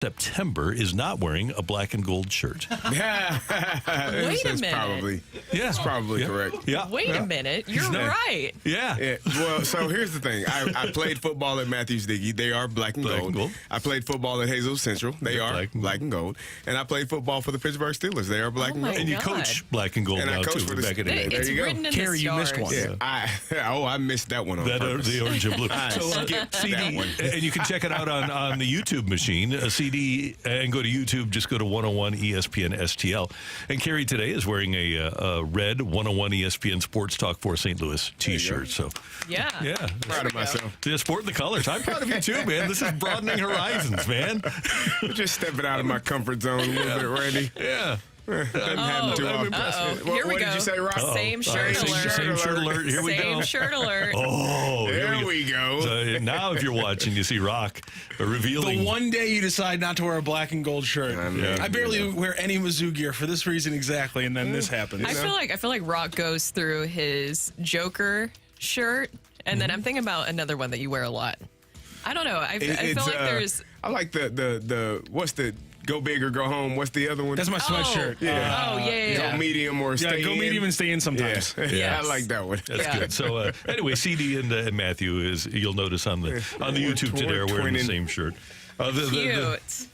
September is not wearing a black and gold shirt. Wait a minute. That's probably correct. Yeah. Wait a minute. You're right. Yeah. Well, so here's the thing. I played football at Matthews Dickey. They are black and gold. I played football at Hazel Central. They are black and gold. And I played football for the Pittsburgh Steelers. They are black and gold. And you coach black and gold and now, I coach too, for the back in the day. It's written in Carrie, the you missed stars. one. Yeah. I missed that one on purpose. The orange and blue. So, CD, that one. and you can check it out on the YouTube machine. CD, and go to YouTube. Just go to 101 ESPN STL. And Carrie today is wearing a red 101 ESPN Sports Talk for St. Louis T-shirt. So Yeah. Proud of myself. Yeah, sporting the colors. I'm proud of you too, man. This is broadening horizons, man. Just stepping out of my comfort zone a little bit, Randy. Yeah. Doesn't happen too often. Here we What go. did you say, Rocc? Same shirt alert. Same shirt alert. Here we go. Same shirt alert. Oh, There we go. So now, if you're watching, you see Rocc revealing. The one day you decide not to wear a black and gold shirt. I barely wear any Mizzou gear for this reason exactly, and then this happens. I feel like Rocc goes through his Joker shirt, and then I'm thinking about another one that you wear a lot. I don't know. I feel like there's. I like the what's the go big or go home? What's the other one? That's my sweatshirt. Go medium or stay go in. medium and stay in sometimes. Yeah, I like that one. That's good. So anyway, CD and Matthew you'll notice on the YouTube today are wearing the same shirt. Cute.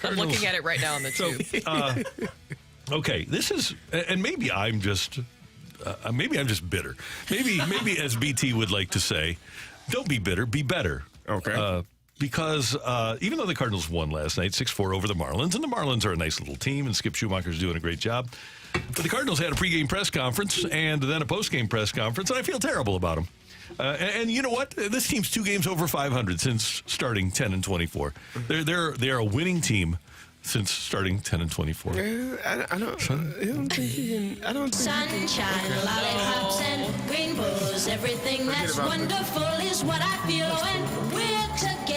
I'm looking at it right now on the tube. Okay, this is, and maybe I'm just bitter. Maybe as BT would like to say, don't be bitter, be better. Okay. Because even though the Cardinals won last night, 6-4 over the Marlins, and the Marlins are a nice little team, and Skip Schumacher's doing a great job, but the Cardinals had a pregame press conference and then a postgame press conference, and I feel terrible about them. And you know what? This team's 2 games over 500 since starting 10-24. They're a winning team since starting 10-24. I don't think you can. I don't think Sunshine, lollipops, and rainbows. Everything that's wonderful is what I feel when we're together.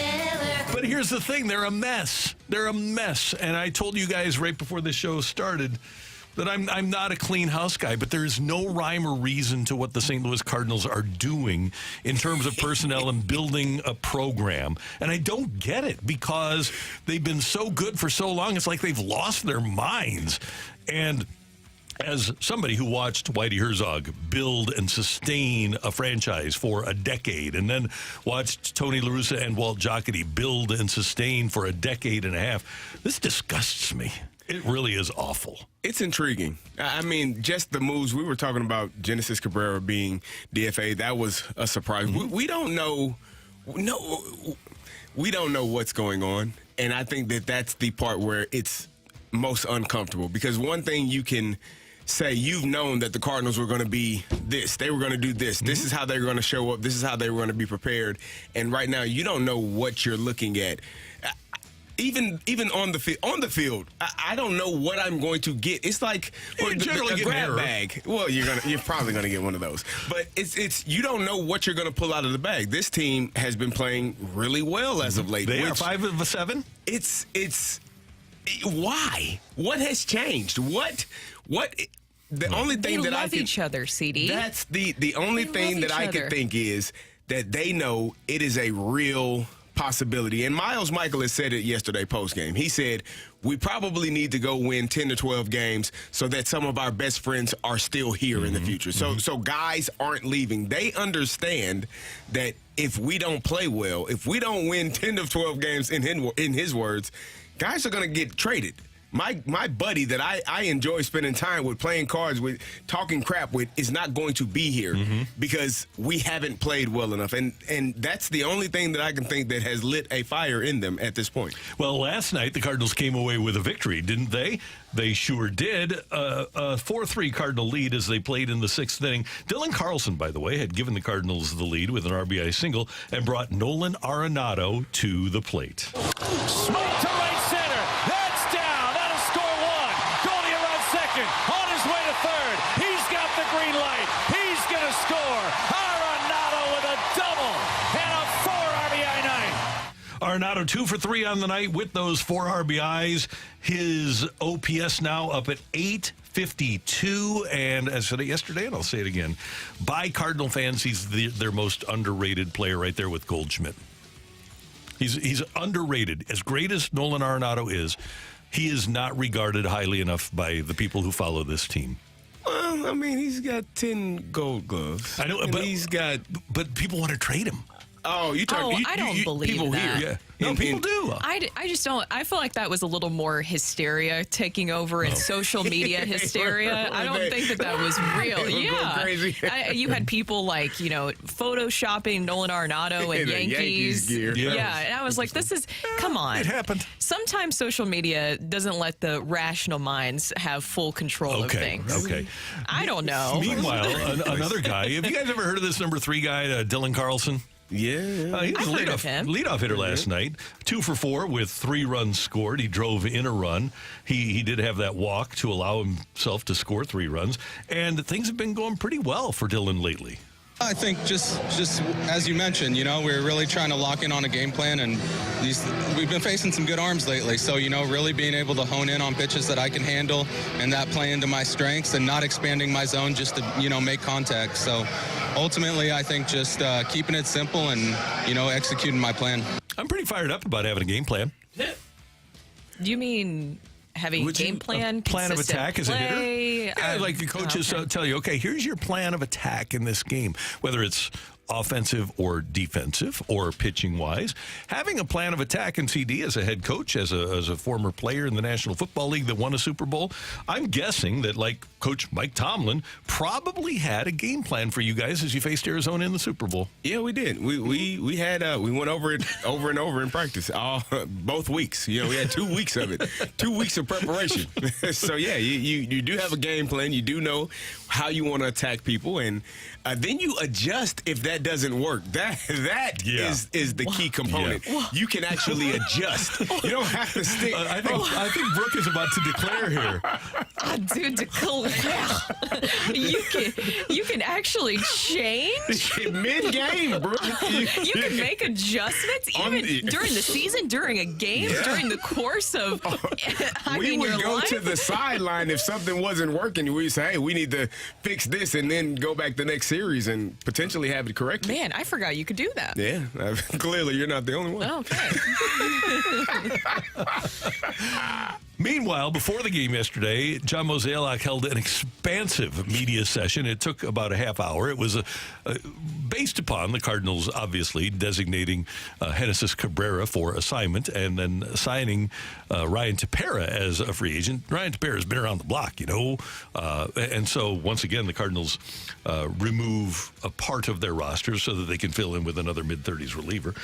But here's the thing. They're a mess. They're a mess. And I told you guys right before the show started that I'm not a clean house guy, but there is no rhyme or reason to what the St. Louis Cardinals are doing in terms of personnel and building a program. And I don't get it because they've been so good for so long. It's like they've lost their minds. And as somebody who watched Whitey Herzog build and sustain a franchise for a decade, and then watched Tony La Russa and Walt Jocketty build and sustain for a decade and a half, this disgusts me. It really is awful. It's intriguing. I mean, just the moves. We were talking about Genesis Cabrera being DFA. That was a surprise. Mm-hmm. We don't know. No, we don't know what's going on, and I think that's the part where it's most uncomfortable. Because one thing you can say, you've known that the Cardinals were going to be this. They were going to do this. This is how they're going to show up. This is how they were going to be prepared. And right now, you don't know what you're looking at. Even on the field, I don't know what I'm going to get. It's like generally a get an error. grab bag. Well, you're probably going to get one of those. But it's you don't know what you're going to pull out of the bag. This team has been playing really well as of late. They are 5 of 7. It's why? What has changed? What? The only thing They that I love can each other, CD. That's the only They thing love that each I other. can think is that they know it is a real possibility. And Miles Mikolas said it yesterday post-game. He said, we probably need to go win 10 to 12 games so that some of our best friends are still here in the future. So guys aren't leaving. They understand that if we don't play well, if we don't win 10 to 12 games, in his words, guys are going to get traded. My buddy that I enjoy spending time with, playing cards with, talking crap with, is not going to be here because we haven't played well enough. And that's the only thing that I can think that has lit a fire in them at this point. Well, last night the Cardinals came away with a victory, didn't they? They sure did. A 4-3 Cardinal lead as they played in the 6th inning. Dylan Carlson, by the way, had given the Cardinals the lead with an RBI single and brought Nolan Arenado to the plate. Smoke to right center. That's down. That'll score 1. Goldie around second. On his way to third. He's got the green light. He's going to score. Arenado with a double and a 4 RBI night. Arenado 2 for 3 on the night with those 4 RBIs. His OPS now up at 852, and as I said it yesterday, and I'll say it again, by Cardinal fans, he's their most underrated player right there with Goldschmidt. He's underrated. As great as Nolan Arenado is, he is not regarded highly enough by the people who follow this team. Well, I mean, he's got 10 Gold Gloves. I know, but people want to trade him. Oh, you talking? I don't believe people that. here. Yeah. No, people do. I just don't. I feel like that was a little more hysteria taking over in social media hysteria. I don't think that was real. They were going crazy. You had people like, photoshopping Nolan Arenado and In Yankees. gear. Yeah, and I was like, come on. It happened. Sometimes social media doesn't let the rational minds have full control of things. Okay. I don't know. Meanwhile, another guy. Have you guys ever heard of this number 3 guy, Dylan Carlson? Yeah. He was I've a heard of him. leadoff hitter last night. 2 for 4 with 3 runs scored. He drove in a run. He did have that walk to allow himself to score 3 runs. And things have been going pretty well for Dylan lately. I think just as you mentioned, we're really trying to lock in on a game plan, and we've been facing some good arms lately. So, really being able to hone in on pitches that I can handle and that play into my strengths and not expanding my zone just to, make contact. So ultimately, I think just keeping it simple and, executing my plan. I'm pretty fired up about having a game plan. Do you mean having a game plan? Plan of attack as a hitter? Yeah, like the coaches tell you, okay, here's your plan of attack in this game, whether it's offensive or defensive or pitching wise. Having a plan of attack in CD as a head coach, as a former player in the National Football League that won a Super Bowl, I'm guessing that like Coach Mike Tomlin probably had a game plan for you guys as you faced Arizona in the Super Bowl. Yeah, we did. We had we went over it over and over in practice both weeks. We had 2 weeks of it, 2 weeks of preparation. So yeah, you do have a game plan. You do know how you want to attack people, and then you adjust if that doesn't work. That is the key component. Yeah. You can actually adjust. You don't have to stick. I think Brooke is about to declare here. Dude, declare. You can actually change mid-game, bro. You can make adjustments even during the season, during a game, during the course of. We would go life. to the sideline if something wasn't working. We'd say, "Hey, we need to fix this," and then go back the next series and potentially have it corrected. Man, I forgot you could do that. Yeah, clearly you're not the only one. Okay. Meanwhile, before the game yesterday, John Mozeliak held an expansive media session. It took about a half hour. It was based upon the Cardinals, obviously, designating Genesis Cabrera for assignment and then signing Ryan Tepera as a free agent. Ryan Tepera has been around the block, and so once again, the Cardinals remove a part of their roster so that they can fill in with another mid-30s reliever.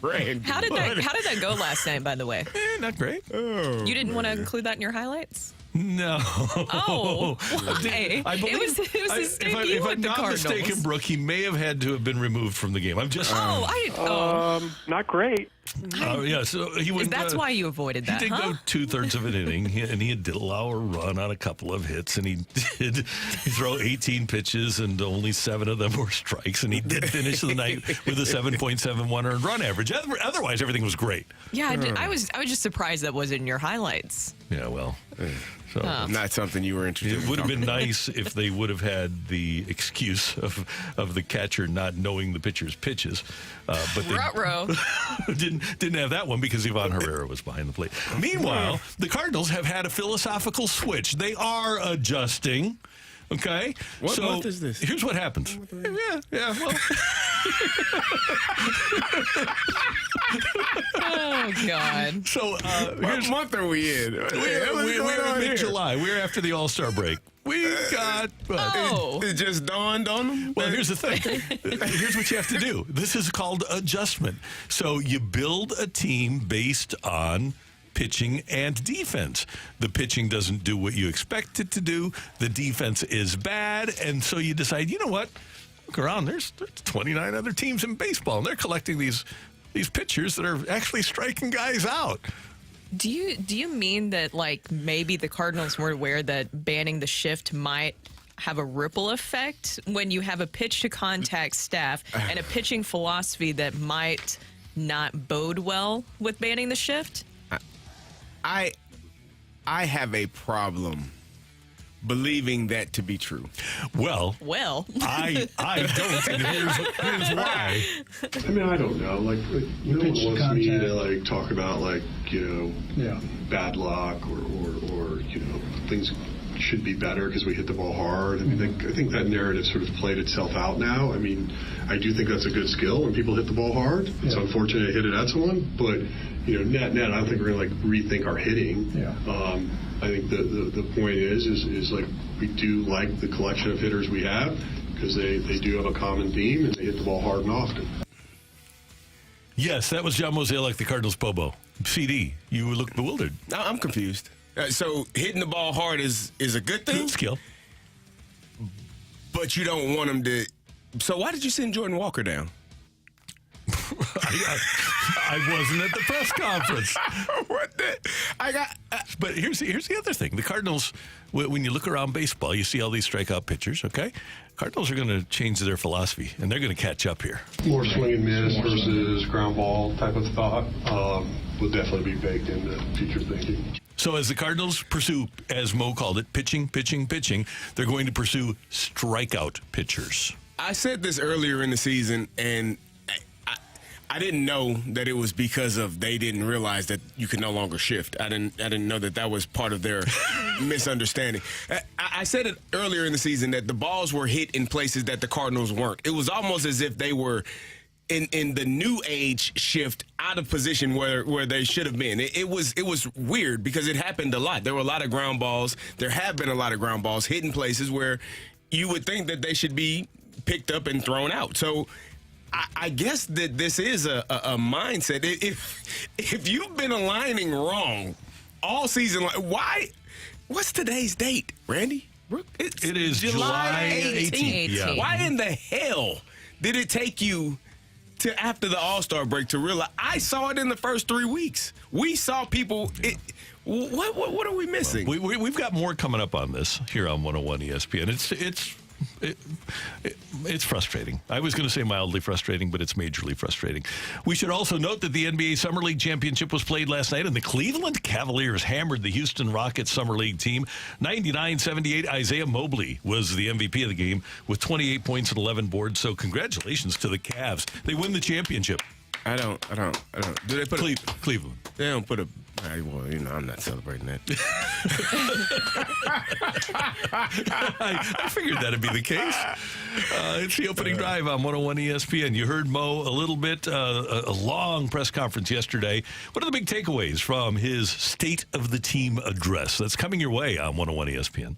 Right. How did that go last night, by the way? Not great. Oh, You didn't want to include that in your highlights? No. Oh, why? I believe, it was his debut if with I'm the not Cardinals. mistaken, Brooke, he may have had to have been removed from the game. I'm just. Not great. Yeah, so he went. That's why you avoided that, He did huh? go 2/3 of an inning, and he did allow a run on a couple of hits, and he did throw 18 pitches, and only 7 of them were strikes, and he did finish the night with a 7.71 earned run average. Otherwise, everything was great. Yeah, I was just surprised that wasn't in your highlights. Yeah, well. So not something you were interested in. It would have been nice if they would have had the excuse of the catcher not knowing the pitcher's pitches, but they Ruh-roh. didn't have that one because Ivan Herrera was behind the plate. Meanwhile, the Cardinals have had a philosophical switch. They are adjusting. Okay, What month is this? Here's what happens. Yeah. Well, Oh, God. so What month are we in? we're in mid-July. We're after the All-Star break. We got. It just dawned on them. Well, here's the thing. Here's what you have to do. This is called adjustment. So you build a team based on pitching and defense. The pitching doesn't do what you expect it to do. The defense is bad. And so you decide, you know what? Look around. There's 29 other teams in baseball, and they're collecting these pitchers that are actually striking guys out. Do you mean that, like, maybe the Cardinals weren't aware that banning the shift might have a ripple effect when you have a pitch-to-contact staff and a pitching philosophy that might not bode well with banning the shift? I have a problem believing that to be true? Well, I don't, and here's why. I mean, I don't know. Like no one wants me to like talk about like bad luck or things should be better because we hit the ball hard. I mean, I think that narrative sort of played itself out now. I mean, I do think that's a good skill when people hit the ball hard. It's unfortunate to hit it at someone, but net, I don't think we're gonna like rethink our hitting. I think the point is like we do like the collection of hitters we have because they do have a common theme and they hit the ball hard and often. Yes, that was John Mozeliak, the Cardinals POBO. CD, you look bewildered. No, I'm confused. So hitting the ball hard is a good thing? Skill. But you don't want him to. So why did you send Jordan Walker down? I wasn't at the press conference. But here's the other thing. The Cardinals, when you look around baseball, you see all these strikeout pitchers, okay? Cardinals are going to change their philosophy, and they're going to catch up here. More swing and miss versus ground ball type of thought will definitely be baked into future thinking. So as the Cardinals pursue, as Mo called it, pitching, they're going to pursue strikeout pitchers. I said this earlier in the season, and I didn't know that it was because of they didn't realize that you could no longer shift. I didn't know that was part of their misunderstanding. I said it earlier in the season that the balls were hit in places that the Cardinals weren't. It was almost as if they were in the new age shift out of position where they should have been. It was weird because it happened a lot. There were a lot of ground balls. There have been a lot of ground balls hit in places where you would think that they should be picked up and thrown out. So I guess that this is a mindset. If you've been aligning wrong all season, why? What's today's date, Randy? It is July 18th. Yeah. Why in the hell did it take you to after the All-Star break to realize? I saw it in the first 3 weeks. We saw people. What are we missing? We've got more coming up on this here on 101 ESPN. It's frustrating. I was going to say mildly frustrating, but it's majorly frustrating. We should also note that the NBA Summer League Championship was played last night, and the Cleveland Cavaliers hammered the Houston Rockets Summer League team 99-78. Isaiah Mobley was the MVP of the game with 28 points and 11 boards. So congratulations to the Cavs. They win the championship. I don't. Do they put Cleveland? They don't put a. Well, I'm not celebrating that. I figured that'd be the case. It's the opening drive on 101 ESPN. You heard Mo a little bit, a long press conference yesterday. What are the big takeaways from his State of the Team address? That's coming your way on 101 ESPN.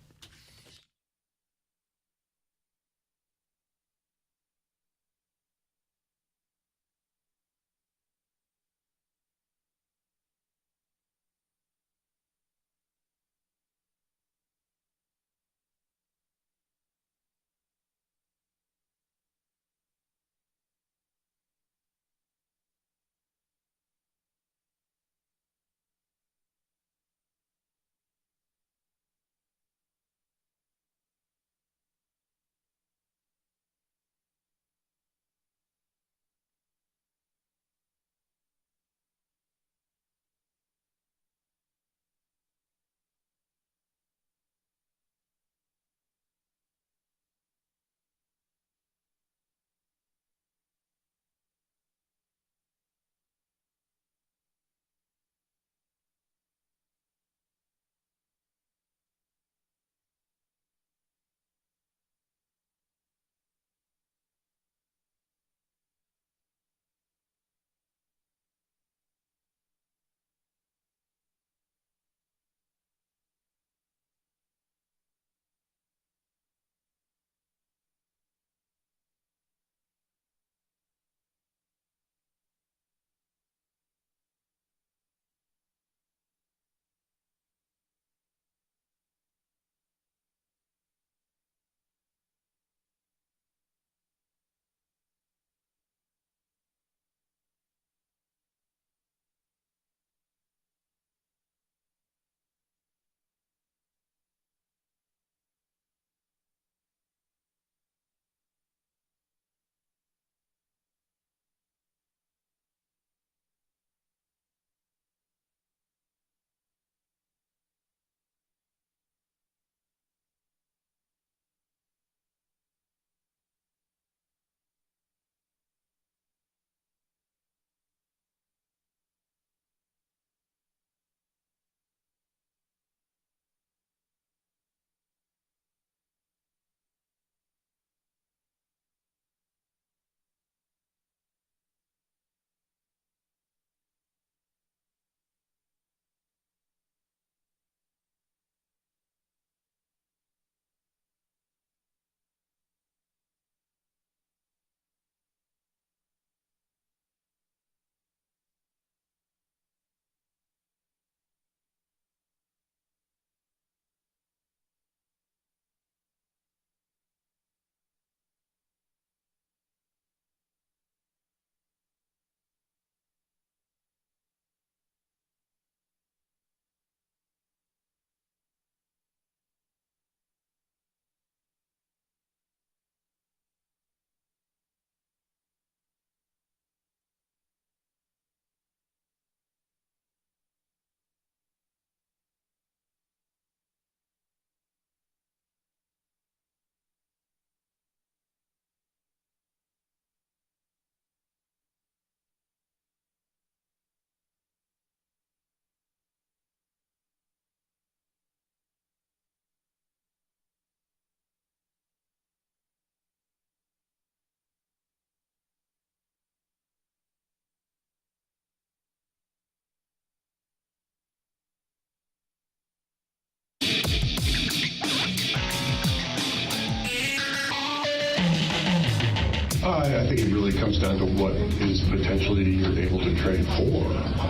I think it really comes down to what is potentially you're able to trade for,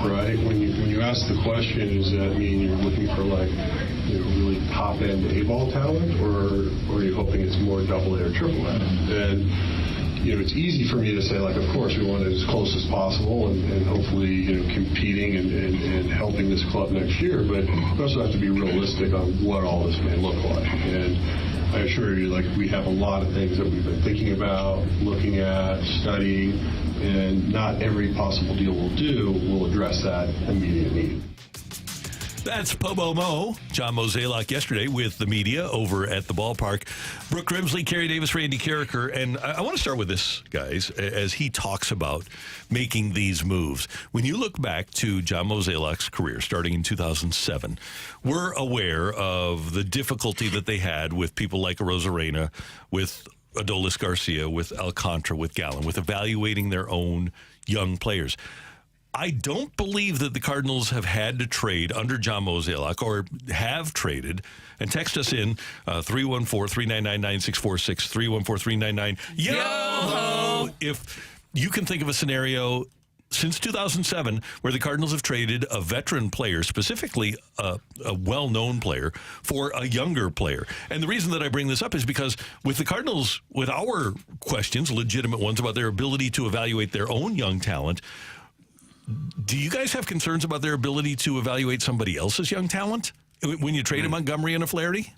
right? When you ask the question, does that mean you're looking for really top end A-ball talent, or are you hoping it's more double A or triple A? And it's easy for me to say, of course we want it as close as possible and hopefully, competing and helping this club next year, but we also have to be realistic on what all this may look like. And I assure you, we have a lot of things that we've been thinking about, looking at, studying, and not every possible deal we'll do will address that immediate need. That's POBO Mo, John Mozeliak, yesterday with the media over at the ballpark. Brooke Grimsley, Kerry Davis, Randy Carricker. And I want to start with this, guys, as he talks about making these moves. When you look back to John Mozeliak's career, starting in 2007, we're aware of the difficulty that they had with people like Rosarena, with Adolis Garcia, with Alcantara, with Gallen, with evaluating their own young players. I don't believe that the Cardinals have had to trade under John Mozeliak or have traded. And text us in 314-399-9646, 314-399-YO-HO. If you can think of a scenario since 2007 where the Cardinals have traded a veteran player, specifically a well-known player, for a younger player. And the reason that I bring this up is because with the Cardinals, with our questions, legitimate ones about their ability to evaluate their own young talent, do you guys have concerns about their ability to evaluate somebody else's young talent when you trade a Montgomery and a Flaherty?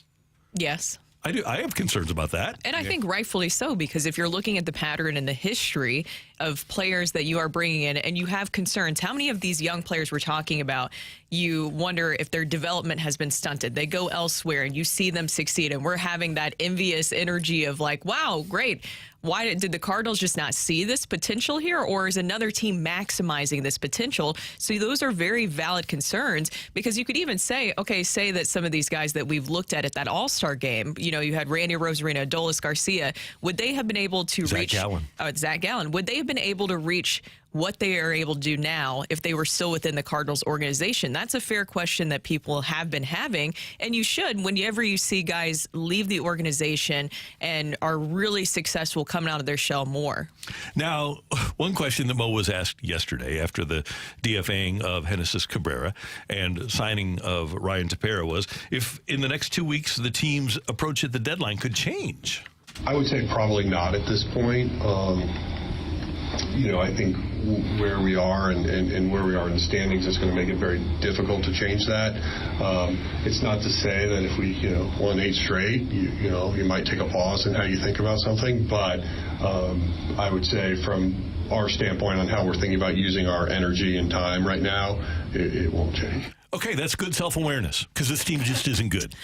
Yes. I do. I have concerns about that. And I think rightfully so, because if you're looking at the pattern and the history of players that you are bringing in and you have concerns, how many of these young players we're talking about, you wonder if their development has been stunted. They go elsewhere and you see them succeed, and we're having that envious energy of wow, great. Why did the Cardinals just not see this potential here, or is another team maximizing this potential? So those are very valid concerns, because you could even say, okay, say that some of these guys that we've looked at that All-Star game, you had Randy Rosarena, Adolis Garcia, would they have been able to reach Zach Gallen? Would they have been able to reach what they are able to do now if they were still within the Cardinals organization? That's a fair question that people have been having, and you should whenever you see guys leave the organization and are really successful coming out of their shell more. Now, one question that Mo was asked yesterday after the DFAing of Genesis Cabrera and signing of Ryan Tepera was if in the next 2 weeks the team's approach at the deadline could change. I would say probably not at this point. I think where we are and where we are in the standings is going to make it very difficult to change that. It's not to say that if we, won 8 straight, you might take a pause in how you think about something. But I would say from our standpoint on how we're thinking about using our energy and time right now, it won't change. Okay, that's good self-awareness, because this team just isn't good.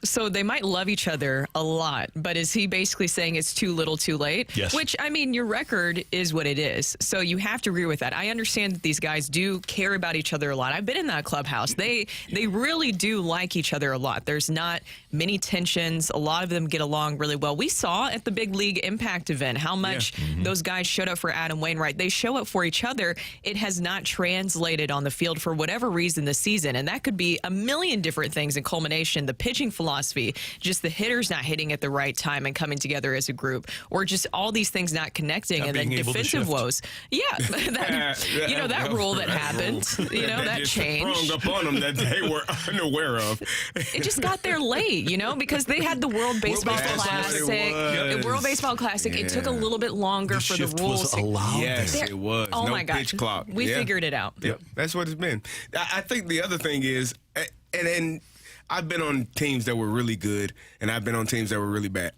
So they might love each other a lot, but is he basically saying it's too little too late? Yes. Which, your record is what it is. So you have to agree with that. I understand that these guys do care about each other a lot. I've been in that clubhouse. They really do like each other a lot. There's not many tensions. A lot of them get along really well. We saw at the Big League Impact event how much those guys showed up for Adam Wainwright. They show up for each other. It has not translated on the field for whatever reason this season, and that could be a million different things in culmination. The pitching philosophy, just the hitters not hitting at the right time and coming together as a group, or just all these things not connecting, not and then defensive woes. Yeah, that rule that happened, that changed. Sprung up on them that they were unaware of. It just got there late, because they had the World Baseball Classic. The World Baseball Classic. It took a little bit longer for the rules. Was allowed. Yes, it was. Oh no my gosh, pitch clock. We figured it out. Yep, that's what it's been. I think the other thing is, and I've been on teams that were really good, and I've been on teams that were really bad.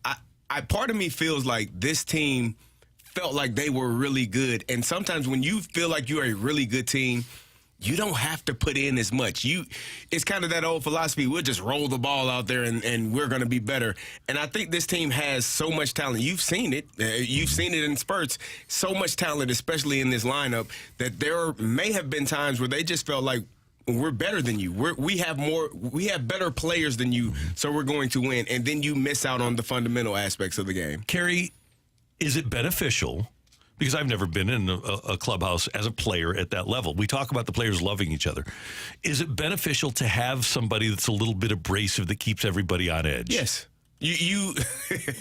Part of me feels like this team felt like they were really good, and sometimes when you feel like you're a really good team, you don't have to put in as much. It's kind of that old philosophy, we'll just roll the ball out there and we're going to be better. And I think this team has so much talent. You've seen it. You've seen it in spurts. So much talent, especially in this lineup, that there may have been times where they just felt like, we're better than you. We have better players than you, so we're going to win. And then you miss out on the fundamental aspects of the game. Kerry, is it beneficial? Because I've never been in a clubhouse as a player at that level. We talk about the players loving each other. Is it beneficial to have somebody that's a little bit abrasive that keeps everybody on edge? Yes. You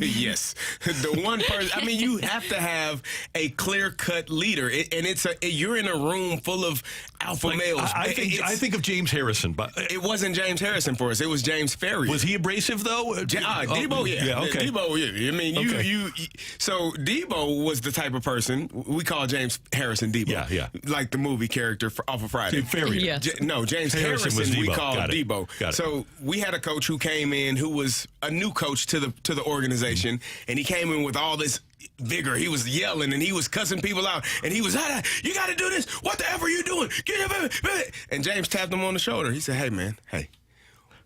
yes. The one person, I mean, you have to have a clear-cut leader, and you're in a room full of alpha males. I think of James Harrison, but it wasn't James Harrison for us. It was James Ferrier. Was he abrasive though? Debo, yeah. Okay. Debo, yeah. I mean, so Debo was the type of person we call James Harrison Debo. Yeah. Like the movie character off of Friday. Ferrier. Yes. James Harrison was we Debo. call Got it. Debo. Got it. So we had a coach who came in who was a new coach to the organization, and he came in with all this vigor. He was yelling and he was cussing people out, and he was, you got to do this. What the F are you doing? And James tapped him on the shoulder. He said, hey, man,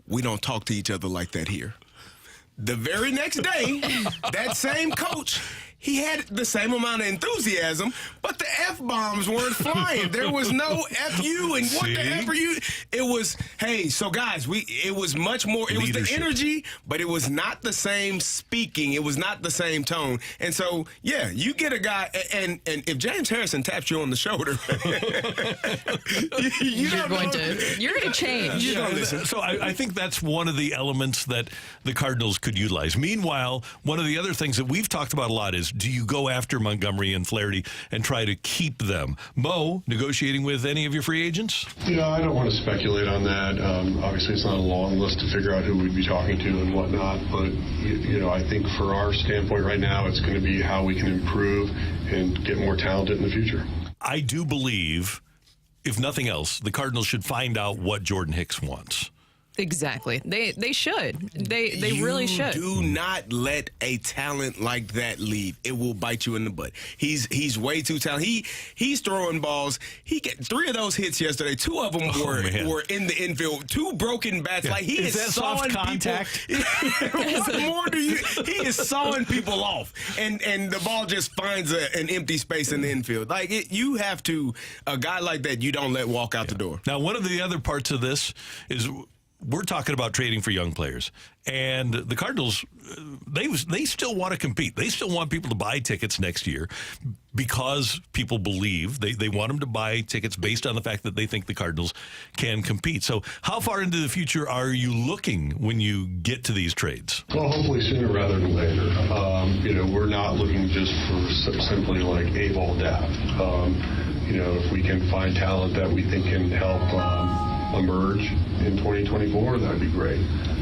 we don't talk to each other like that here. The very next day, that same coach, he had the same amount of enthusiasm, but the F-bombs weren't flying. There was no F-U and what the F are you? It was, hey, so guys, it was much more, it was the energy, but it was not the same speaking. It was not the same tone. And so, yeah, you get a guy, and if James Harrison taps you on the shoulder, you're going to change. So I think that's one of the elements that the Cardinals could utilize. Meanwhile, one of the other things that we've talked about a lot is, do you go after Montgomery and Flaherty and try to keep them? Mo, negotiating with any of your free agents? I don't want to speculate on that. Obviously, it's not a long list to figure out who we'd be talking to and whatnot, but I think for our standpoint right now, it's going to be how we can improve and get more talented in the future. I do believe, if nothing else, the Cardinals should find out what Jordan Hicks wants. Exactly. They should. They really should. Do not let a talent like that leave. It will bite you in the butt. He's way too talented. He's throwing balls. He get 3 of those hits yesterday. 2 of them were in the infield. 2 broken bats. Yeah. Like he is that soft contact? What more do you? He is sawing people off, and the ball just finds an empty space in the infield. Like you have to. A guy like that, you don't let walk out the door. Now, one of the other parts of this is, we're talking about trading for young players, and the Cardinals, they still want to compete. They still want people to buy tickets next year because people believe they want them to buy tickets based on the fact that they think the Cardinals can compete. So how far into the future are you looking when you get to these trades? Well, hopefully sooner rather than later. We're not looking just for simply like A-ball depth. If we can find talent that we think can help emerge in 2024, that'd be great.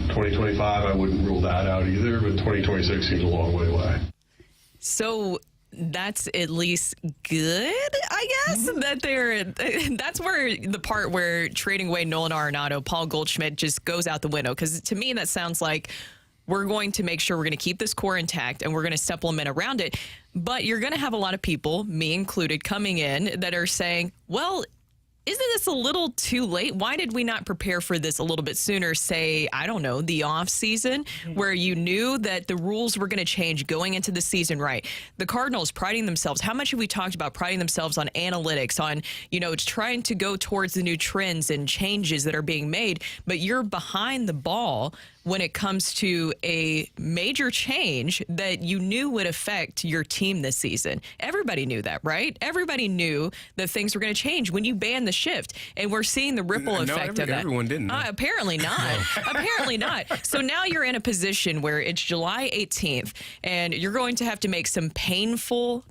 2025, I wouldn't rule that out either, but 2026 seems a long way away. So that's at least good, I guess, that that's where the part where trading away Nolan Arenado, Paul Goldschmidt just goes out the window. Because to me, that sounds like we're going to make sure we're going to keep this core intact and we're going to supplement around it. But you're going to have a lot of people, me included, coming in that are saying, well, isn't this a little too late? Why did we not prepare for this a little bit sooner? Say, I don't know, the off season, where you knew that the rules were going to change going into the season, right? The Cardinals priding themselves. How much have we talked about priding themselves on analytics, on, trying to go towards the new trends and changes that are being made, but you're behind the ball when it comes to a major change that you knew would affect your team this season. Everybody knew that, right? Everybody knew that things were going to change when you banned the shift, and we're seeing the ripple effect of that. Everyone didn't know. Apparently not. Apparently not. So now you're in a position where it's July 18th, and you're going to have to make some painful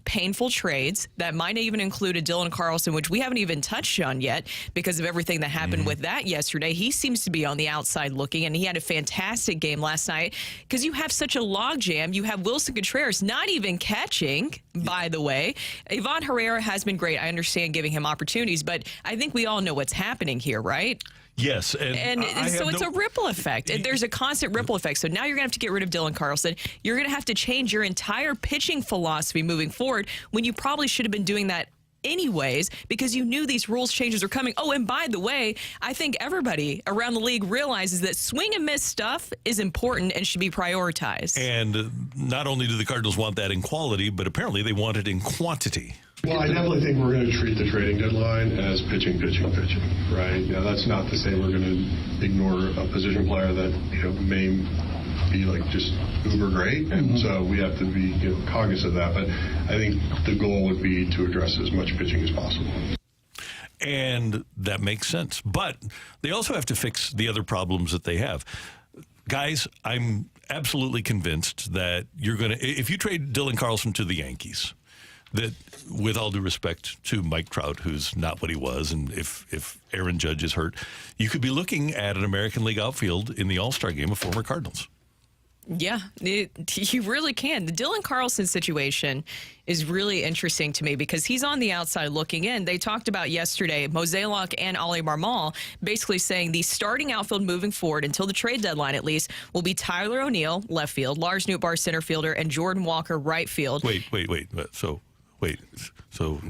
trades that might even include a Dylan Carlson, which we haven't even touched on yet because of everything that happened with that yesterday. He seems to be on the outside looking, and he had a fantastic game last night because you have such a logjam. You have Wilson Contreras not even catching, by the way. Ivan Herrera has been great. I understand giving him opportunities, but I think we all know what's happening here, right? Yes. And so it's a ripple effect. There's a constant ripple effect. So now you're going to have to get rid of Dylan Carlson. You're going to have to change your entire pitching philosophy moving forward when you probably should have been doing that anyways, because you knew these rules changes are coming. Oh, and by the way, I think everybody around the league realizes that swing and miss stuff is important and should be prioritized. And not only do the Cardinals want that in quality, but apparently they want it in quantity. Well, I definitely think we're going to treat the trading deadline as pitching, right? Now, that's not to say we're going to ignore a position player that may be like just uber great, and so we have to be cognizant of that. But I think the goal would be to address as much pitching as possible. And that makes sense. But they also have to fix the other problems that they have. Guys, I'm absolutely convinced that you're going to, if you trade Dylan Carlson to the Yankees, that with all due respect to Mike Trout, who's not what he was, and if Aaron Judge is hurt, you could be looking at an American League outfield in the All-Star game of former Cardinals. Yeah, you really can. The Dylan Carlson situation is really interesting to me because he's on the outside looking in. They talked about yesterday, Mozeliak and Oli Marmol basically saying the starting outfield moving forward until the trade deadline at least will be Tyler O'Neill, left field, Lars Nootbaar, center fielder, and Jordan Walker, right field. Wait. So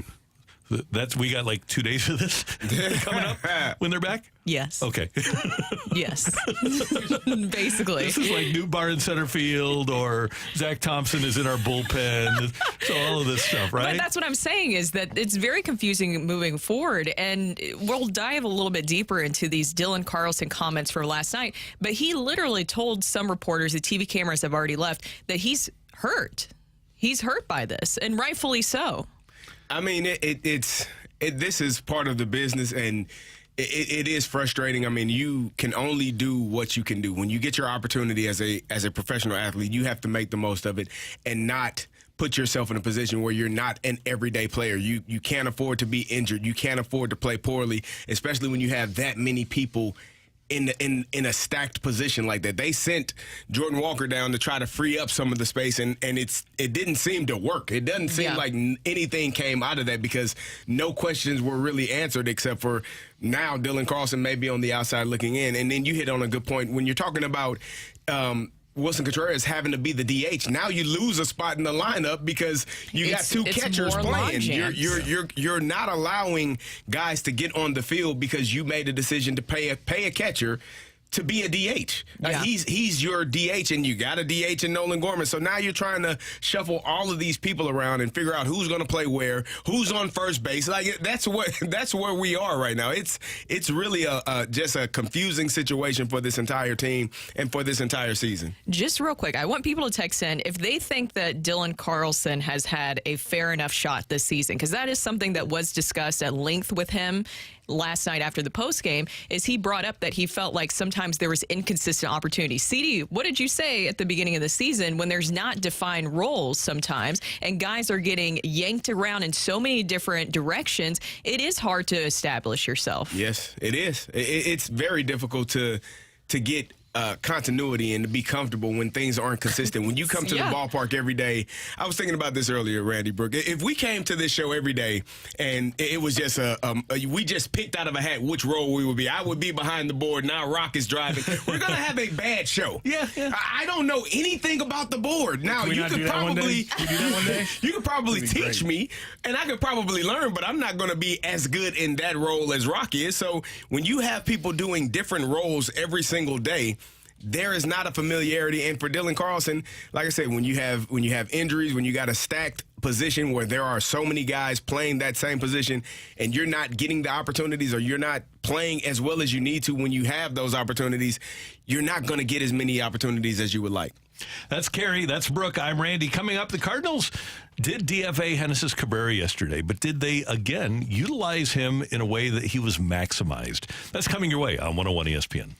that's, we got like 2 days of this coming up when they're back? Yes. Okay. Yes. Basically. This is like Nootbaar in center field, or Zach Thompson is in our bullpen. So all of this stuff, right? But that's what I'm saying is that it's very confusing moving forward. And we'll dive a little bit deeper into these Dylan Carlson comments from last night. But he literally told some reporters, the TV cameras have already left, that he's hurt. He's hurt by this, and rightfully so. I mean, this is part of the business, and it is frustrating. I mean, you can only do what you can do. When you get your opportunity as a professional athlete, you have to make the most of it and not put yourself in a position where you're not an everyday player. You can't afford to be injured. You can't afford to play poorly, especially when you have that many people in a stacked position like that. They sent Jordan Walker down to try to free up some of the space, and it didn't seem to work. It doesn't seem like anything came out of that because no questions were really answered except for now Dylan Carlson may be on the outside looking in. And then you hit on a good point when you're talking about Wilson Contreras having to be the DH. Now you lose a spot in the lineup because you got two catchers playing. You're not allowing guys to get on the field because you made a decision to pay a catcher to be a DH. He's your DH, and you got a DH in Nolan Gorman. So now you're trying to shuffle all of these people around and figure out who's going to play where, who's on first base. Like that's where we are right now. It's really just a confusing situation for this entire team and for this entire season. Just real quick, I want people to text in if they think that Dylan Carlson has had a fair enough shot this season, because that is something that was discussed at length with him last night after the postgame. Is he brought up that he felt like sometimes there was inconsistent opportunities. CD, what did you say at the beginning of the season when there's not defined roles sometimes and guys are getting yanked around in so many different directions? It is hard to establish yourself. Yes, it is. It's very difficult to get continuity and to be comfortable when things aren't consistent. When you come to the ballpark every day, I was thinking about this earlier, Randy Brooke. If we came to this show every day and it was just we just picked out of a hat which role we would be. I would be behind the board. Now Rocc is driving. We're gonna have a bad show. Yeah. I don't know anything about the board. Now you could probably teach me, and I could probably learn, but I'm not gonna be as good in that role as Rocc is. So when you have people doing different roles every single day, there is not a familiarity. And for Dylan Carlson, like I said, when you have injuries, when you got a stacked position where there are so many guys playing that same position and you're not getting the opportunities, or you're not playing as well as you need to when you have those opportunities, you're not going to get as many opportunities as you would like. That's Carrie. That's Brooke. I'm Randy. Coming up, the Cardinals did DFA Genesis Cabrera yesterday, but did they, again, utilize him in a way that he was maximized? That's coming your way on 101 ESPN.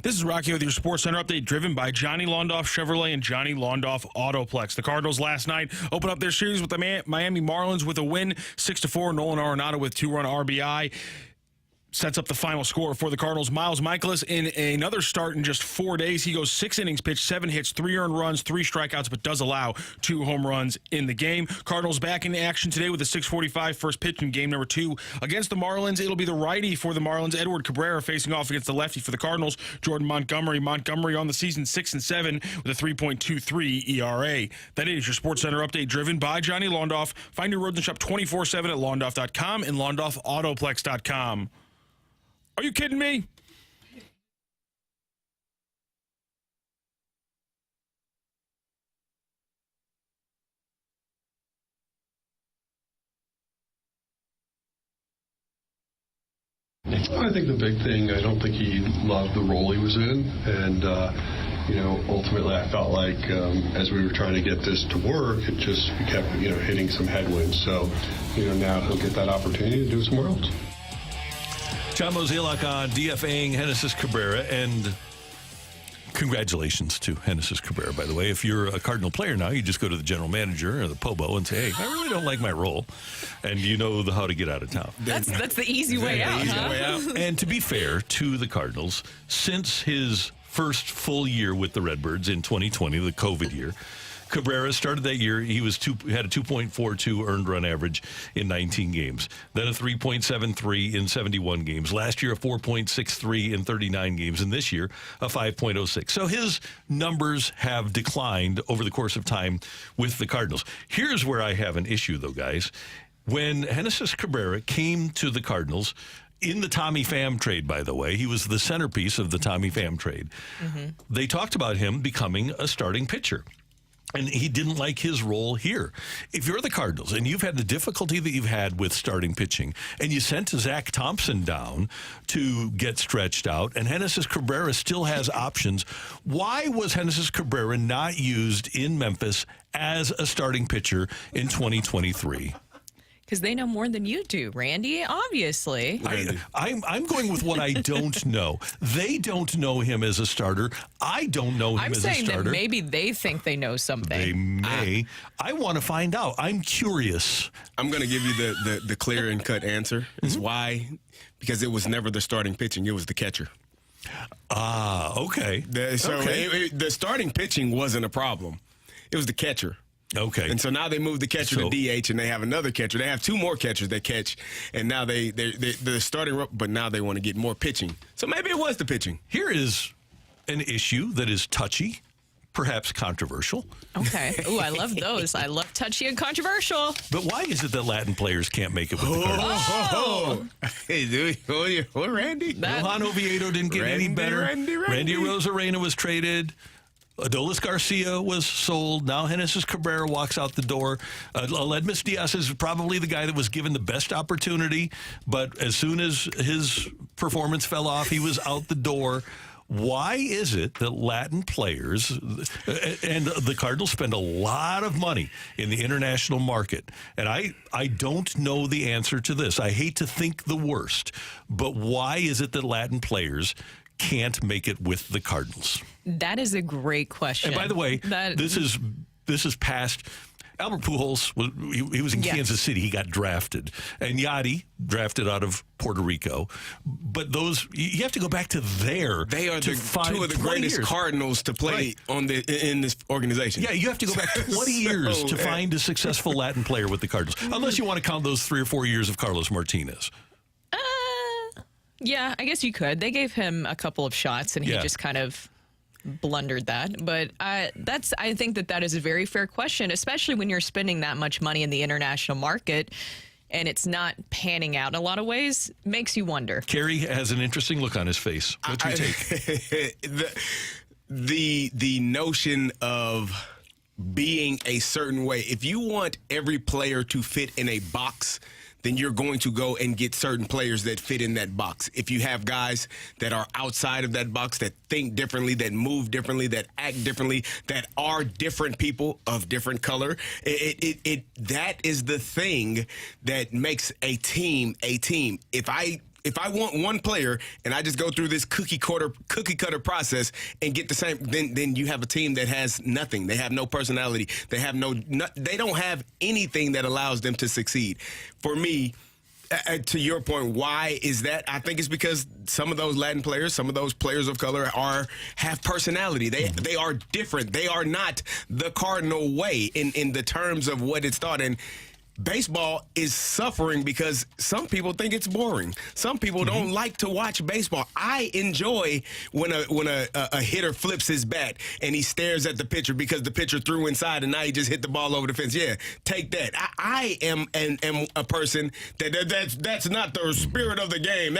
This is Rocc with your Sports Center update, driven by Johnny Londoff Chevrolet and Johnny Londoff Autoplex. The Cardinals last night opened up their series with the Miami Marlins with a win, 6-4. Nolan Arenado with 2-run RBI. Sets up the final score for the Cardinals. Mikolas in another start in just 4 days. He goes 6 innings pitched, 7 hits, 3 earned runs, 3 strikeouts, but does allow 2 home runs in the game. Cardinals back in action today with a 6:45 first pitch in game number 2 against the Marlins. It'll be the righty for the Marlins, Edward Cabrera, facing off against the lefty for the Cardinals, Jordan Montgomery. Montgomery on the season 6-7 with a 3.23 ERA. That is your Sports Center update, driven by Johnny Londoff. Find your roads and shop 24/7 at londoff.com and londoffautoplex.com. Are you kidding me? I think the big thing, I don't think he loved the role he was in. And, ultimately I felt like as we were trying to get this to work, it just kept, hitting some headwinds. So, now he'll get that opportunity to do it somewhere else. John Mozeliak on DFA'ing Genesis Cabrera, and congratulations to Genesis Cabrera, by the way. If you're a Cardinal player now, you just go to the general manager or the POBO and say, hey, I really don't like my role, and you know how to get out of town. That's the easy way out, huh? And to be fair to the Cardinals, since his first full year with the Redbirds in 2020, the COVID year, Cabrera started that year. He had a 2.42 earned run average in 19 games. Then a 3.73 in 71 games. Last year, a 4.63 in 39 games. And this year, a 5.06. So his numbers have declined over the course of time with the Cardinals. Here's where I have an issue, though, guys. When Genesis Cabrera came to the Cardinals, in the Tommy Pham trade, by the way, he was the centerpiece of the Tommy Pham trade. Mm-hmm. They talked about him becoming a starting pitcher. And he didn't like his role here. If you're the Cardinals and you've had the difficulty that you've had with starting pitching, and you sent Zach Thompson down to get stretched out, and Genesis Cabrera still has options, why was Genesis Cabrera not used in Memphis as a starting pitcher in 2023? Because they know more than you do, Randy, obviously. I'm going with what I don't know. They don't know him as a starter. I don't know him as a starter. I'm saying that maybe they think they know something. They may. I want to find out. I'm curious. I'm going to give you the clear and cut answer. It's why? Because it was never the starting pitching. It was the catcher. Okay. The starting pitching wasn't a problem. It was the catcher. Okay. And so now they moved the catcher to DH, and they have another catcher. They have 2 more catchers that catch, and now they're starting, but now they want to get more pitching. So maybe it was the pitching. Here is an issue that is touchy, perhaps controversial. Okay. Ooh, I love those. I love touchy and controversial. But why is it that Latin players can't make it with the Cardinals? Oh! Hey, dude. Randy? Johan Oviedo didn't get any better. Randy Rosarena was traded. Adolis Garcia was sold. Now Genesis Cabrera walks out the door. Aledmus Diaz is probably the guy that was given the best opportunity, but as soon as his performance fell off, he was out the door. Why is it that Latin players, and the Cardinals spend a lot of money in the international market, and I don't know the answer to this. I hate to think the worst, but why is it that Latin players can't make it with the Cardinals? That is a great question. And by the way, this is past. Albert Pujols, he was in Kansas City. He got drafted. And Yachty, drafted out of Puerto Rico. But those, you have to go back to there. They are 2 of the greatest Cardinals to play in this organization. Yeah, you have to go back 20 years to find a successful Latin player with the Cardinals. Unless you want to count those 3 or 4 years of Carlos Martinez. Yeah, I guess you could. They gave him a couple of shots, and he just kind of blundered that. But I think that is a very fair question, especially when you're spending that much money in the international market and it's not panning out in a lot of ways. Makes you wonder. Kerry has an interesting look on his face. What's your take? The notion of being a certain way, if you want every player to fit in a box, then you're going to go and get certain players that fit in that box. If you have guys that are outside of that box, that think differently, that move differently, that act differently, that are different people of different color, that is the thing that makes a team a team. If I if I want one player and I just go through this cookie cutter process and get the same, then you have a team that has nothing. They have no personality. They have they don't have anything that allows them to succeed. For me, to your point, why is that? I think it's because some of those Latin players, some of those players of color have personality. They are different. They are not the Cardinal way in the terms of what it's thought. And baseball is suffering because some people think it's boring. Some people don't like to watch baseball. I enjoy when a hitter flips his bat and he stares at the pitcher because the pitcher threw inside and now he just hit the ball over the fence. Yeah, take that. I am a person that's not the spirit of the game.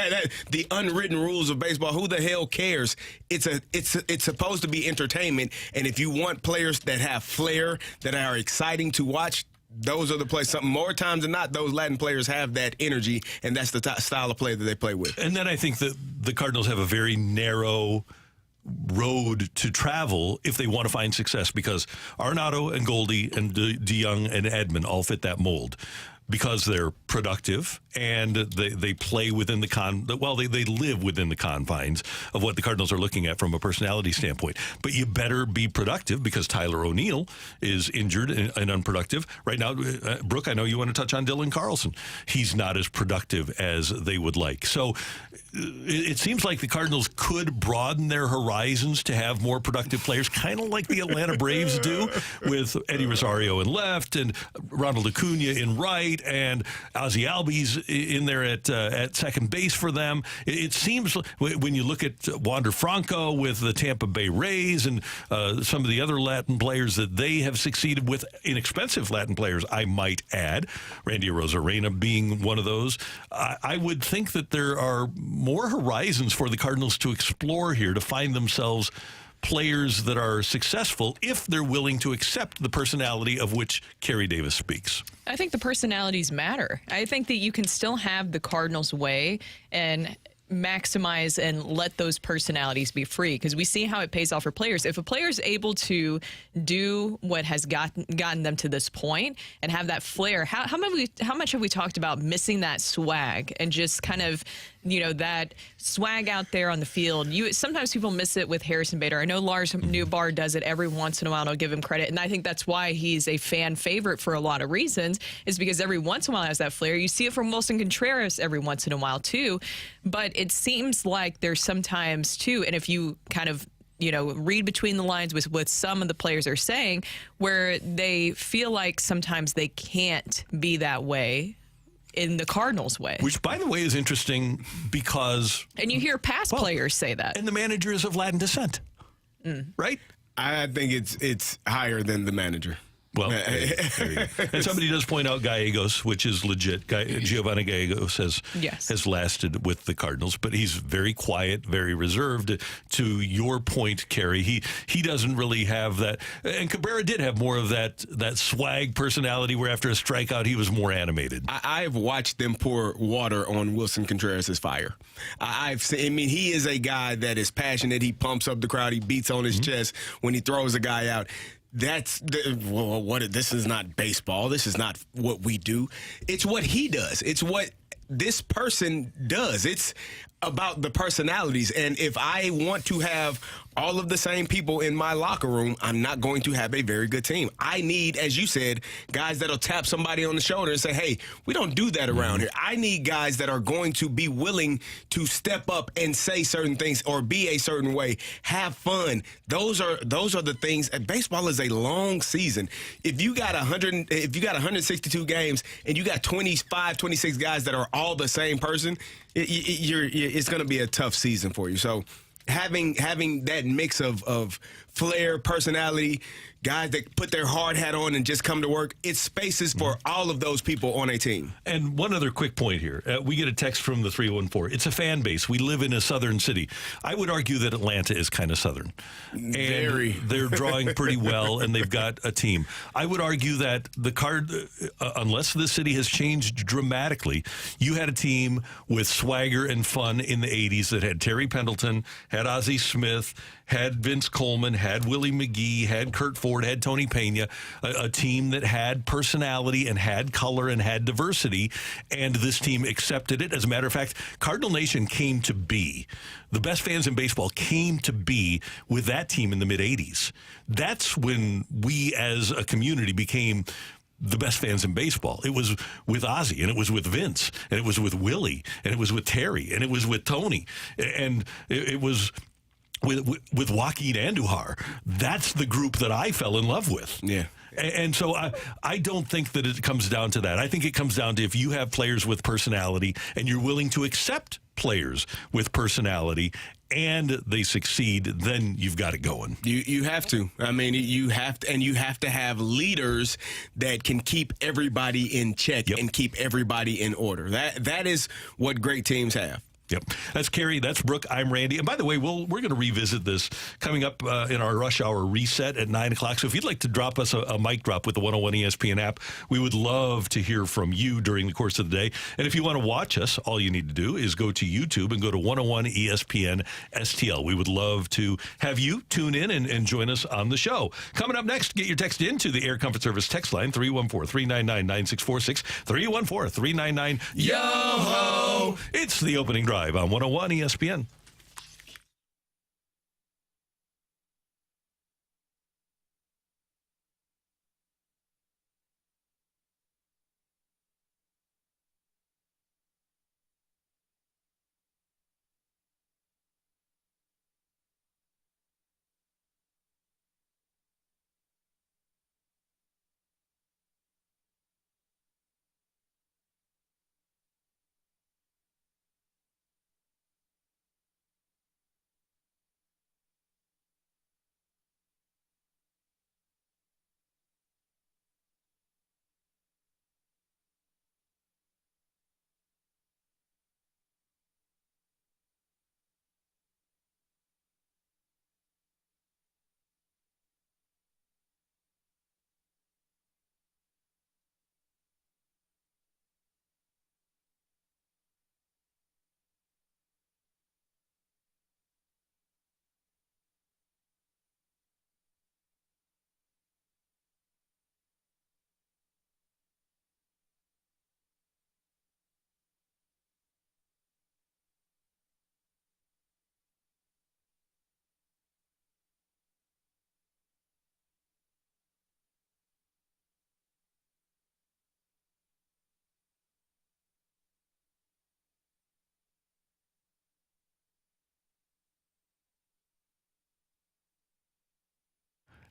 The unwritten rules of baseball. Who the hell cares? It's supposed to be entertainment. And if you want players that have flair, that are exciting to watch, those are the plays. More times than not, those Latin players have that energy, and that's the style of play that they play with. And then I think that the Cardinals have a very narrow road to travel if they want to find success, because Arenado and Goldie and DeYoung and Edman all fit that mold, because they're productive and they play within they live within the confines of what the Cardinals are looking at from a personality standpoint. But you better be productive, because Tyler O'Neill is injured and unproductive right now. Brooke, I know you want to touch on Dylan Carlson. He's not as productive as they would like. So it seems like the Cardinals could broaden their horizons to have more productive players, kind of like the Atlanta Braves do, with Eddie Rosario in left and Ronald Acuna in right, and Ozzie Albies in there at second base for them. It seems when you look at Wander Franco with the Tampa Bay Rays and some of the other Latin players that they have succeeded with, inexpensive Latin players, I might add, Randy Arozarena being one of those, I would think that there are more horizons for the Cardinals to explore here, to find themselves players that are successful if they're willing to accept the personality of which Kerry Davis speaks. I think the personalities matter. I think that you can still have the Cardinals way and maximize and let those personalities be free, because we see how it pays off for players. If a player is able to do what has gotten them to this point and have that flair, how much have we talked about missing that swag and just kind of, that swag out there on the field? Sometimes people miss it with Harrison Bader. I know Lars Newbar does it every once in a while, and I'll give him credit. And I think that's why he's a fan favorite for a lot of reasons, is because every once in a while has that flair. You see it from Wilson Contreras every once in a while too. But it seems like there's sometimes too, and if you kind of read between the lines with what some of the players are saying, where they feel like sometimes they can't be that way in the Cardinals way. Which, by the way, is interesting because... And you hear past players say that. And the manager is of Latin descent, right? I think it's higher than the manager. Well, and somebody does point out Gallegos, which is legit. Giovanni Gallegos has lasted with the Cardinals, but he's very quiet, very reserved. To your point, Kerry, he doesn't really have that. And Cabrera did have more of that swag personality, where after a strikeout, he was more animated. I've watched them pour water on Wilson Contreras' fire. He is a guy that is passionate. He pumps up the crowd. He beats on his chest when he throws a guy out. This is not baseball. This is not what we do. It's what he does. It's what this person does. It's about the personalities. And if I want to have all of the same people in my locker room, I'm not going to have a very good team. I need, as you said, guys that'll tap somebody on the shoulder and say, hey, we don't do that around here. I need guys that are going to be willing to step up and say certain things or be a certain way, have fun. Those are the things. Baseball is a long season. If you got 162 games and you got 25, 26 guys that are all the same person, it's going to be a tough season for you. So having that mix of flair, personality, guys that put their hard hat on and just come to work, it's spaces for all of those people on a team. And one other quick point here. We get a text from the 314. It's a fan base. We live in a southern city. I would argue that Atlanta is kind of southern. Very. And they're drawing pretty well, and they've got a team. I would argue that unless the city has changed dramatically, you had a team with swagger and fun in the 80s that had Terry Pendleton, had Ozzie Smith, had Vince Coleman, had Willie McGee, had Kurt Ford, Ford, had Tony Pena, a team that had personality and had color and had diversity, and this team accepted it. As a matter of fact, Cardinal Nation came to be. The best fans in baseball came to be with that team in the mid-'80s. That's when we as a community became the best fans in baseball. It was with Ozzie, and it was with Vince, and it was with Willie, and it was with Terry, and it was with Tony, and it was with Joaquin Andujar. That's the group that I fell in love with. Yeah. And so I don't think that it comes down to that. I think it comes down to if you have players with personality and you're willing to accept players with personality and they succeed, then you've got it going. You have to. I mean, you have to, and you have to have leaders that can keep everybody in check and keep everybody in order. That is what great teams have. Yep. That's Carrie. That's Brooke. I'm Randy. And by the way, we're going to revisit this coming up in our rush hour reset at 9 o'clock. So if you'd like to drop us a mic drop with the 101 ESPN app, we would love to hear from you during the course of the day. And if you want to watch us, all you need to do is go to YouTube and go to 101 ESPN STL. We would love to have you tune in and join us on the show. Coming up next, get your text into the Air Comfort Service text line, 314-399-9646, 314-399-YO-HO. It's the opening drive on 101 ESPN.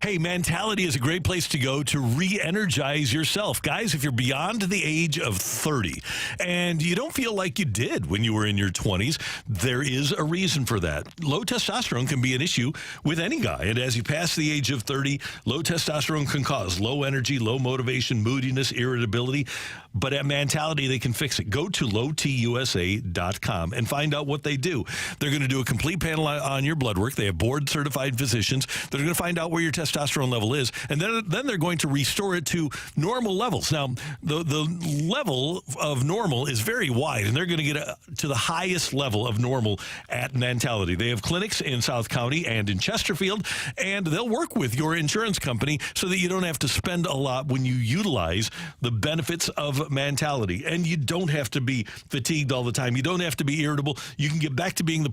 Hey, Mentality is a great place to go to re-energize yourself. Guys, if you're beyond the age of 30 and you don't feel like you did when you were in your 20s, there is a reason for that. Low testosterone can be an issue with any guy. And as you pass the age of 30, low testosterone can cause low energy, low motivation, moodiness, irritability. But at Mentality, they can fix it. Go to lowtusa.com and find out what they do. They're going to do a complete panel on your blood work. They have board-certified physicians. They're going to find out where your testosterone level is, and then they're going to restore it to normal levels. Now, the level of normal is very wide, and they're going to get to the highest level of normal at Mentality. They have clinics in South County and in Chesterfield, and they'll work with your insurance company so that you don't have to spend a lot when you utilize the benefits of Mentality. And you don't have to be fatigued all the time. You don't have to be irritable. You can get back to being the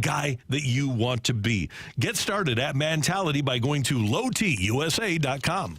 guy that you want to be. Get started at Mentality by going to lowtusa.com.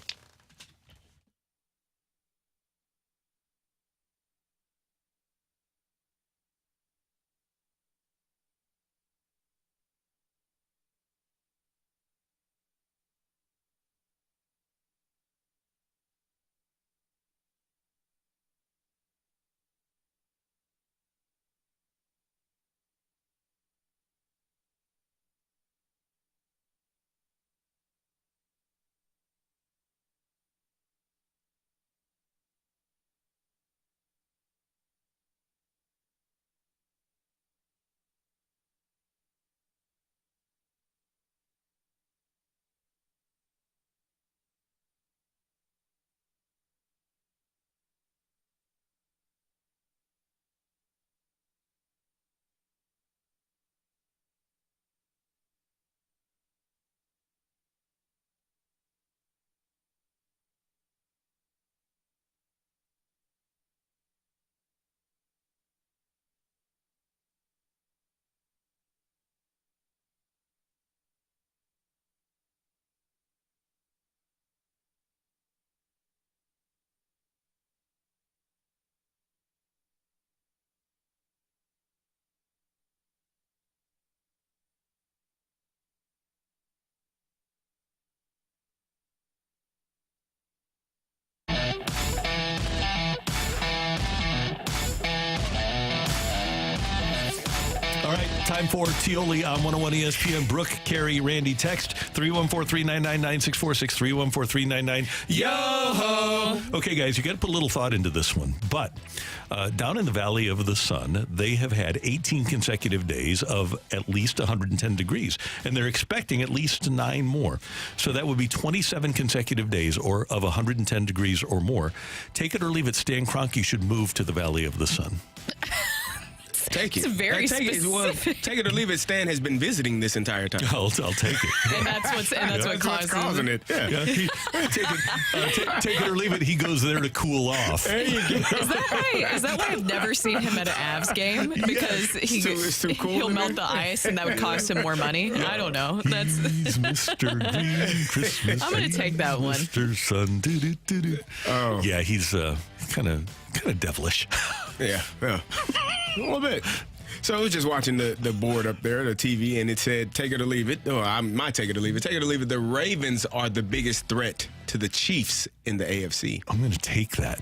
Time for Tioli on 101 ESPN. Brooke, Carrie, Randy, text 314-399-9646, 314-399. Yo-ho! Okay, guys, you got to put a little thought into this one. But down in the Valley of the Sun, they have had 18 consecutive days of at least 110 degrees, and they're expecting at least 9 more. So that would be 27 consecutive days or of 110 degrees or more. Take it or leave it, Stan Kroenke should move to the Valley of the Sun. Take it. It's very take specific. it. Well, take it or leave it. Stan has been visiting this entire time. I'll take it. And that's what causes it. Yeah. Take it or leave it. He goes there to cool off. There you go. Is that why I've never seen him at an Avs game? Because it's too cool he'll in melt there. the ice, and that would cost him more money. Yeah. I don't know. That's He's Mr. Green Christmas. I'm going to take that one. Mr. Sun. Oh. Yeah, he's kind of devilish. Yeah. A little bit. So I was just watching the board up there, the TV, and it said, take it or leave it. Oh, I might take it or leave it. Take it or leave it. The Ravens are the biggest threat to the Chiefs in the AFC. I'm going to take that.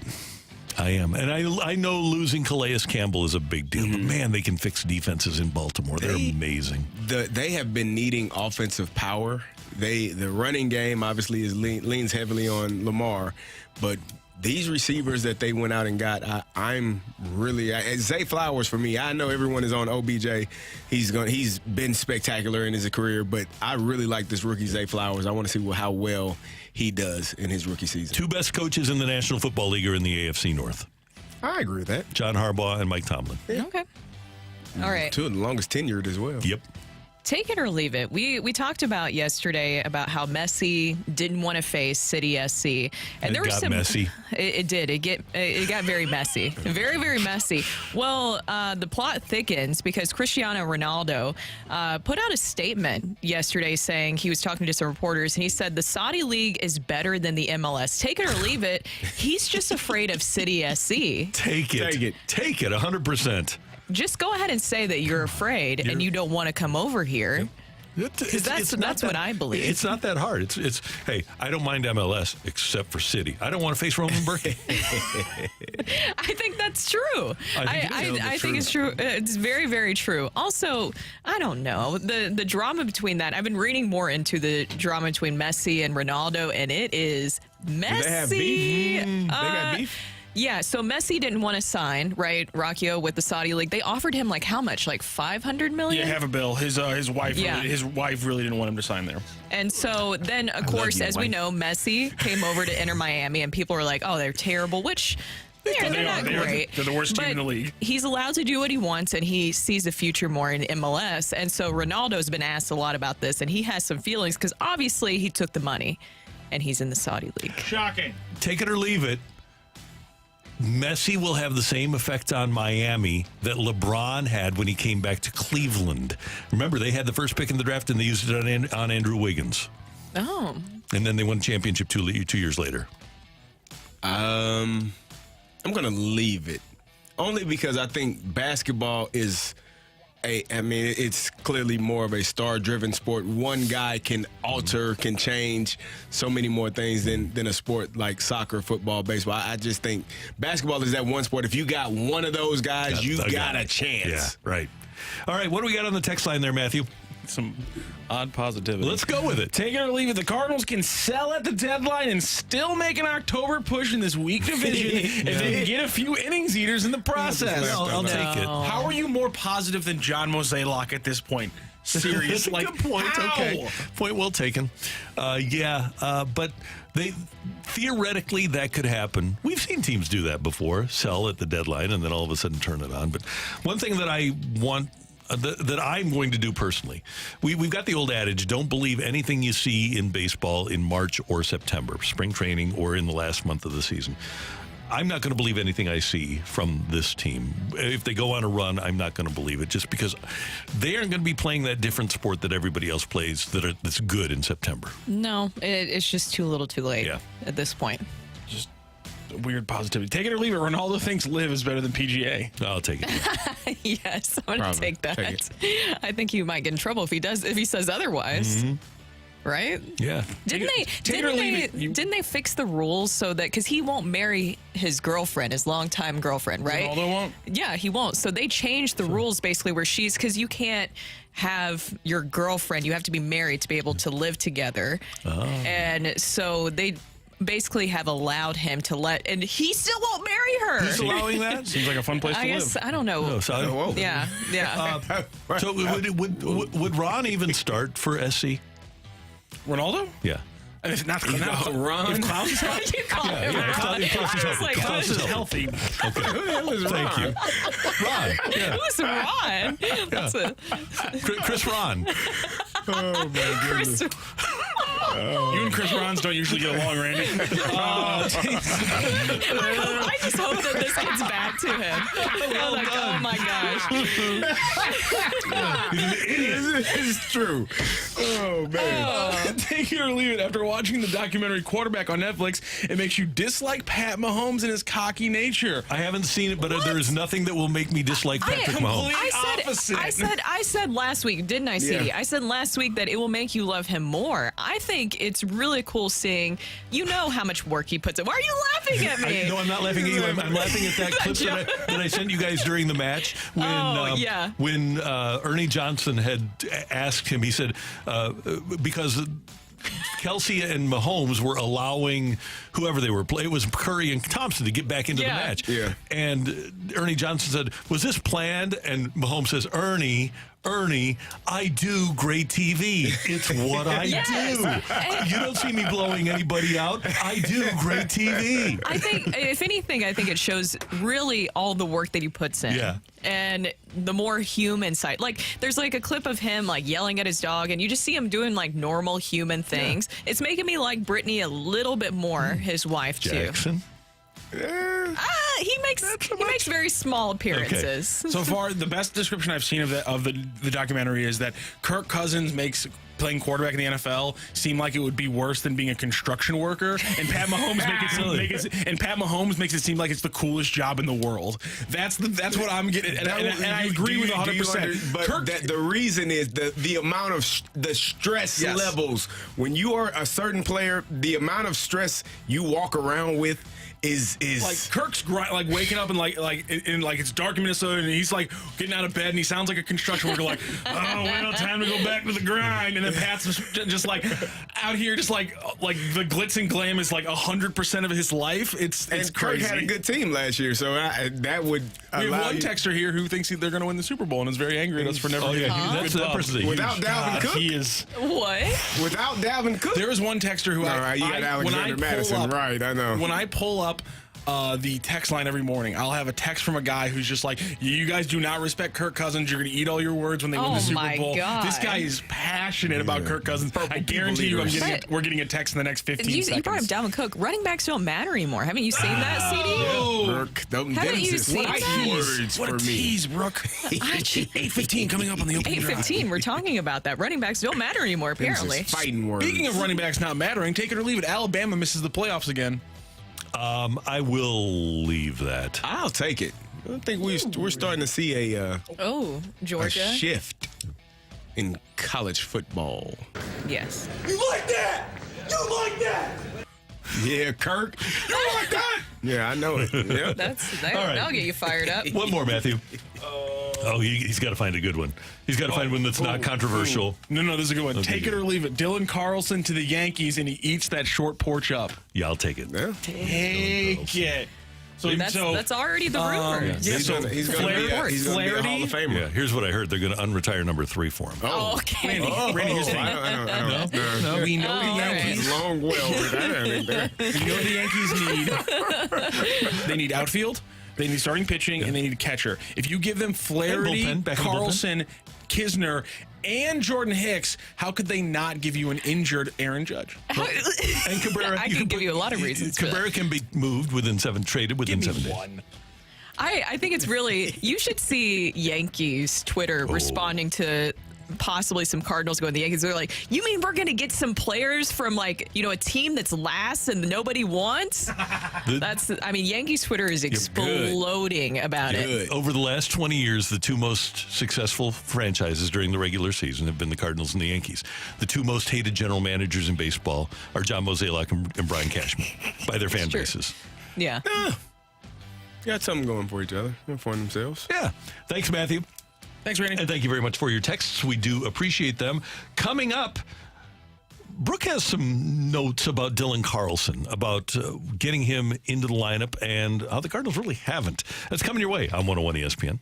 I am. And I know losing Calais Campbell is a big deal, but man, they can fix defenses in Baltimore. They're amazing. They have been needing offensive power. The running game obviously leans heavily on Lamar, but these receivers that they went out and got, I'm really Zay Flowers for me. I know everyone is on OBJ. He's been spectacular in his career, but I really like this rookie Zay Flowers. I want to see how well he does in his rookie season. 2 best coaches in the National Football League are in the AFC North. I agree with that. John Harbaugh and Mike Tomlin. Okay. All right. 2 of the longest tenured as well. Yep. Take it or leave it. We talked about yesterday about how Messi didn't want to face City SC, and there was some messy. It did. It got very messy, very very messy. Well, the plot thickens because Cristiano Ronaldo put out a statement yesterday saying he was talking to some reporters, and he said the Saudi League is better than the MLS. Take it or leave it. He's just afraid of City SC. Take it. 100%. Just go ahead and say that you're afraid and you don't want to come over here. Because that's what I believe. It's not that hard. It's hey, I don't mind MLS except for City. I don't want to face Roman Burke. I think that's true. I think it's true. It's very, very true. Also, I don't know. The drama between that, I've been reading more into the drama between Messi and Ronaldo, and it is messy. Do they have beef? They got beef? Yeah, so Messi didn't want to sign, right, Rocchio, with the Saudi League. They offered him like how much? Like $500 million? Yeah, have a bill. His wife really didn't want him to sign there. And so then, of course, as we know, Messi came over to Inter Miami, and people were like, "Oh, they're terrible," which they're not great. They're the worst team in the league. He's allowed to do what he wants, and he sees a future more in MLS. And so Ronaldo's been asked a lot about this, and he has some feelings because obviously he took the money, and he's in the Saudi League. Shocking. Take it or leave it. Messi will have the same effect on Miami that LeBron had when he came back to Cleveland. Remember, they had the first pick in the draft, and they used it on Andrew Wiggins. Oh. And then they won a championship 2 years later. I'm going to leave it. Only because I think basketball is it's clearly more of a star-driven sport. One guy can alter, can change so many more things than a sport like soccer, football, baseball. I just think basketball is that one sport. If you got one of those guys, you got a chance. Yeah, right. All right, what do we got on the text line there, Matthew? Some odd positivity. Let's go with it. Take it or leave it. The Cardinals can sell at the deadline and still make an October push in this weak division if they can get a few innings eaters in the process. I'll take it. How are you more positive than John Mozeliak at this point? Serious, That's a good point. How? Okay, point well taken. But theoretically that could happen. We've seen teams do that before, sell at the deadline and then all of a sudden turn it on. But one thing that I want. That I'm going to do personally. We've got the old adage, don't believe anything you see in baseball in March or September, spring training or in the last month of the season. I'm not going to believe anything I see from this team. If they go on a run, I'm not going to believe it just because they aren't going to be playing that different sport that everybody else plays that's good in September. No, it's just too little too late at this point. Just weird positivity. Take it or leave it. Ronaldo thinks live is better than PGA. I'll take it. Yes, I'm going to take that. I think he might get in trouble if he says otherwise. Mm-hmm. right? Yeah. Didn't they fix the rules so that because he won't marry his girlfriend, his longtime girlfriend, right? Ronaldo won't? Yeah, he won't. So they changed the rules basically where because you can't have your girlfriend, you have to be married to be able to live together. Oh. And so they basically have allowed him to and he still won't marry her. Who's allowing that? Seems like a fun place to live. I don't know. Yeah. So would Ron even start for SC? Ronaldo? Yeah. And if not Ron. If Klaus is healthy. You call him Ron. Klaus is healthy. Okay. Who the hell is Ron? Thank you. Ron. Yeah. Who's Ron? That's Chris Ron. Oh, my goodness. You and Chris Rons don't usually get along, Randy. I just hope that this gets back to him. Well like, done. oh my gosh. He's an idiot. It's true. Oh, man. Take it or leave it. After watching the documentary Quarterback on Netflix, it makes you dislike Pat Mahomes and his cocky nature. I haven't seen it, but there is nothing that will make me dislike Patrick Mahomes. I said last week, didn't I, CD? Yeah. I said last week that it will make you love him more. I think it's really cool seeing, how much work he puts in. Why are you laughing at me? No, I'm not laughing at you. I'm laughing at that clip that I sent you guys during the match when Ernie Johnson had asked him. He said because Kelsey and Mahomes were allowing whoever they were playing. It was Curry and Thompson to get back into the match. Yeah. And Ernie Johnson said, "Was this planned?" And Mahomes says, "Ernie, I do great TV. It's what I do. You don't see me blowing anybody out. I do great TV." I think, if anything, it shows really all the work that he puts in. Yeah. And the more human side. Like, there's like a clip of him like yelling at his dog, and you just see him doing like normal human things. Yeah. It's making me like Brittany a little bit more, his wife Jackson. Too. He makes very small appearances. Okay. So far, the best description I've seen of the documentary is that Kirk Cousins makes playing quarterback in the NFL seem like it would be worse than being a construction worker, and Pat Mahomes makes it seem like it's the coolest job in the world. That's what I'm getting, and I agree with 100%. But the reason is the amount of the stress levels when you are a certain player. The amount of stress you walk around with is like Kirk's like waking up and like it's dark in Minnesota, and he's like getting out of bed and he sounds like a construction worker, like, oh well, time to go back to the grind. And then Pat's just like out here, just like the glitz and glam is like 100% of his life. It's Kirk crazy. had a good team last year, so that would. We have one texter here who thinks they're going to win the Super Bowl and is very angry at us for never. Oh yeah, that's that person. Without Dalvin Cook, he is what? Without Dalvin Cook, there is one texter who you got Alexander Madison, right? I know. When I pull up the text line every morning, I'll have a text from a guy who's just like, you guys do not respect Kirk Cousins. You're going to eat all your words when they win the Super Bowl. God. This guy is passionate about Kirk Cousins. I guarantee you we're getting a text in the next 15 seconds. You brought up Dalvin Cook. Running backs don't matter anymore. Haven't you seen that, CD? Haven't you seen that? What a tease, Brooke. 8:15 coming up on the opening drive. 8:15. We're talking about that. Running backs don't matter anymore, apparently. Fighting words. Speaking of running backs not mattering, take it or leave it. Alabama misses the playoffs again. I will leave that. I'll take it. I think we're starting to see a Georgia a shift in college football. Yes. You like that? You like that? Yeah, Kirk. You like that? Yeah, I know it. Yeah. All right. That'll get you fired up. One more, Matthew. He's got to find a good one. He's got to find one that's not controversial. No, this is a good one. Okay, take it or leave it. Dylan Carlson to the Yankees, and he eats that short porch up. Yeah, I'll take it. Yeah. Take it. So that's already the rumor. He's going to be a Hall of Famer. Yeah, here's what I heard. They're going to unretire number 3 for him. Oh, okay. Randy, here's the thing. I don't We know the Yankees. Long well with that. We know the Yankees need. They need outfield. They need starting pitching, and they need a catcher. If you give them Flaherty, Carlson, Kisner, and Jordan Hicks, how could they not give you an injured Aaron Judge? And Cabrera. I can give you a lot of reasons. Cabrera can be moved traded within 7 days. One. I think it's really, you should see Yankees Twitter responding to possibly some Cardinals going to the Yankees. They're like, you mean we're going to get some players from like, a team that's last and nobody wants? Yankees Twitter is exploding about it. Over the last 20 years, the two most successful franchises during the regular season have been the Cardinals and the Yankees. The two most hated general managers in baseball are John Mozeliak and Brian Cashman by their fan bases. Yeah. Got something going for each other and for themselves. Yeah. Thanks, Matthew. Thanks, Randy. And thank you very much for your texts. We do appreciate them. Coming up, Brooke has some notes about Dylan Carlson, about getting him into the lineup and how the Cardinals really haven't. That's coming your way on 101 ESPN.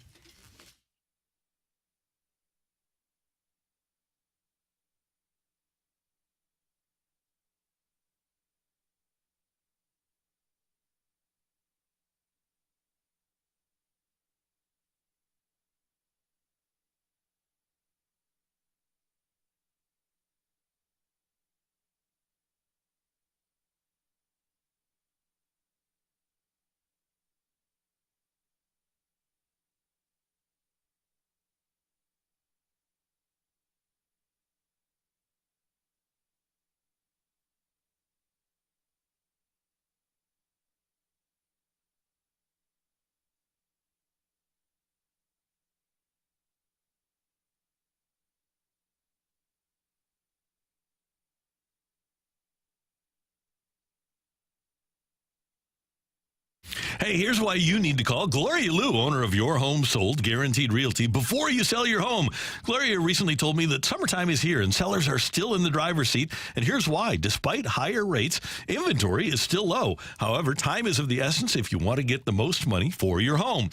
Hey, here's why you need to call Gloria Lou, owner of Your Home Sold Guaranteed Realty, before you sell your home. Gloria recently told me that summertime is here and sellers are still in the driver's seat. And here's why. Despite higher rates, inventory is still low. However, time is of the essence if you want to get the most money for your home.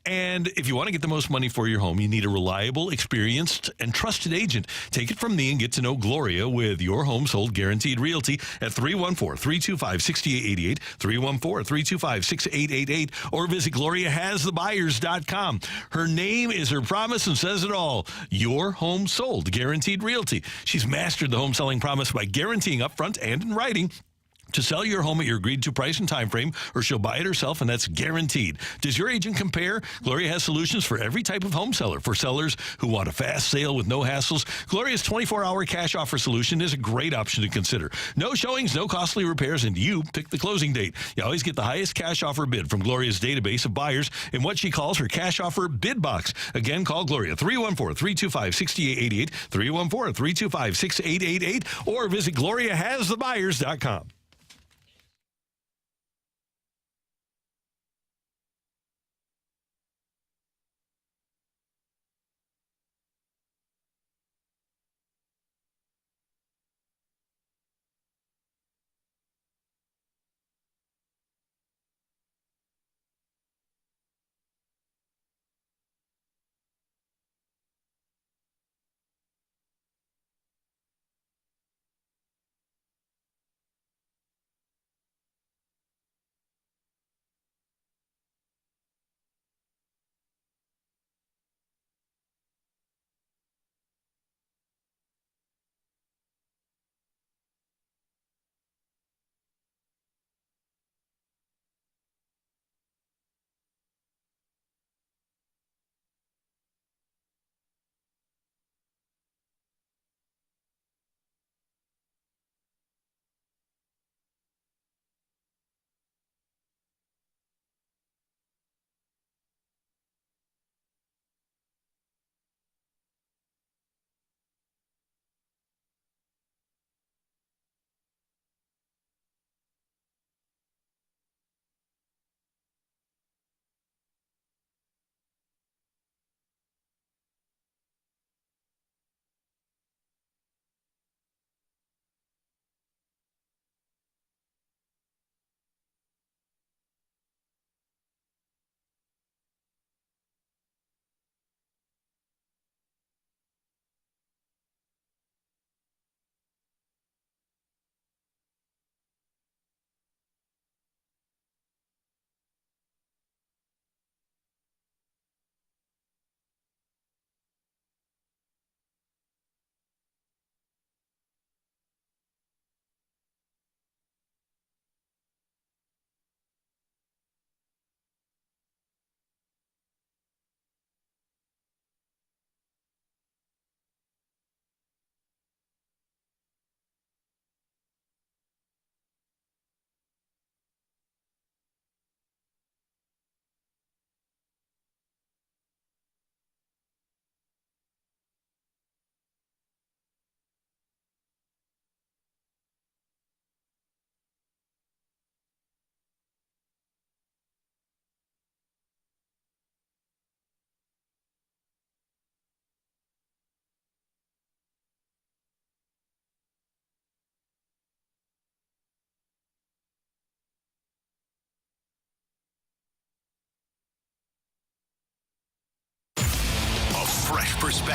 And if you want to get the most money for your home, you need a reliable, experienced, and trusted agent. Take it from me and get to know Gloria with Your Home Sold Guaranteed Realty at 314-325-6888, 314-325-6888, or visit GloriaHasTheBuyers.com. Her name is her promise and says it all. Your Home Sold Guaranteed Realty. She's mastered the home selling promise by guaranteeing upfront and in writing to sell your home at your agreed-to price and time frame, or she'll buy it herself, and that's guaranteed. Does your agent compare? Gloria has solutions for every type of home seller. For sellers who want a fast sale with no hassles, Gloria's 24-hour cash offer solution is a great option to consider. No showings, no costly repairs, and you pick the closing date. You always get the highest cash offer bid from Gloria's database of buyers in what she calls her cash offer bid box. Again, call Gloria, 314-325-6888, 314-325-6888, or visit GloriaHasTheBuyers.com.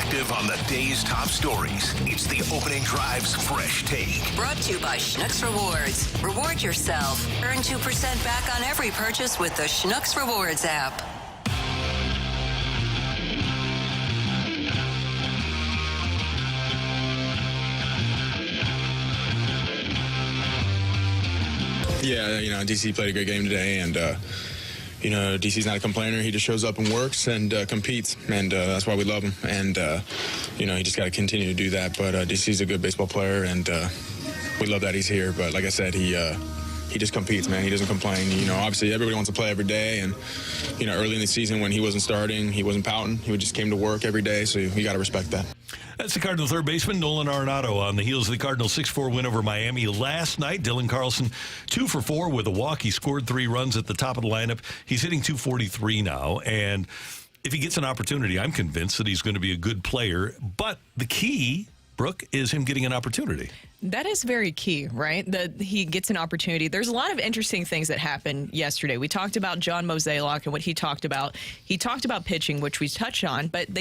perspective on the day's top stories. It's the Opening Drive's Fresh Take. Brought to you by Schnucks Rewards. Reward yourself. Earn 2% back on every purchase with the Schnucks Rewards app. Yeah, DC played a good game today, and DC's not a complainer. He just shows up and works and competes, and that's why we love him. And he just got to continue to do that. But DC's a good baseball player, and we love that he's here. But like I said, he just competes, man. He doesn't complain. Obviously everybody wants to play every day, and early in the season when he wasn't starting, he wasn't pouting. He just came to work every day, so you got to respect that. That's the Cardinal third baseman, Nolan Arenado, on the heels of the Cardinals' 6-4 win over Miami last night. Dylan Carlson, 2 for 4 with a walk. He scored 3 runs at the top of the lineup. He's hitting .243 now, and if he gets an opportunity, I'm convinced that he's going to be a good player. But the key, Brooke, is him getting an opportunity. That is very key, right? That he gets an opportunity. There's a lot of interesting things that happened yesterday. We talked about John Mozeliak and what he talked about. He talked about pitching, which we touched on, but him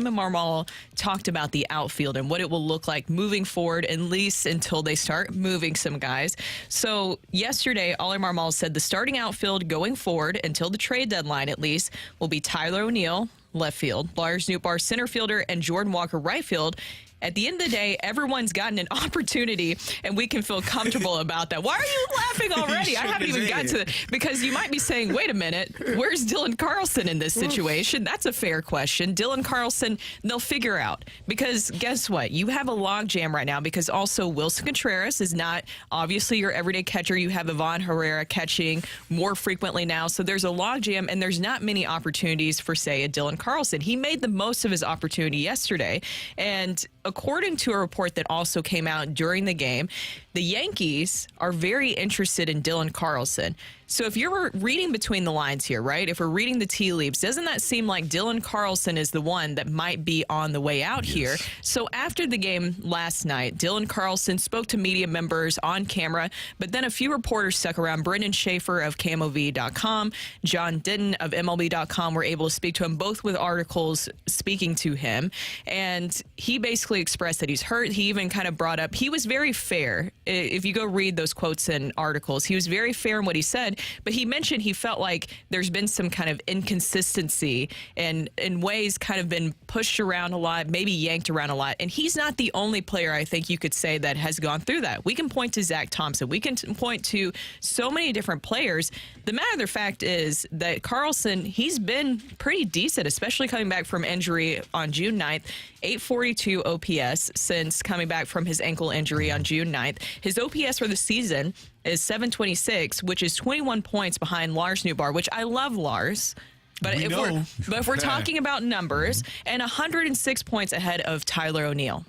and Marmol talked about the outfield and what it will look like moving forward, at least until they start moving some guys. So yesterday, Ollie Marmol said the starting outfield going forward until the trade deadline, at least, will be Tyler O'Neill, left field, Lars Nootbaar, center fielder, and Jordan Walker, right field. At the end of the day, everyone's gotten an opportunity, and we can feel comfortable about that. Why are you laughing already? I haven't even got to it. Because you might be saying, wait a minute, where's Dylan Carlson in this situation? That's a fair question. Dylan Carlson, they'll figure out. Because guess what? You have a logjam right now because also Wilson Contreras is not obviously your everyday catcher. You have Ivan Herrera catching more frequently now. So there's a logjam, and there's not many opportunities for, say, a Dylan Carlson. He made the most of his opportunity yesterday. And according to a report that also came out during the game, the Yankees are very interested in Dylan Carlson. So if you're reading between the lines here, right, if we're reading the tea leaves, doesn't that seem like Dylan Carlson is the one that might be on the way out here? So after the game last night, Dylan Carlson spoke to media members on camera, but then a few reporters stuck around. Brendan Schaefer of KMOV.com, John Denton of MLB.com were able to speak to him, both with articles speaking to him. And he basically expressed that he's hurt. He even kind of brought up, he was very fair. If you go read those quotes and articles, he was very fair in what he said. But he mentioned he felt like there's been some kind of inconsistency and in ways kind of been pushed around a lot, maybe yanked around a lot. And he's not the only player, I think you could say, that has gone through that. We can point to Zach Thompson. We can point to so many different players. The matter of the fact is that Carlson, he's been pretty decent, especially coming back from injury on June 9th. 842 OPS since coming back from his ankle injury on June 9th. His OPS for the season is 726, which is 21 points behind Lars Nootbaar, which I love Lars. But if we're talking about numbers, and 106 points ahead of Tyler O'Neill.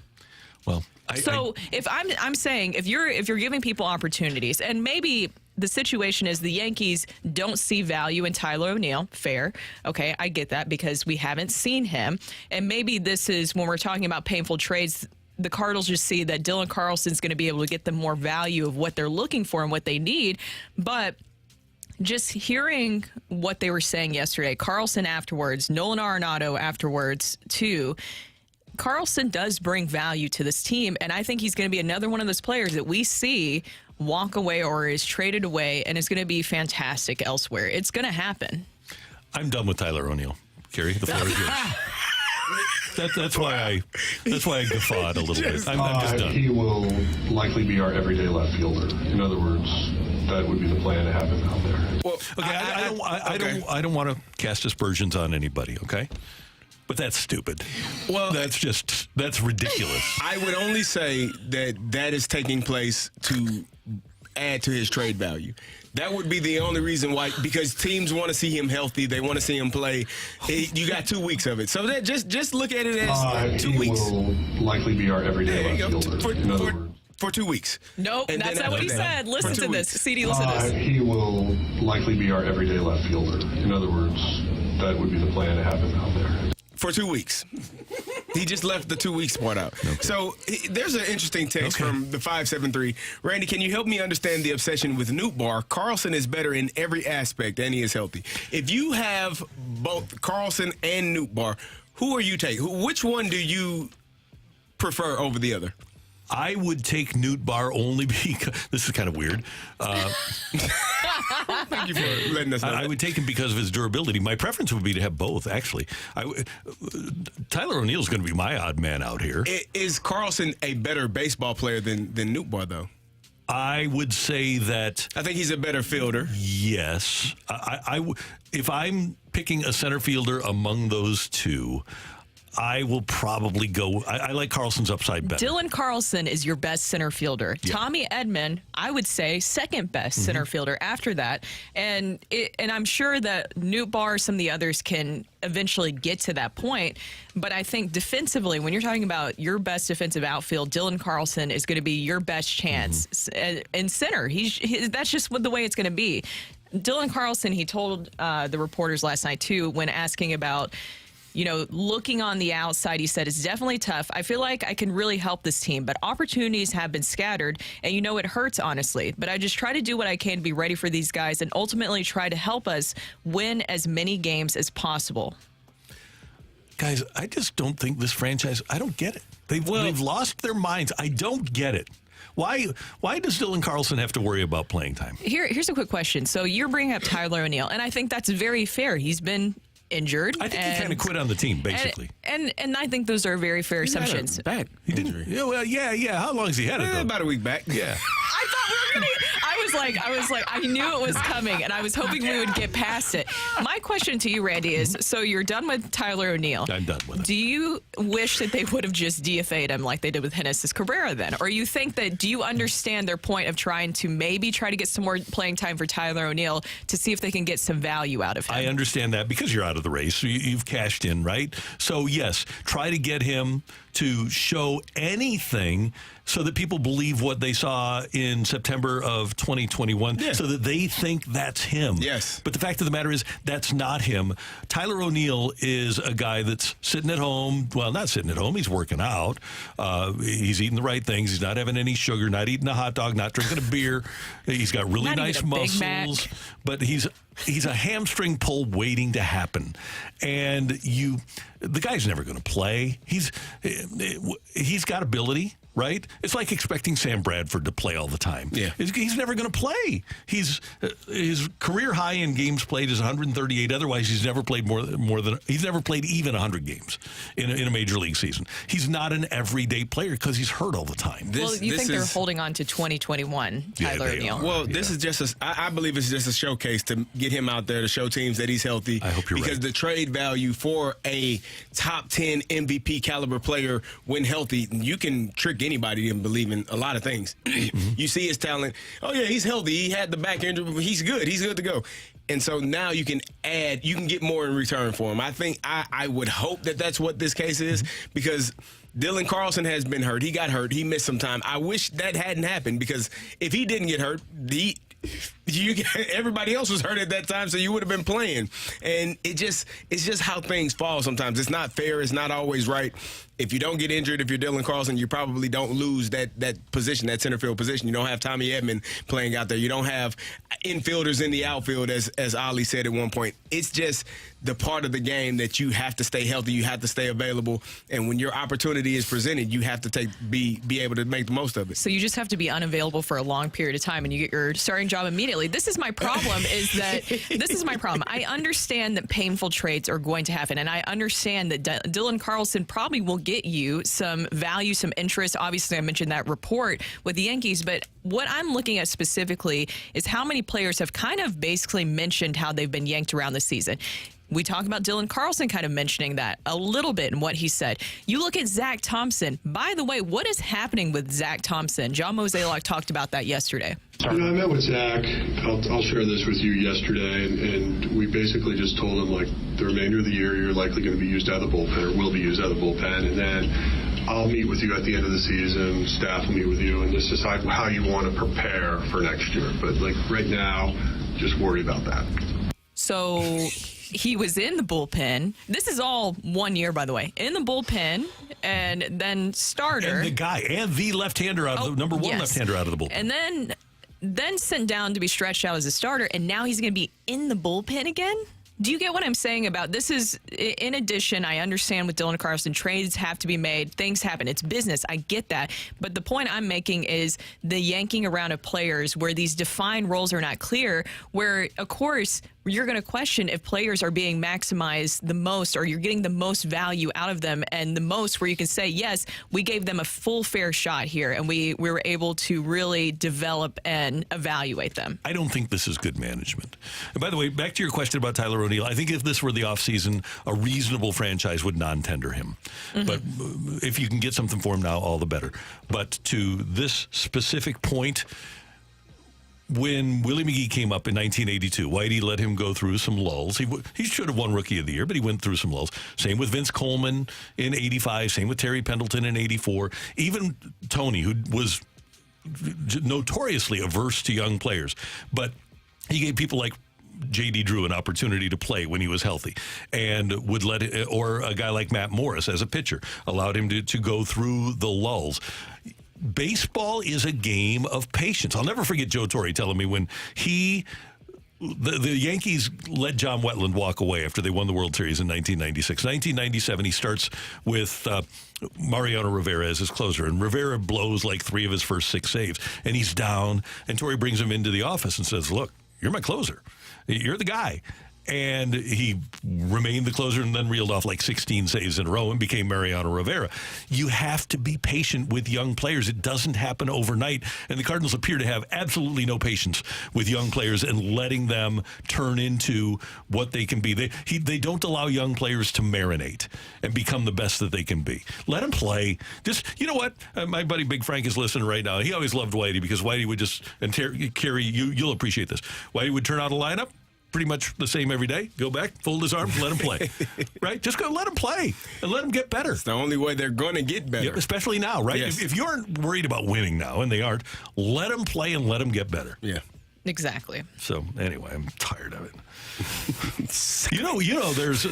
Well, if I'm saying if you're giving people opportunities, and maybe the situation is the Yankees don't see value in Tyler O'Neill. Fair. Okay, I get that because we haven't seen him. And maybe this is when we're talking about painful trades, the Cardinals just see that Dylan Carlson's going to be able to get them more value of what they're looking for and what they need. But just hearing what they were saying yesterday, Carlson afterwards, Nolan Arenado afterwards too, Carlson does bring value to this team, and I think he's going to be another one of those players that we see walk away or is traded away and is going to be fantastic elsewhere. It's going to happen. I'm done with Tyler O'Neill. Carrie, the floor is yours. That's why I guffawed a little bit. I'm just done. He will likely be our everyday left fielder. In other words, that would be the plan to have him out there. Well, okay, I don't want to cast aspersions on anybody, okay? But that's stupid. Well, that's ridiculous. I would only say that is taking place to add to his trade value. That would be the only reason why, because teams want to see him healthy. They want to see him play. You got 2 weeks of it. So that just look at it as 2 weeks. He will likely be our everyday left fielder. For 2 weeks. Nope, that's not what he said. Listen to this. CD, listen to this. He will likely be our everyday left fielder. In other words, that would be the plan to have him out there. For 2 weeks. He just left the 2 weeks part out. Okay. So there's an interesting text from the 573. Randy, can you help me understand the obsession with Nootbaar? Carlson is better in every aspect, and he is healthy. If you have both Carlson and Nootbaar, Who are you taking? Which one do you prefer over the other? I would take Newt Barr only because this is kind of weird. Thank you for letting us know. I would take him because of his durability. My preference would be to have both, actually. Tyler O'Neill's going to be my odd man out here. Is Carlson a better baseball player than Newt Barr, though? I would say that... I think he's a better fielder. Yes. If I'm picking a center fielder among those two, I will probably go... I like Carlson's upside better. Dylan Carlson is your best center fielder. Yeah. Tommy Edman, I would say, second best center fielder after that. And I'm sure that Newt Barr, some of the others can eventually get to that point. But I think defensively, when you're talking about your best defensive outfield, Dylan Carlson is going to be your best chance in center. That's just the way it's going to be. Dylan Carlson, he told the reporters last night, too, when asking about... looking on the outside, he said, it's definitely tough. I feel like I can really help this team, but opportunities have been scattered, and it hurts, honestly. But I just try to do what I can to be ready for these guys and ultimately try to help us win as many games as possible. Guys, I just don't think this franchise, I don't get it. They've lost their minds. I don't get it. Why does Dylan Carlson have to worry about playing time? Here's a quick question. So you're bringing up Tyler O'Neill, and I think that's very fair. He's been injured. I think he kind of quit on the team, basically. And I think those are very fair assumptions. Back. He didn't. Yeah. How long has he had it? About a week back. Yeah. I thought we were gonna. I was like, I knew it was coming, and I was hoping we would get past it. My question to you, Randy, is: so you're done with Tyler O'Neill? I'm done with it. Do you wish that they would have just DFA'd him like they did with Genesis Cabrera then, or you think that? Do you understand their point of trying to maybe try to get some more playing time for Tyler O'Neill to see if they can get some value out of him? I understand that because you're out of the race, so you've cashed in, right? So yes, try to get him to show anything so that people believe what they saw in September of 2021, so that they think that's him. Yes. But the fact of the matter is, that's not him. Tyler O'Neill is a guy that's sitting at home. Well, not sitting at home. He's working out. He's eating the right things. He's not having any sugar, not eating a hot dog, not drinking a beer. He's got really nice muscles. But he's a hamstring pull waiting to happen. And the guy's never going to play. He's got ability, right? It's like expecting Sam Bradford to play all the time. Yeah. He's never going to play. His career high in games played is 138. Otherwise, he's never played he's never played even 100 games in a major league season. He's not an everyday player because he's hurt all the time. You think they're holding on to 2021, Tyler O'Neill? Well, this is just I believe it's just a showcase to get him out there to show teams that he's healthy. I hope you're right. Because the trade value for a top 10 MVP caliber player when healthy, you can trick anybody into believing a lot of things. You see his talent. Oh, yeah, he's healthy. He had the back injury. He's good. He's good to go. And so now you can get more in return for him. I think I would hope that that's what this case is, because Dylan Carlson has been hurt. He got hurt. He missed some time. I wish that hadn't happened, because if he didn't get hurt, everybody else was hurt at that time, so you would have been playing. And it's just how things fall sometimes. It's not fair. It's not always right. If you don't get injured, if you're Dylan Carlson, you probably don't lose that position, that center field position. You don't have Tommy Edman playing out there. You don't have infielders in the outfield, as Ali said at one point. It's just the part of the game that you have to stay healthy. You have to stay available. And when your opportunity is presented, you have to be able to make the most of it. So you just have to be unavailable for a long period of time, and you get your starting job immediately. This is my problem. I understand that painful trades are going to happen, and I understand that Dylan Carlson probably will get you some value, some interest. Obviously, I mentioned that report with the Yankees, but what I'm looking at specifically is how many players have kind of basically mentioned how they've been yanked around this season. We talk about Dylan Carlson kind of mentioning that a little bit in what he said. You look at Zach Thompson. By the way, what is happening with Zach Thompson? John Mozeliak talked about that yesterday. I met with Zach. I'll share this with you yesterday, and we basically just told him, like, the remainder of the year you're likely going to be used out of the bullpen, or will be used out of the bullpen, and then I'll meet with you at the end of the season. Staff will meet with you and just decide how you want to prepare for next year. But, like, right now, just worry about that. So he was in the bullpen. This is all 1 year, by the way. In the bullpen, and then starter. And the left-hander out of the number one left-hander out of the bullpen. And then sent down to be stretched out as a starter, and now he's going to be in the bullpen again? Do you get what I'm saying about this? Is in addition, I understand with Dylan Carlson, trades have to be made, things happen, it's business, I get that, but the point I'm making is the yanking around of players where these defined roles are not clear, where of course you're going to question if players are being maximized the most, or you're getting the most value out of them, and the most where you can say, yes, we gave them a full fair shot here, and we were able to really develop and evaluate them. I don't think this is good management. And by the way, back to your question about Tyler O'Neill, I think if this were the offseason, a reasonable franchise would non-tender him. But if you can get something for him now, all the better. But to this specific point, when Willie McGee came up in 1982, Whitey let him go through some lulls. He should have won Rookie of the Year, but he went through some lulls. Same with Vince Coleman in 85. Same with Terry Pendleton in 84. Even Tony, who was notoriously averse to young players, but he gave people like J.D. Drew an opportunity to play when he was healthy, and would let it, or a guy like Matt Morris as a pitcher, allowed him to go through the lulls. Baseball is a game of patience. I'll never forget Joe Torre telling me when the Yankees let John Wetland walk away after they won the World Series in 1996. 1997, he starts with Mariano Rivera as his closer, and Rivera blows like 3 of his first 6 saves, and he's down, and Torre brings him into the office and says, look, you're my closer. You're the guy. And he remained the closer and then reeled off like 16 saves in a row and became Mariano Rivera. You have to be patient with young players. It doesn't happen overnight. And the Cardinals appear to have absolutely no patience with young players and letting them turn into what they can be. They don't allow young players to marinate and become the best that they can be. Let them play. Just, you know what? My buddy Big Frank is listening right now. He always loved Whitey because Whitey would just, and Kerry, you'll appreciate this. Whitey would turn out a lineup pretty much the same every day. Go back, fold his arms, let him play. Right? Just go let him play and let him get better. It's the only way they're going to get better. Yeah, especially now, right? Yes. If you aren't worried about winning now, and they aren't, let them play and let them get better. Yeah. Exactly. So anyway, I'm tired of it. you know, there's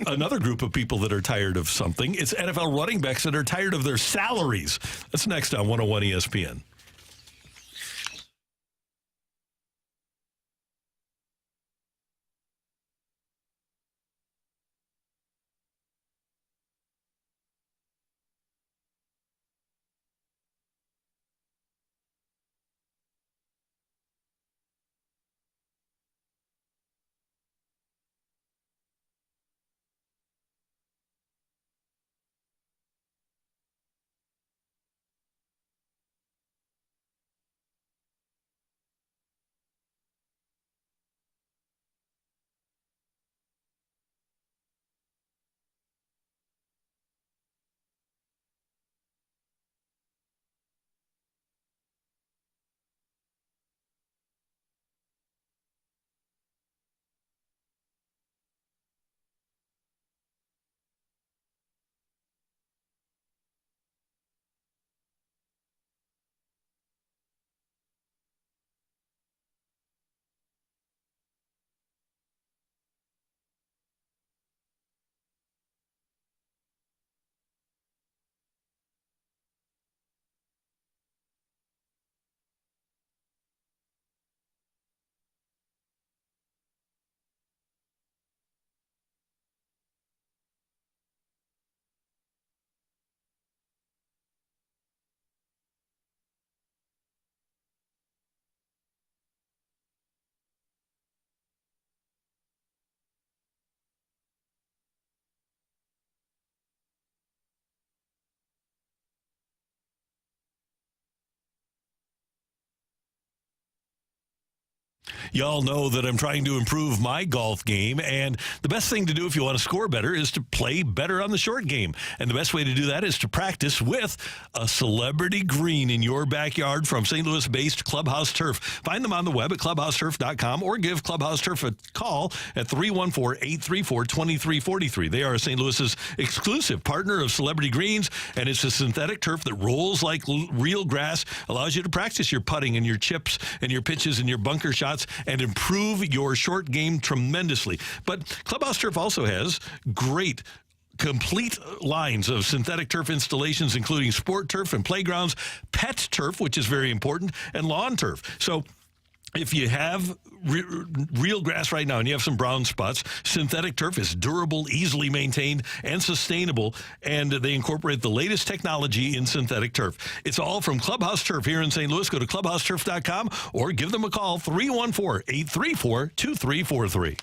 another group of people that are tired of something. It's NFL running backs that are tired of their salaries. That's next on 101 ESPN. Y'all know that I'm trying to improve my golf game, and the best thing to do if you want to score better is to play better on the short game. And the best way to do that is to practice with a celebrity green in your backyard from St. Louis-based Clubhouse Turf. Find them on the web at clubhouseturf.com or give Clubhouse Turf a call at 314-834-2343. They are St. Louis's exclusive partner of Celebrity Greens, and it's a synthetic turf that rolls like real grass, allows you to practice your putting and your chips and your pitches and your bunker shots and improve your short game tremendously. But Clubhouse Turf also has great complete lines of synthetic turf installations, including sport turf and playgrounds, pet turf, which is very important, and lawn turf. So if you have real grass right now and you have some brown spots, synthetic turf is durable, easily maintained, and sustainable, and they incorporate the latest technology in synthetic turf. It's all from Clubhouse Turf here in St. Louis. Go to clubhouseturf.com or give them a call, 314-834-2343.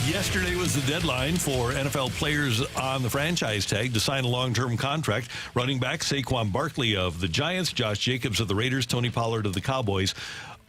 Yesterday was the deadline for NFL players on the franchise tag to sign a long-term contract. Running back Saquon Barkley of the Giants, Josh Jacobs of the Raiders, Tony Pollard of the Cowboys,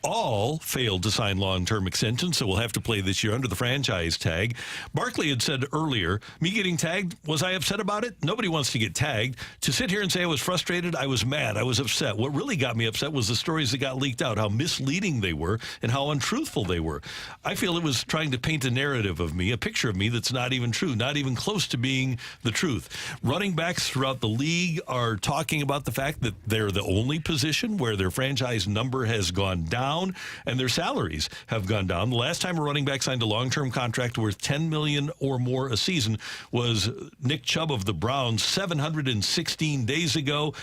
all failed to sign long-term extensions, so will have to play this year under the franchise tag. Barkley had said earlier, me getting tagged, was I upset about it? Nobody wants to get tagged. To sit here and say I was frustrated, I was mad, I was upset. What really got me upset was the stories that got leaked out, how misleading they were and how untruthful they were. I feel it was trying to paint a narrative of me, a picture of me that's not even true, not even close to being the truth. Running backs throughout the league are talking about the fact that they're the only position where their franchise number has gone down and their salaries have gone down. The last time a running back signed a long-term contract worth $10 million or more a season was Nick Chubb of the Browns 716 days ago.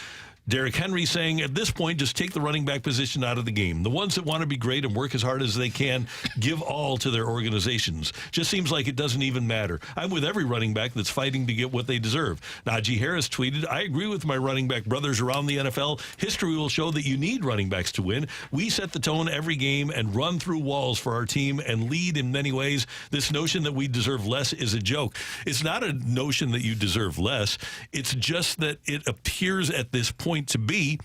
Derrick Henry saying, at this point, just take the running back position out of the game. The ones that want to be great and work as hard as they can, give all to their organizations. Just seems like it doesn't even matter. I'm with every running back that's fighting to get what they deserve. Najee Harris tweeted, I agree with my running back brothers around the NFL. History will show that you need running backs to win. We set the tone every game and run through walls for our team and lead in many ways. This notion that we deserve less is a joke. It's not a notion that you deserve less. It's just that it appears at this point to be,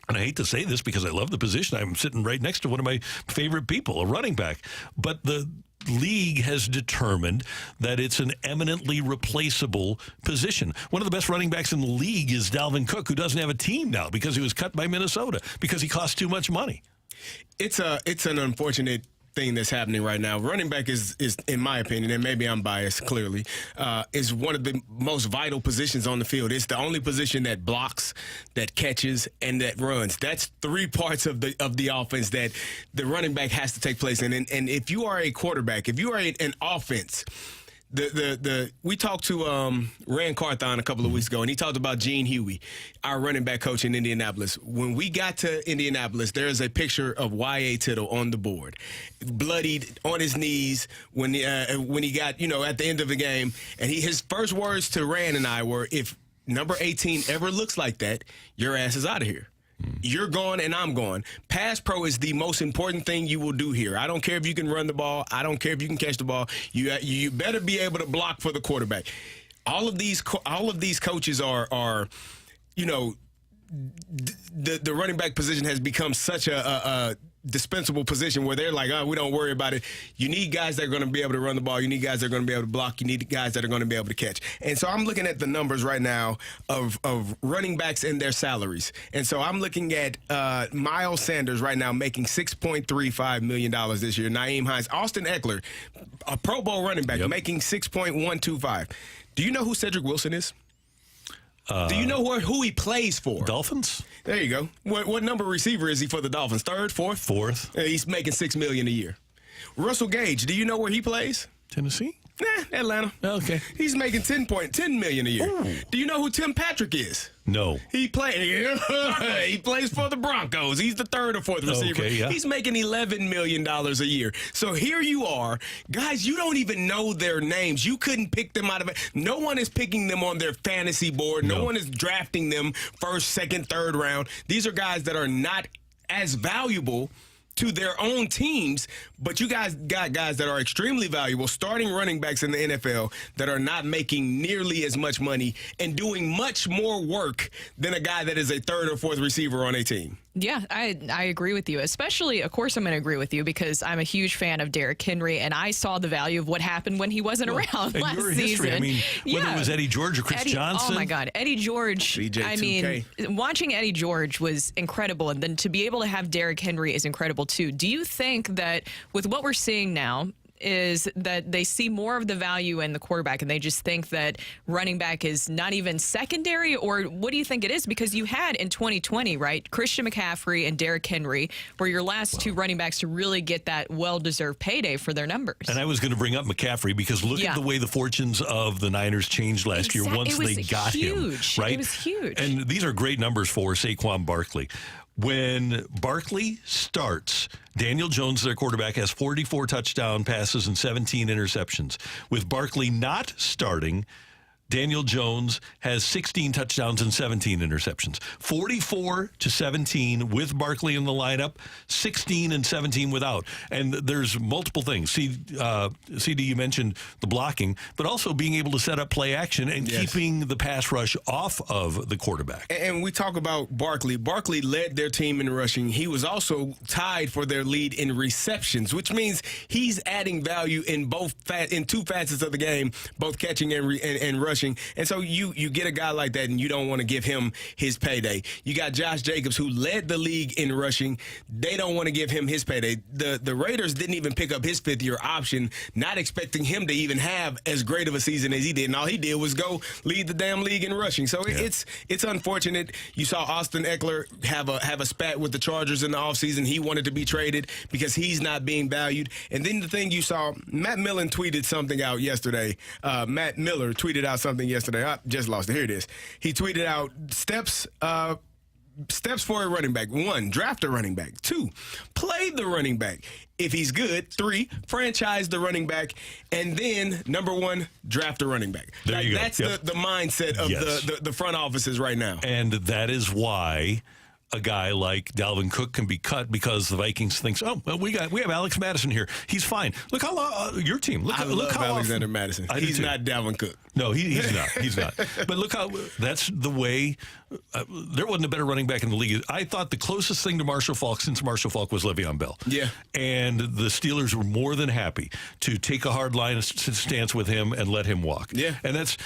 and I hate to say this because I love the position. I'm sitting right next to one of my favorite people, a running back. But the league has determined that it's an eminently replaceable position. One of the best running backs in the league is Dalvin Cook, who doesn't have a team now because he was cut by Minnesota because he cost too much money. It's an unfortunate thing that's happening right now. Running back is in my opinion, and maybe I'm biased clearly, is one of the most vital positions on the field. It's the only position that blocks, that catches, and that runs. That's three parts of the offense that the running back has to take place in. And if you are a quarterback, if you are an offense, we talked to Rand Carthon a couple of weeks ago, and he talked about Gene Huey, our running back coach in Indianapolis. When we got to Indianapolis, there is a picture of Y.A. Tittle on the board, bloodied on his knees when he got, at the end of the game. And his first words to Rand and I were, if number 18 ever looks like that, your ass is out of here. You're gone and I'm gone. Pass pro is the most important thing you will do here. I don't care if you can run the ball. I don't care if you can catch the ball. You better be able to block for the quarterback. All of these coaches are the running back position has become such a dispensable position where they're like, we don't worry about it. You need guys that are going to be able to run the ball. You need guys that are going to be able to block. You need guys that are going to be able to catch. And so I'm looking at the numbers right now of running backs and their salaries. And so I'm looking at Miles Sanders right now making $6.35 million this year. Nyheim Hines. Austin Eckler, a Pro Bowl running back, making $6.125. Do you know who Cedric Wilson is? Do you know who he plays for? Dolphins. There you go. What number receiver is he for the Dolphins? Third, fourth? Fourth. He's making $6 million a year. Russell Gage, do you know where he plays? Tennessee. Atlanta. Okay. He's making $10 million a year. Ooh. Do you know who Tim Patrick is? No. He plays for the Broncos. He's the third or fourth receiver. Okay, yeah. He's making $11 million a year. So here you are. Guys, you don't even know their names. You couldn't pick them out of it. No one is picking them on their fantasy board. No one is drafting them first, second, third round. These are guys that are not as valuable to their own teams, but you guys got guys that are extremely valuable, starting running backs in the NFL that are not making nearly as much money and doing much more work than a guy that is a third or fourth receiver on a team. Yeah, I agree with you. Especially, of course, I'm going to agree with you because I'm a huge fan of Derrick Henry, and I saw the value of what happened when he wasn't around and last your season. history, I mean, whether it was Eddie George or Chris Johnson. Oh, my God. Eddie George. I mean, watching Eddie George was incredible, and then to be able to have Derrick Henry is incredible, too. Do you think that with what we're seeing now, is that they see more of the value in the quarterback and they just think that running back is not even secondary? Or what do you think it is? Because you had in 2020, right, Christian McCaffrey and Derrick Henry were your last two running backs to really get that well-deserved payday for their numbers. And I was going to bring up McCaffrey because look at the way the fortunes of the Niners changed last year once they got him. Right? It was huge. And these are great numbers for Saquon Barkley. When Barkley starts, Daniel Jones, their quarterback, has 44 touchdown passes and 17 interceptions. With Barkley not starting, Daniel Jones has 16 touchdowns and 17 interceptions. 44-17 with Barkley in the lineup, 16 and 17 without. And there's multiple things. CD, you mentioned the blocking, but also being able to set up play action and keeping the pass rush off of the quarterback. And we talk about Barkley. Barkley led their team in rushing. He was also tied for their lead in receptions, which means he's adding value in in two facets of the game, both catching and rushing. And so you get a guy like that and you don't want to give him his payday. You got Josh Jacobs, who led the league in rushing. They don't want to give him his payday. The Raiders didn't even pick up his fifth-year option, not expecting him to even have as great of a season as he did. And all he did was go lead the damn league in rushing. So it's unfortunate. You saw Austin Eckler have a spat with the Chargers in the offseason. He wanted to be traded because he's not being valued. And then the thing you saw, Matt Millen tweeted something out yesterday. Matt Miller tweeted out something yesterday. I just lost it. Here it is. He tweeted out steps for a running back. 1, draft a running back. 2, play the running back. If he's good, 3, franchise the running back. And then, number 1, draft a running back. There you go. That's the mindset of the front offices right now. And that is why a guy like Dalvin Cook can be cut because the Vikings thinks, we have Alex Madison here. He's fine. Look how your team. Look how Alexander Madison. He's not Dalvin Cook. No, he's not. He's not. But look how that's the way. There wasn't a better running back in the league. I thought the closest thing to Marshall Faulk since Marshall Faulk was Le'Veon Bell. Yeah. And the Steelers were more than happy to take a hard line stance with him and let him walk. Yeah. And that's,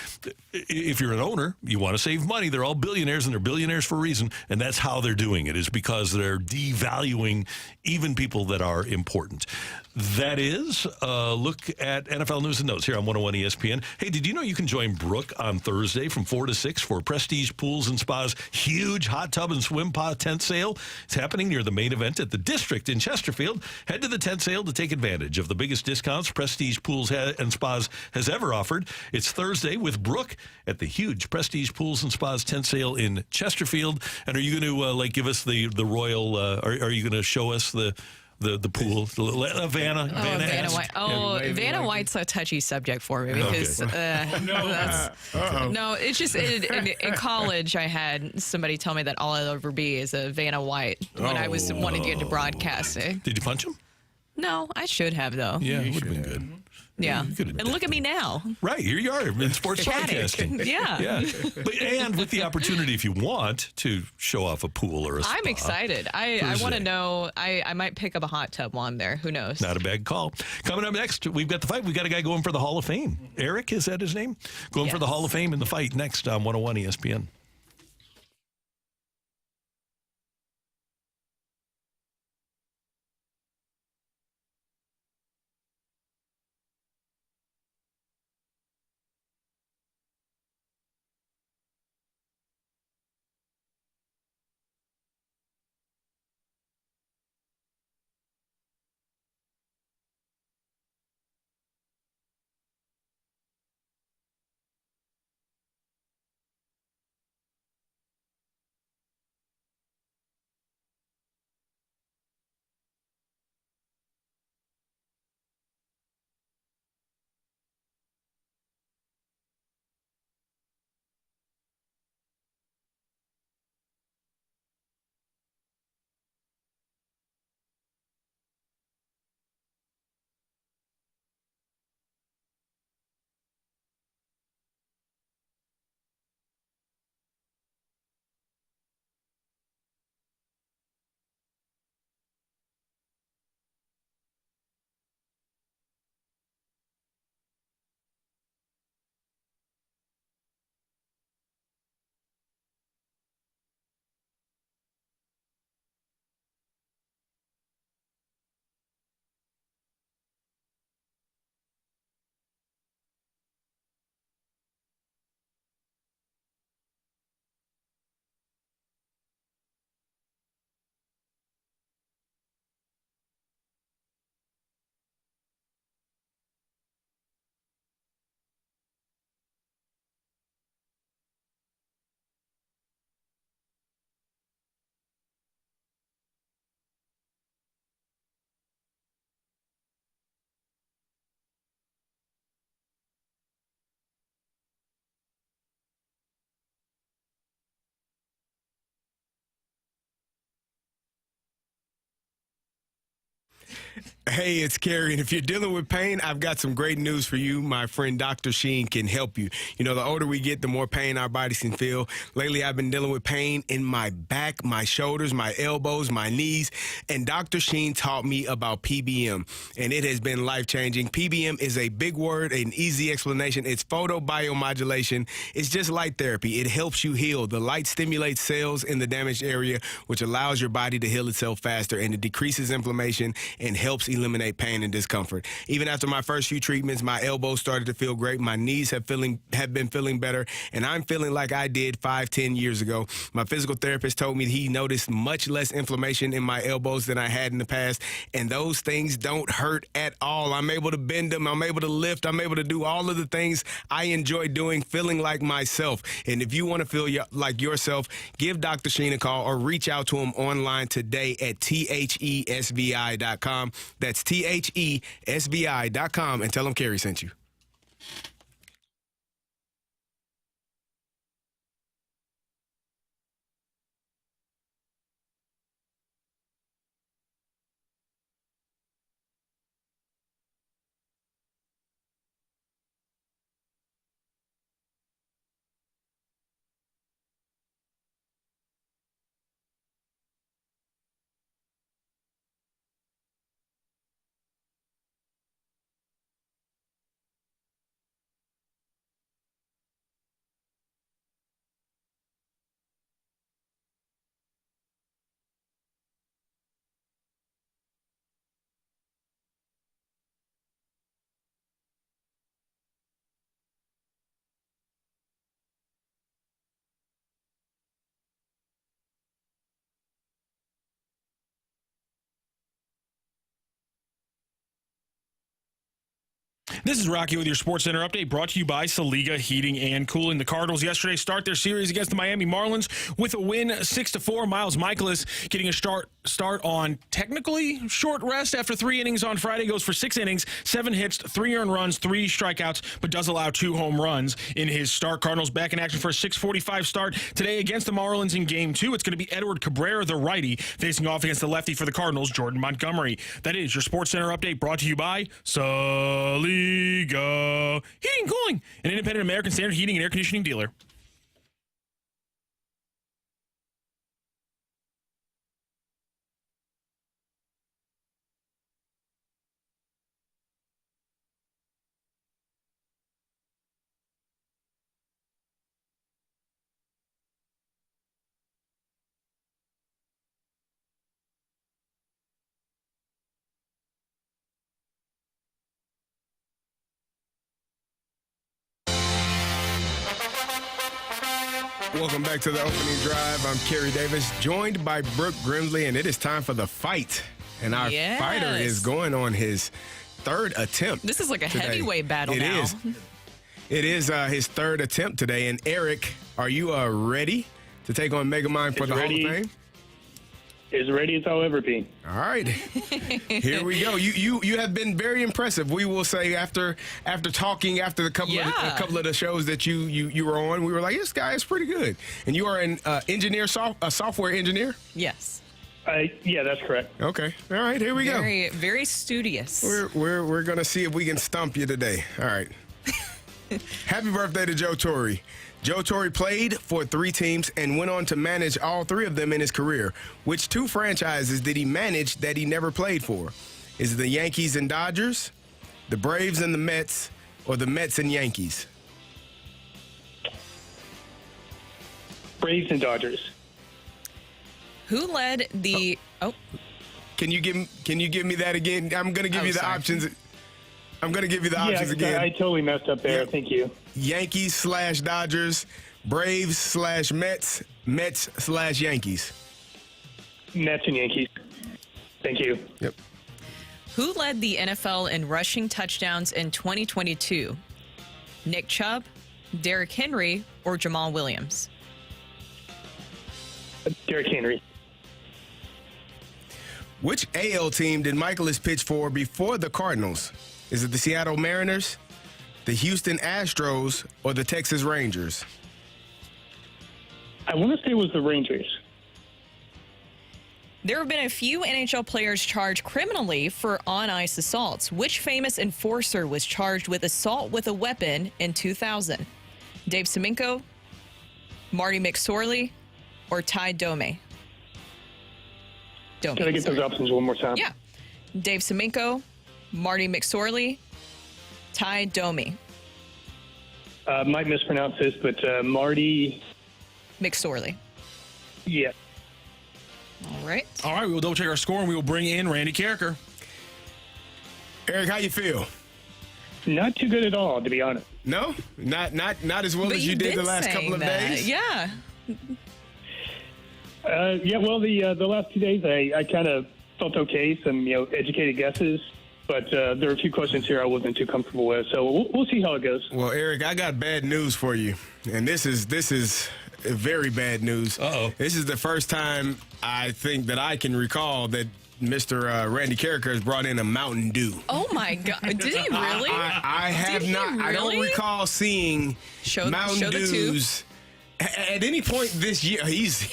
if you're an owner, you want to save money. They're all billionaires, and they're billionaires for a reason. And that's how they're doing it, is because they're devaluing even people that are important. That is a look at NFL news and notes here on 101 ESPN. Hey, did you know you can join Brooke on Thursday from 4 to 6 for Prestige Pools and Spa's huge hot tub and swim pod tent sale? It's happening near the main event at the District in Chesterfield. Head to the tent sale to take advantage of the biggest discounts Prestige Pools and Spas has ever offered. It's Thursday with Brooke at the huge Prestige Pools and Spas tent sale in Chesterfield. And are you going to give us the royal? Are you going to show us the the pool. Vanna asked. White. Oh, Vanna White's a touchy subject for me because no, it's just in college I had somebody tell me that all I'll ever be is a Vanna White when I was wanting to get into broadcasting. Did you punch him? No, I should have though. Yeah, it would have been good. Yeah, and look at me now. Right, here you are in sports broadcasting. Yeah. And with the opportunity, if you want, to show off a pool or a spa. I'm excited. I want to know. I might pick up a hot tub while I'm there. Who knows? Not a bad call. Coming up next, we've got the fight. We've got a guy going for the Hall of Fame. Eric, is that his name? Going for the Hall of Fame in the fight next on 101 ESPN. Hey, it's Kerry, and if you're dealing with pain, I've got some great news for you. My friend Dr. Sheen can help you. You know, the older we get, the more pain our bodies can feel. Lately, I've been dealing with pain in my back, my shoulders, my elbows, my knees, and Dr. Sheen taught me about PBM, and it has been life-changing. PBM is a big word, an easy explanation. It's photobiomodulation. It's just light therapy. It helps you heal. The light stimulates cells in the damaged area, which allows your body to heal itself faster, and it decreases inflammation and helps eliminate pain and discomfort. Even after my first few treatments, my elbows started to feel great. My knees have been feeling better, and I'm feeling like I did 5-10 years ago. My physical therapist told me he noticed much less inflammation in my elbows than I had in the past, and those things don't hurt at all. I'm able to bend them. I'm able to lift. I'm able to do all of the things I enjoy doing, feeling like myself. And if you want to feel like yourself, give Dr. Sheen a call or reach out to him online today at thesvi.com. That's thesvi.com, and tell him Kerry sent you. This is Rocky with your Sports Center update, brought to you by Saliga Heating and Cooling. The Cardinals yesterday start their series against the Miami Marlins with a win 6-4. Mikolas getting a start start on technically short rest after 3 innings on Friday. Goes for 6 innings, 7 hits, 3 earned runs, 3 strikeouts, but does allow 2 home runs in his start. Cardinals back in action for a 6:45 start today against the Marlins in Game 2. It's going to be Edward Cabrera, the righty, facing off against the lefty for the Cardinals, Jordan Montgomery. That is your Sports Center update brought to you by Saliga Heating and Cooling, an independent American Standard heating and air conditioning dealer. Welcome back to the opening drive. I'm Kerry Davis, joined by Brooke Grimsley, and it is time for the fight. And our fighter is going on his 3rd attempt. This is like a today. heavyweight battle now. It is his 3rd attempt today. And Eric, are you ready to take on Megamind for the Hall of Fame? As ready as I'll ever be. All right. Here we go. You have been very impressive. We will say after talking after a couple of the shows that you were on, we were like, this guy is pretty good. And you are an engineer, a software engineer? Yes. Yeah, that's correct. Okay. All right, here we go. Very, very studious. We're gonna see if we can stump you today. All right. Happy birthday to Joe Torre. Joe Torre played for 3 teams and went on to manage all 3 of them in his career. Which 2 franchises did he manage that he never played for? Is it the Yankees and Dodgers, the Braves and the Mets, or the Mets and Yankees? Braves and Dodgers. Who led the? Can you give me that again? I'm going to give you the options. I'm going to give you the options again. I totally messed up there. Thank you. Yankees/Dodgers, Braves/Mets, Mets/Yankees. Mets and Yankees. Thank you. Yep. Who led the NFL in rushing touchdowns in 2022? Nick Chubb, Derrick Henry, or Jamal Williams? Derrick Henry. Which AL team did Mikolas pitch for before the Cardinals? Is it the Seattle Mariners, the Houston Astros, or the Texas Rangers? I want to say it was the Rangers. There have been a few NHL players charged criminally for on-ice assaults. Which famous enforcer was charged with assault with a weapon in 2000? Dave Semenko, Marty McSorley, or Ty Domi? Can I get those options one more time? Yeah. Dave Semenko, Marty McSorley, Ty Domi. Might mispronounce this, but Marty McSorley. Yeah. All right. All right, we will double check our score and we will bring in Randy Carricker. Eric, how you feel? Not too good at all, to be honest. No? Not as well as you did the last couple of days? Yeah. Well, the last 2 days I kind of felt okay, some educated guesses, but there are a few questions here I wasn't too comfortable with, so we'll see how it goes. Well, Eric, I got bad news for you, and this is very bad news. Uh-oh. This is the first time I think that I can recall that Mr. Randy Carricker has brought in a Mountain Dew. Oh my God! Did he really? I have not. Really? I don't recall seeing Mountain Dews. At any point this year, he's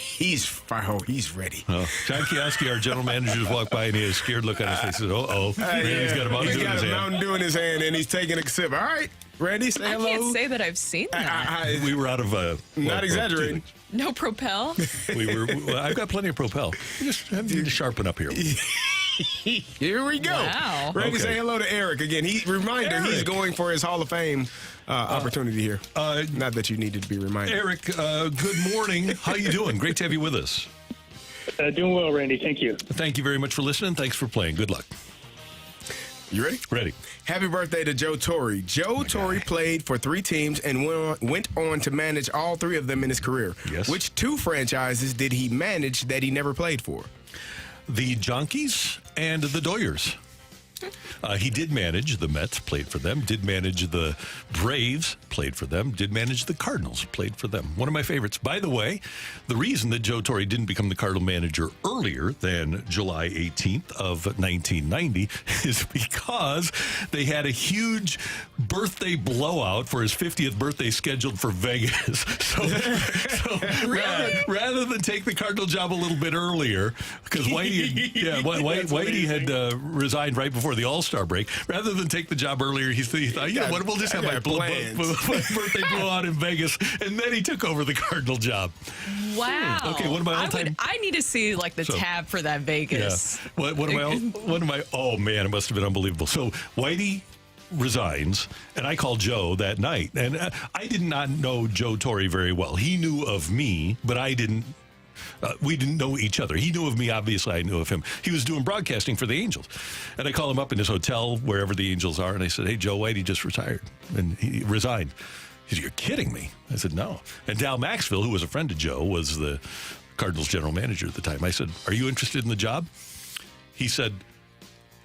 ready. Oh. John Kioski, our general manager, just walked by and he had a scared look on his face. He said, Randy's got a Mountain Dew in his hand. Mountain Dew in his hand, and he's taking a sip. All right, Randy, say hello. I can't say that I've seen that. We were out of... not exaggerating. No Propel? I've got plenty of Propel. Just need to sharpen up here. Here we go. Wow. Randy, say hello to Eric again. Reminder, he's going for his Hall of Fame opportunity here. Not that you needed to be reminded. Eric, good morning. How you doing? Great to have you with us. Doing well, Randy. Thank you. Thank you very much for listening. Thanks for playing. Good luck. You ready? Ready. Happy birthday to Joe Torre. Joe Torre played for 3 teams and went on to manage all 3 of them in his career. Yes. Which 2 franchises did he manage that he never played for? The Junkies and the Doyers. He did manage the Mets, played for them. Did manage the Braves, played for them. Did manage the Cardinals, played for them. One of my favorites. By the way, the reason that Joe Torre didn't become the Cardinal manager earlier than July 18th of 1990 is because they had a huge birthday blowout for his 50th birthday scheduled for Vegas. So rather than take the Cardinal job a little bit earlier, because Whitey had resigned right before the All-Star break. Rather than take the job earlier, he thought, we'll just have my birthday blowout in Vegas, and then he took over the Cardinal job. Wow. Okay, one of my all-time. I need to see like the tab for that Vegas. Yeah. One of my. Oh man, it must have been unbelievable. So Whitey resigns, and I called Joe that night, and I did not know Joe Torre very well. He knew of me, but I didn't. We didn't know each other. He knew of me, obviously. I knew of him. He was doing broadcasting for the Angels. And I call him up in his hotel, wherever the Angels are, and I said, hey, Joe Whitey just retired. And he resigned. He said, you're kidding me. I said, no. And Dal Maxfield, who was a friend of Joe, was the Cardinals general manager at the time. I said, are you interested in the job? He said,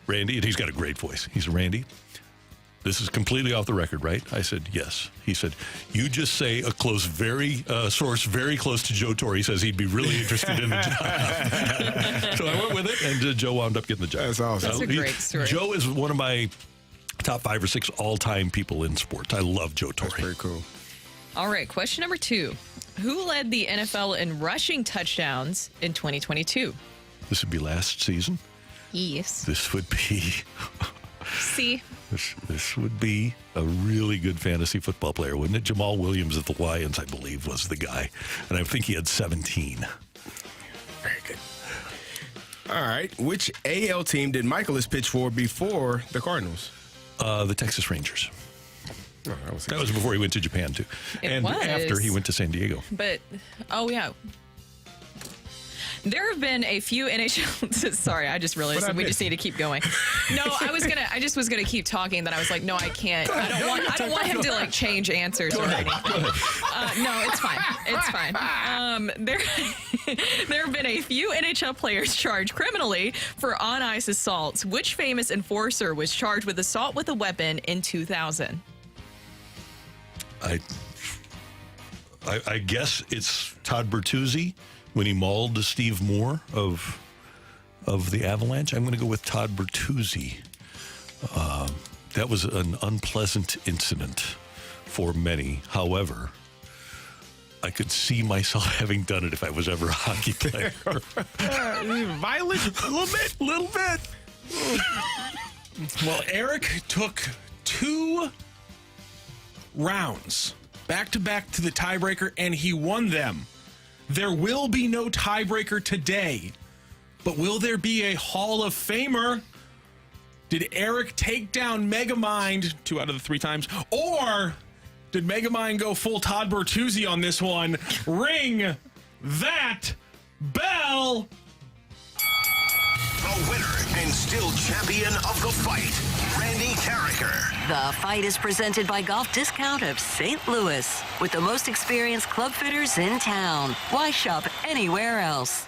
Randy, and he's got a great voice. He said, Randy, this is completely off the record, right? I said, yes. He said, you just say a source very close to Joe Torre says he'd be really interested in the job. So I went with it, and Joe wound up getting the job. That's awesome. That's a great story. Joe is one of my top 5 or 6 all-time people in sports. I love Joe Torre. That's very cool. All right, question number 2. Who led the NFL in rushing touchdowns in 2022? This would be last season. Yes. This would be... See? This would be a really good fantasy football player, wouldn't it? Jamal Williams of the Lions, I believe, was the guy. And I think he had 17. Very good. All right. Which AL team did Mikolas pitch for before the Cardinals? The Texas Rangers. Oh, that was before he went to Japan, too. And after he went to San Diego. But, there have been a few NHL. Sorry, I just realized that we just need to keep going. No, I just was gonna keep talking. Then I was like, no, I can't. I don't want him to like change answers or anything. No, it's fine. It's fine. There have been a few NHL players charged criminally for on-ice assaults. Which famous enforcer was charged with assault with a weapon in 2000? I guess it's Todd Bertuzzi. When he mauled Steve Moore of the Avalanche, I'm going to go with Todd Bertuzzi. That was an unpleasant incident for many. However, I could see myself having done it if I was ever a hockey player. Violent? A little bit. Well, Eric took 2 rounds back-to-back to the tiebreaker, and he won them. There will be no tiebreaker today, but will there be a Hall of Famer? Did Eric take down Megamind 2 out of the 3 times, or did Megamind go full Todd Bertuzzi on this one? Ring that bell! The winner and still champion of the fight, Randy Carricker. The fight is presented by Golf Discount of St. Louis, with the most experienced club fitters in town. Why shop anywhere else?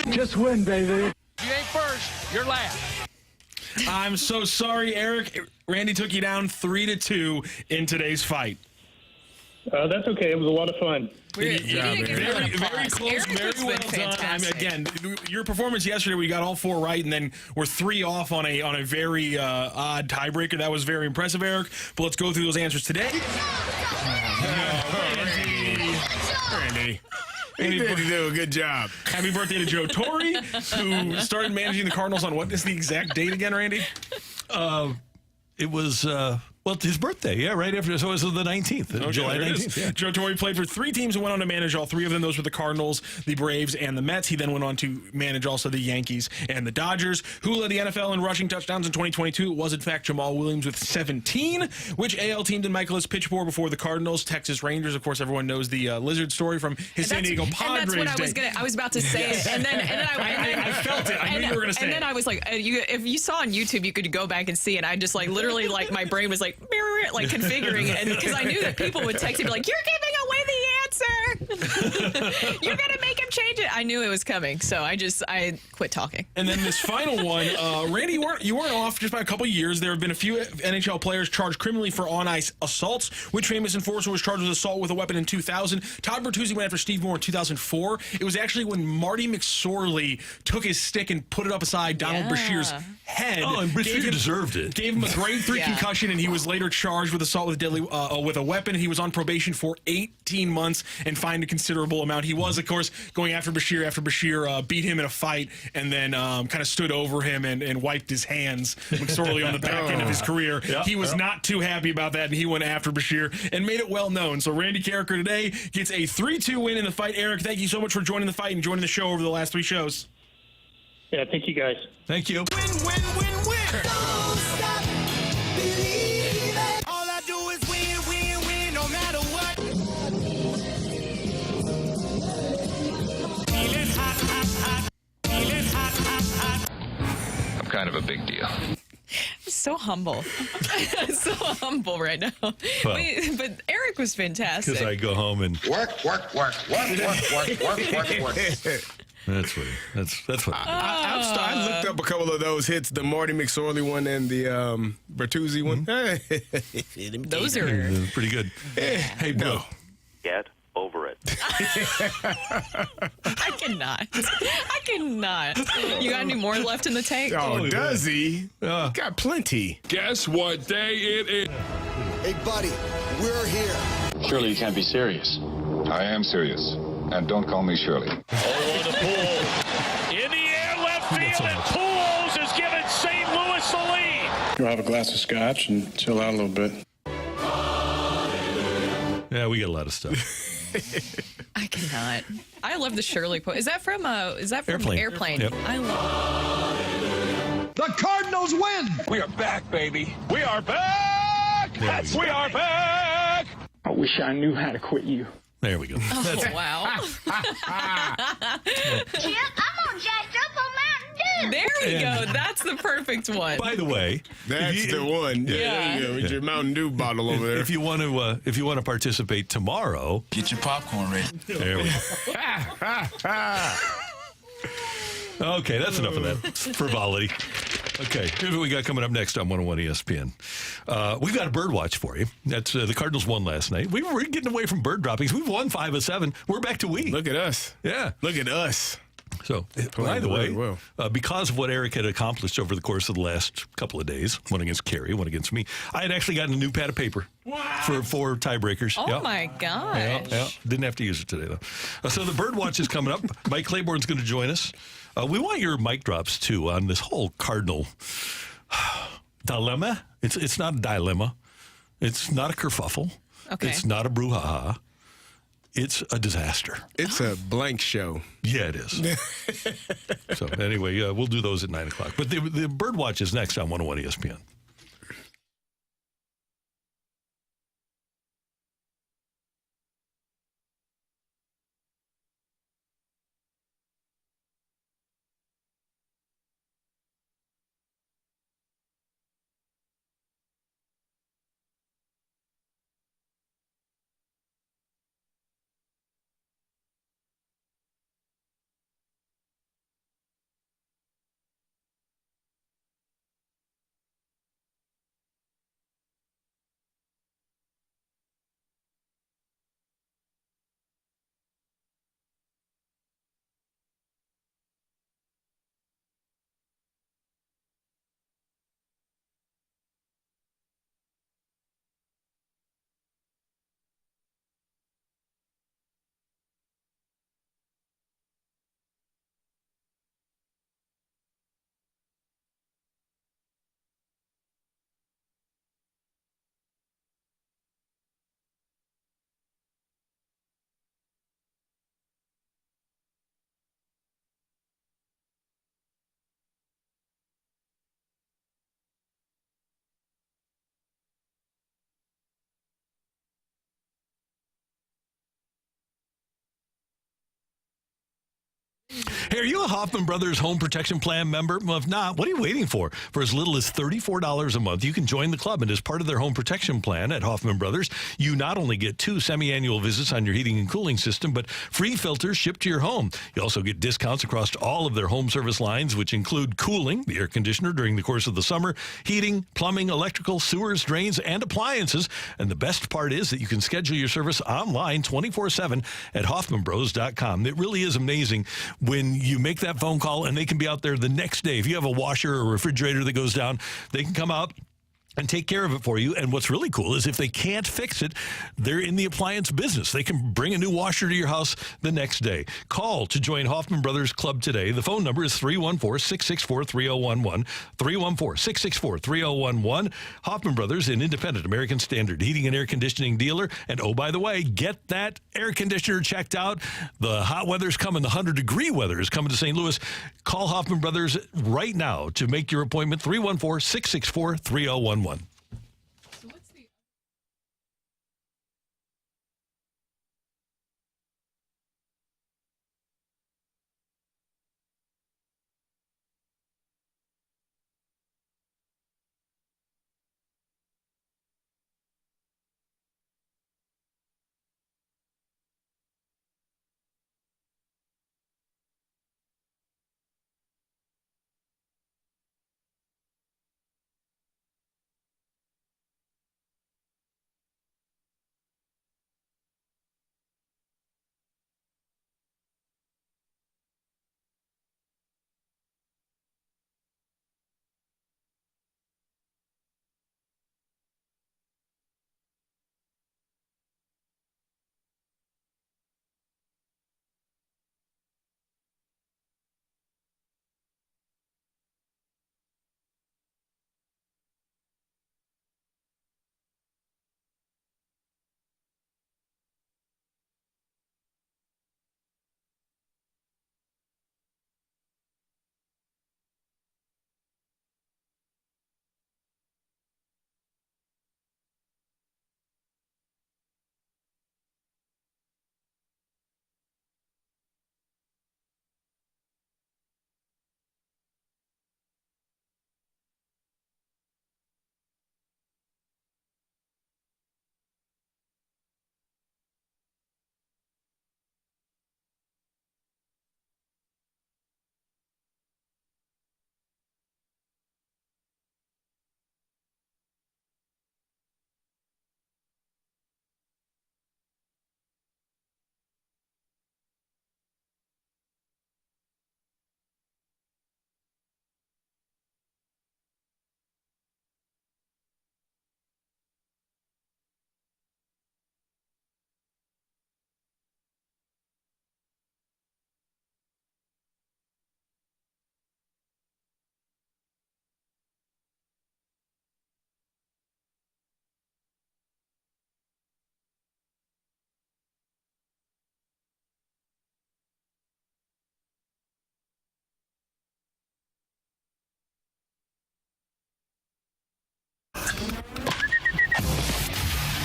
Just win, baby. You ain't first, you're last. I'm so sorry, Eric. Randy took you down 3-2 in today's fight. That's okay. It was a lot of fun. Very close, very well done. Again, your performance yesterday, we got all 4 right, and then we're 3 off on a very odd tiebreaker. That was very impressive, Eric. But let's go through those answers today. Randy. He did do a good job. Happy birthday to Joe Torre, who started managing the Cardinals on what is the exact date again, Randy? It was... his birthday, right after, so it was the 19th, July 19th. Yeah. Joe Torre played for 3 teams and went on to manage all 3 of them. Those were the Cardinals, the Braves, and the Mets. He then went on to manage also the Yankees and the Dodgers. Who led the NFL in rushing touchdowns in 2022? It was, in fact, Jamal Williams with 17. Which AL team did Mikolas pitch for before the Cardinals? Texas Rangers. Of course, everyone knows the Lizard story from his San Diego Padres. And that's what I was about to say it. And then I felt it. I knew you were going to say it. And then I was like, if you saw on YouTube, you could go back and see it. I just like literally like my brain was like, like configuring it, because I knew that people would text me like, you're giving away the answer. You're gonna make him change it. I knew it was coming, so I quit talking. And then this final one, Randy, you weren't off just by a couple years. There have been a few NHL players charged criminally for on-ice assaults. Which famous enforcer was charged with assault with a weapon in 2000? Todd Bertuzzi went after Steve Moore in 2004. It was actually when Marty McSorley took his stick and put it up beside Donald Brashear's head. Oh, and Brashear deserved it. Gave him a grade 3 concussion, and he was later charged with assault with a weapon. He was on probation for 18 months and fined a considerable amount. He was, of course, going after Brashear after Brashear beat him in a fight and then kind of stood over him and wiped his hands. McSorley on the back end of his career. He was not too happy about that, and he went after Brashear and made it well known. So Randy Carricker today gets a 3-2 win in the fight. Eric, thank you so much for joining the fight and joining the show over the last 3 shows. Yeah, thank you guys. Thank you. Win, win, win, win. Don't stop believing. All I do is win, win, win, no matter what. Feeling hot, hot, hot. Feeling hot, hot, hot. I'm kind of a big deal. So humble. So humble right now. Well, but Eric was fantastic. because I go home and Work. that's what. I looked up a couple of those hits, the Marty McSorley one and the Bertuzzi one. Those are pretty good. Hey, Bill. Get over it. I cannot. You got any more left in the tank? Oh, does he? Got plenty. Guess what day it is? Hey, buddy, we're here. Surely you can't be serious. I am serious. And don't call me Shirley. Over the pool. In the air, left field, and Pools has given St. Louis the lead. You'll have a glass of scotch and chill out a little bit. Yeah, we got a lot of stuff. I cannot. I love the Shirley quote. Is that from Airplane? Yep. I love. The Cardinals win. We are back, baby. We are back. We are back. I wish I knew how to quit you. There we go. Oh, wow. Chip, I'm all jacked up on Mountain Dew. There we go. That's the perfect one. By the way, That's the one. Yeah. There you go, with your Mountain Dew bottle over there. if you want to participate tomorrow, Get your popcorn ready. there we go. Okay, that's enough of that frivolity. Okay, here's what we got coming up next on 101 ESPN. We've got a bird watch for you. That's the Cardinals won last night. We're getting away from bird droppings. We've won 5 of 7. We're back to we. Look at us. Yeah. Look at us. So, by the way, because of what Eric had accomplished over the course of the last couple of days, one against Carrie, one against me, I had actually gotten a new pad of paper for 4 tiebreakers. Oh, my gosh. Yeah. Didn't have to use it today, though. So the bird watch is coming up. Mike Claiborne's going to join us. We want your mic drops, too, on this whole Cardinal dilemma. It's not a dilemma. It's not a kerfuffle. Okay. It's not a brouhaha. It's a disaster. It's a blank show. Yeah, it is. So anyway, we'll do those at 9 o'clock. But the bird watch is next on 101 ESPN. Hey, are you a Hoffman Brothers Home Protection Plan member? Well, if not, what are you waiting for? For as little as $34 a month, you can join the club, and as part of their home protection plan at Hoffman Brothers, you not only get 2 semi-annual visits on your heating and cooling system, but free filters shipped to your home. You also get discounts across all of their home service lines, which include cooling, the air conditioner during the course of the summer, heating, plumbing, electrical, sewers, drains, and appliances. And the best part is that you can schedule your service online 24/7 at HoffmanBros.com. It really is amazing when you make that phone call and they can be out there the next day. If you have a washer or refrigerator that goes down, they can come out and take care of it for you. And what's really cool is if they can't fix it, they're in the appliance business. They can bring a new washer to your house the next day. Call to join Hoffman Brothers Club today. The phone number is 314-664-3011, 314-664-3011. Hoffman Brothers, an independent American Standard heating and air conditioning dealer. And oh, by the way, get that air conditioner checked out. The hot weather's coming. The 100-degree weather is coming to St. Louis. Call Hoffman Brothers right now to make your appointment, 314-664-3011.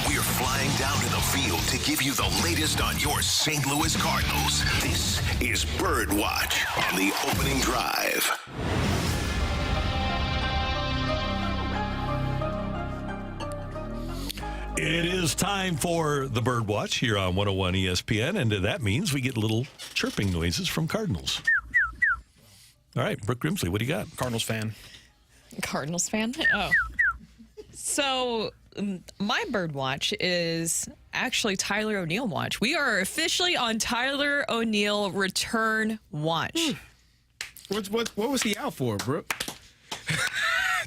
We're flying down to the field to give you the latest on your St. Louis Cardinals. This is Bird Watch on the opening drive. It is time for the Bird Watch here on 101 ESPN, and that means we get little chirping noises from Cardinals. All right, Brooke Grimsley, what do you got? Cardinals fan. Cardinals fan? Oh. So my Bird Watch is actually Tyler O'Neill watch. We are officially on Tyler O'Neill return watch. What was he out for, Brooke?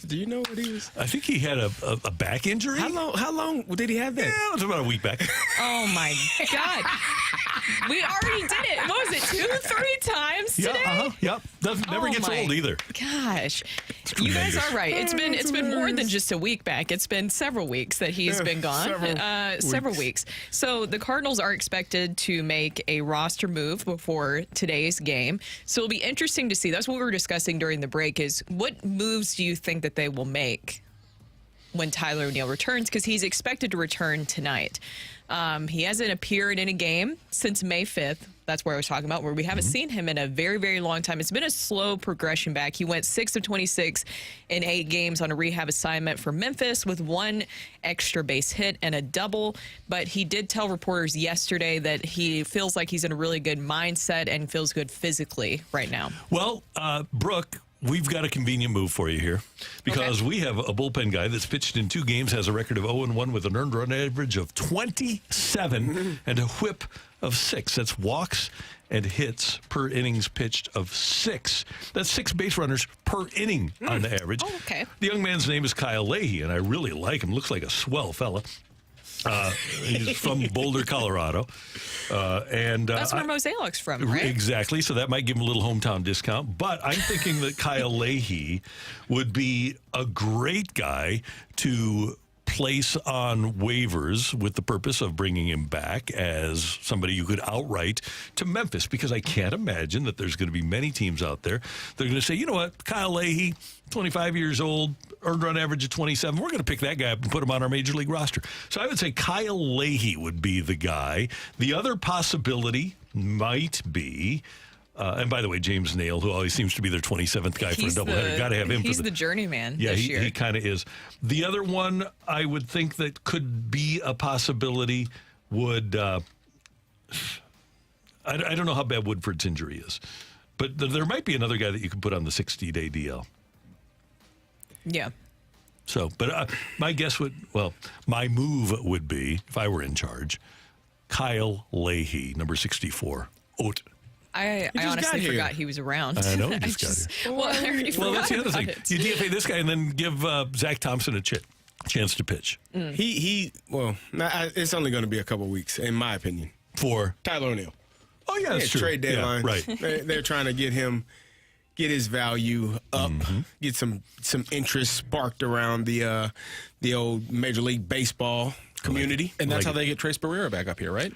Do you know what he was? I think he had a back injury. How long did he have that? Yeah, it was about a week back. Oh, my God. We already did it. What was it, 2-3 times today? Yep. Never gets old either. Gosh. You guys are right. It's been more than just a week back. It's been several weeks that he's been gone. Several weeks. So the Cardinals are expected to make a roster move before today's game. So it'll be interesting to see. That's what we were discussing during the break is what moves do you think that they will make when Tyler O'Neill returns, because he's expected to return tonight. He hasn't appeared in a game since May 5th. That's where I was talking about, where we haven't seen him in a very, very long time. It's been a slow progression back. He went 6 of 26 in 8 games on a rehab assignment for Memphis with 1 extra base hit and a double. But he did tell reporters yesterday that he feels like he's in a really good mindset and feels good physically right now. Well, Brooke, we've got a convenient move for you here because we have a bullpen guy that's pitched in 2 games, has a record of 0-1 with an earned run average of 27 and a whip of 6. That's walks and hits per innings pitched of 6. That's 6 base runners per inning on the average. Oh, okay. The young man's name is Kyle Leahy, and I really like him. Looks like a swell fella. He's from Boulder, Colorado. That's where Mozeliak's from, right? Exactly. So that might give him a little hometown discount. But I'm thinking that Kyle Leahy would be a great guy to place on waivers with the purpose of bringing him back as somebody you could outright to Memphis, because I can't imagine that there's going to be many teams out there that are going to say, you know what, Kyle Leahy, 25 years old, earned run average of 27. We're going to pick that guy up and put him on our major league roster. So I would say Kyle Leahy would be the guy. The other possibility might be, and by the way, James Nail, who always seems to be their 27th guy for a doubleheader. Got to have him. He's the journeyman this year. He kind of is. The other one I would think that could be a possibility would, I don't know how bad Woodford's injury is, but there might be another guy that you could put on the 60-day DL. Yeah. So, but my guess my move would be, if I were in charge, Kyle Leahy, number 64. I honestly forgot he was around. I know he just got here. Well, I already Well, that's the other thing. it. You DFA this guy and then give Zach Thompson a chance to pitch. It's only going to be a couple weeks, in my opinion. For Tyler O'Neill. Oh, yeah, that's true. Trade deadline. Yeah, right. They're trying to get his value up, get some interest sparked around the old Major League Baseball community. And that's how they get Trace Barrera back up here, right?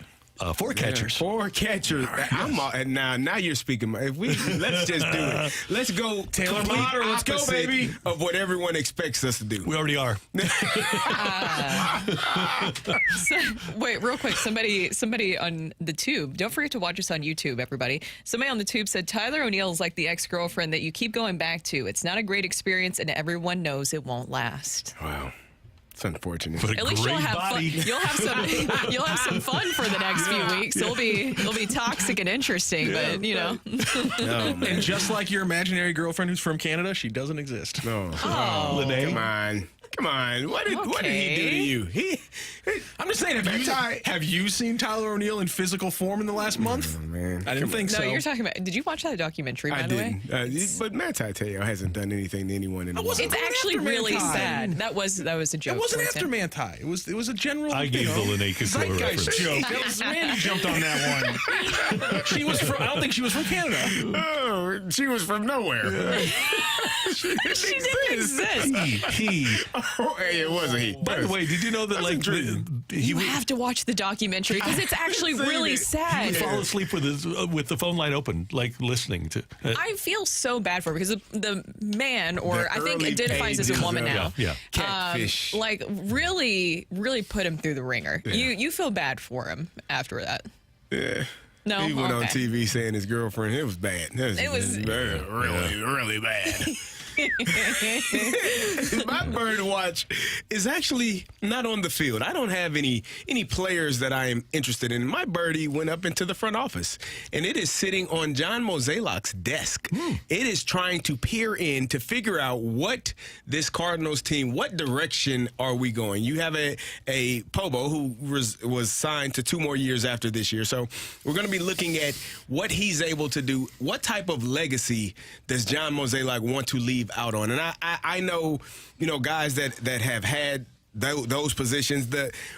4 catchers. 4 catchers. And now you're speaking. If let's just do it. Let's go Taylor Motter. Let's go, baby. Of what everyone expects us to do. We already are. Wait, real quick. Somebody on the tube. Don't forget to watch us on YouTube, everybody. Somebody on the tube said Tyler O'Neill is like the ex-girlfriend that you keep going back to. It's not a great experience, and everyone knows it won't last. Wow. It's unfortunate. But at least you'll have fun. You'll have some fun for the next few weeks. It'll be toxic and interesting, but you know. And just like your imaginary girlfriend who's from Canada, she doesn't exist. No. Oh. Come on. What did he do to you? I'm just saying, have you seen Tyler O'Neill in physical form in the last month? Oh, man. I didn't think so. No, you're talking about. Did you watch that documentary? By I the way, didn't. But Matt Tateo hasn't done anything to anyone in a while. it's actually really sad. That was a joke. It wasn't after Manti. It was a general. I gave the Linnea Kekula reference. Joke. Randy jumped on that one. She was from. I don't think she was from Canada. Oh, she was from nowhere. She didn't exist. It wasn't he. By the way, did you know that You have to watch the documentary because it's actually really sad. He would fall asleep with the phone line open, like listening to. I feel so bad for him because the man, or I think identifies as a woman now, catfish, really put him through the ringer. Yeah. You feel bad for him after that. Yeah. No, he went on TV saying his girlfriend. It was bad. It was really bad. My bird watch is actually not on the field. I don't have any players that I am interested in. My birdie went up into the front office, and it is sitting on John Mozeliak's desk. It is trying to peer in to figure out what this Cardinals team, what direction are we going? You have a POBO who was signed to 2 more years after this year. So we're going to be looking at what he's able to do. What type of legacy does John Mozeliak want to leave out on? And I know, guys that have had those positions.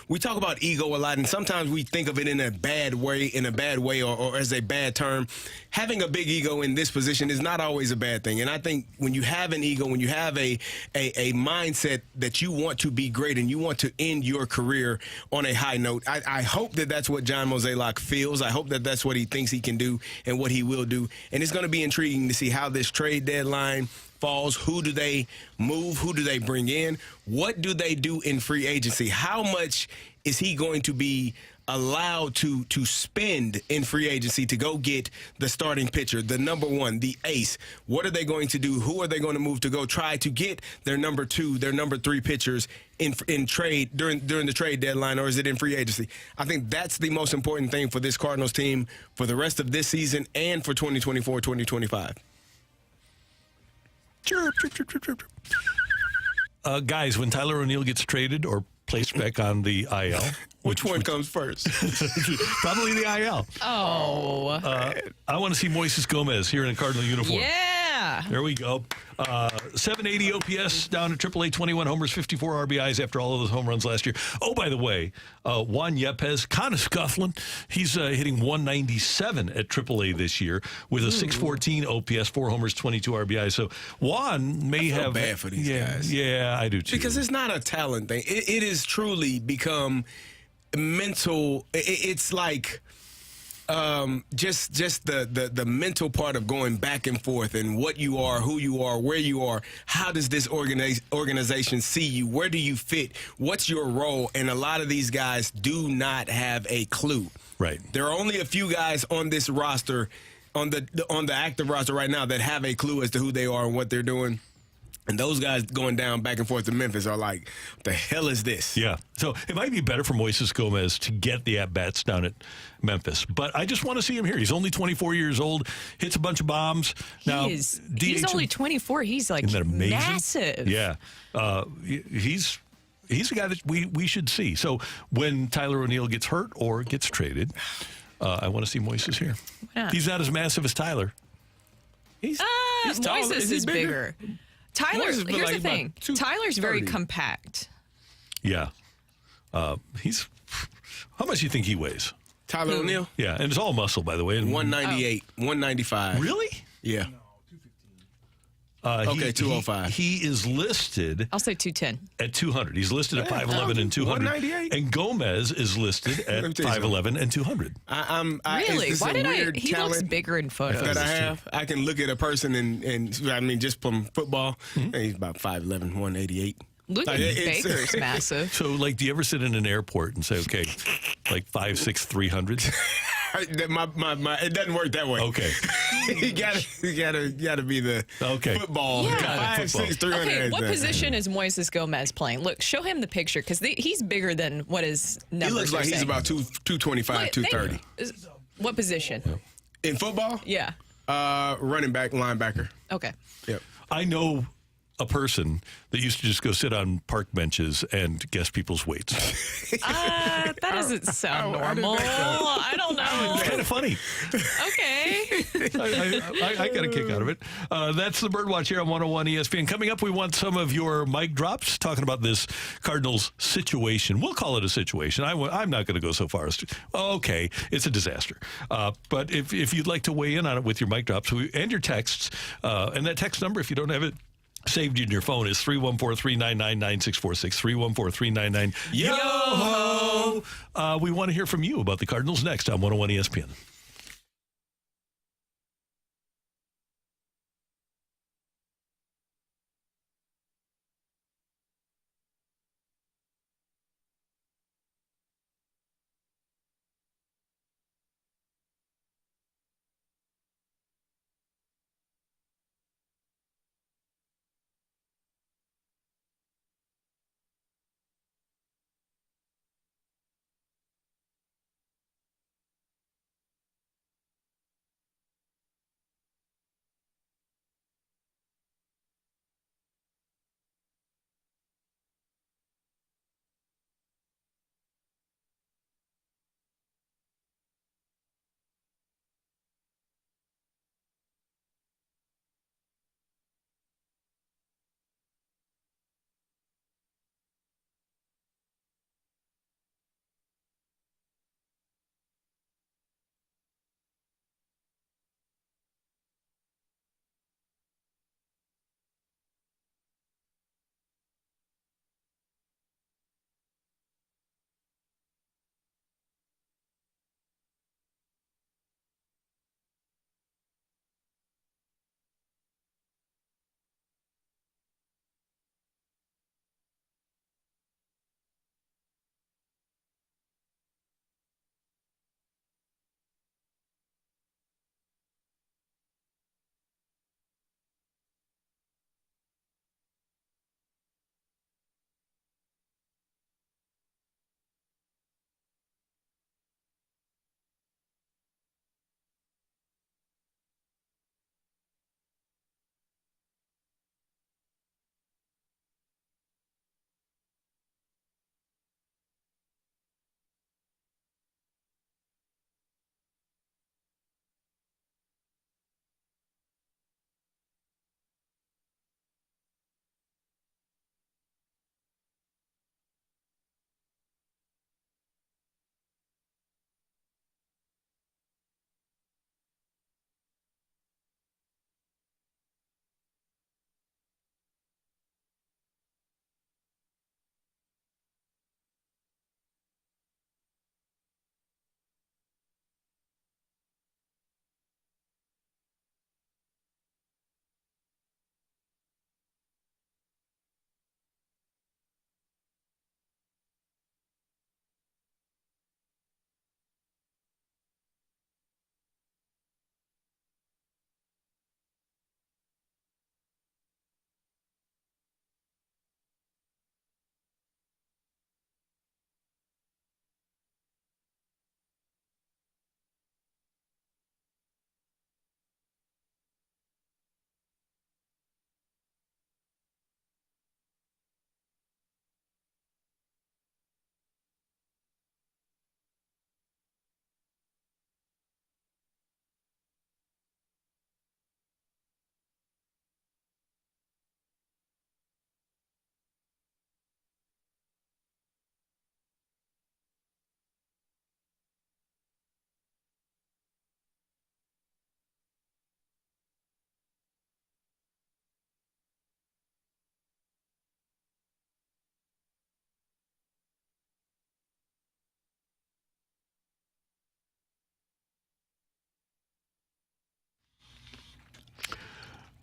We talk about ego a lot, and sometimes we think of it in a bad way or as a bad term. Having a big ego in this position is not always a bad thing. And I think when you have an ego, when you have a mindset that you want to be great and you want to end your career on a high note, I hope that that's what John Mozeliak feels. I hope that that's what he thinks he can do and what he will do. And it's going to be intriguing to see how this trade deadline falls. Who do they move? Who do they bring in? What do they do in free agency? How much is he going to be allowed to spend in free agency to go get the starting pitcher, the number one, the ace? What are they going to do? Who are they going to move to go try to get their number two, their number three pitchers in trade during the trade deadline, or is it in free agency? I think that's the most important thing for this Cardinals team for the rest of this season and for 2024, 2025. Chirp, chirp, chirp, chirp, chirp. Guys, when Tyler O'Neill gets traded or placed back on the IL, which one comes first? Probably the IL. Oh. I want to see Moises Gomez here in a Cardinal uniform. Yeah. There we go. 780 OPS down to AAA, 21 homers, 54 RBIs after all of those home runs last year. Oh, by the way, Juan Yepes, kind of scuffling. He's hitting 197 at AAA this year with a 614 OPS, 4 homers, 22 RBIs. So Juan may have bad for these guys. Yeah, I do too. Because it's not a talent thing. It has truly become mental. It's like just the mental part of going back and forth and what you are, who you are, where you are. How does this organization see you? Where do you fit? What's your role? And a lot of these guys do not have a clue. Right. There are only a few guys on this roster, on the active roster right now, that have a clue as to who they are and what they're doing. And those guys going down back and forth to Memphis are like, what the hell is this? Yeah. So it might be better for Moises Gomez to get the at-bats down at Memphis. But I just want to see him here. He's only 24 years old, hits a bunch of bombs. Now, He's only 24. He's like isn't that amazing? massive. Yeah. He's a guy that we should see. So when Tyler O'Neill gets hurt or gets traded, I want to see Moises here. Yeah. He's not as massive as Tyler. He's taller. Moises is bigger. Tyler's, here's the thing. Tyler's very compact. Yeah. He's, how much do you think he weighs? Tyler O'Neill? Yeah, and it's all muscle, by the way. 198, 195. Really? Yeah. Okay, 205. He is listed I'll say 210. at 200. He's listed at 5'11 and 200. 198. And Gomez is listed at 5'11 and 200. Really? Why did he looks bigger in photos. That I have. I can look at a person and I mean, just from football, he's about 5'11", 188. Look at Baker's massive. So, like, do you ever sit in an airport and say, okay, like 5'6", 300? It doesn't work that way. Okay. you gotta be the football. Yeah. 5'6", 300. Okay, what position is Moises Gomez playing? Look, show him the picture because he's bigger than what his numbers He looks like he's about 225, 230. What position? In football? Yeah. Running back, linebacker. Okay. Yep. I know a person that used to just go sit on park benches and guess people's weights. That doesn't sound normal. I don't know. It's kind of funny. Okay. I got a kick out of it. That's the Birdwatch here on 101 ESPN. Coming up, we want some of your mic drops talking about this Cardinals situation. We'll call it a situation. I'm not going to go so far as to, okay, it's a disaster. But if you'd like to weigh in on it with your mic drops and your texts, and that text number, if you don't have it saved in your phone, is 314-399-9646, 314-399-YO-HO. We want to hear from you about the Cardinals next on 101 ESPN.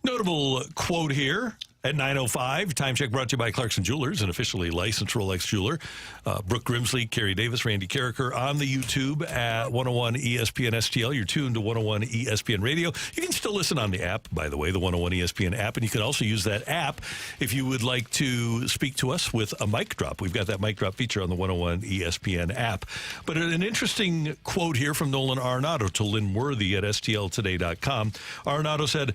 Notable quote here at 9:05. Time check brought to you by Clarkson Jewelers, an officially licensed Rolex jeweler. Brooke Grimsley, Carrie Davis, Randy Carricker on the YouTube at 101 ESPN STL. You're tuned to 101 ESPN Radio. You can still listen on the app, by the way, the 101 ESPN app, and you can also use that app if you would like to speak to us with a mic drop. We've got that mic drop feature on the 101 ESPN app. But an interesting quote here from Nolan Arenado to Lynn Worthy at STLtoday.com. Arenado said,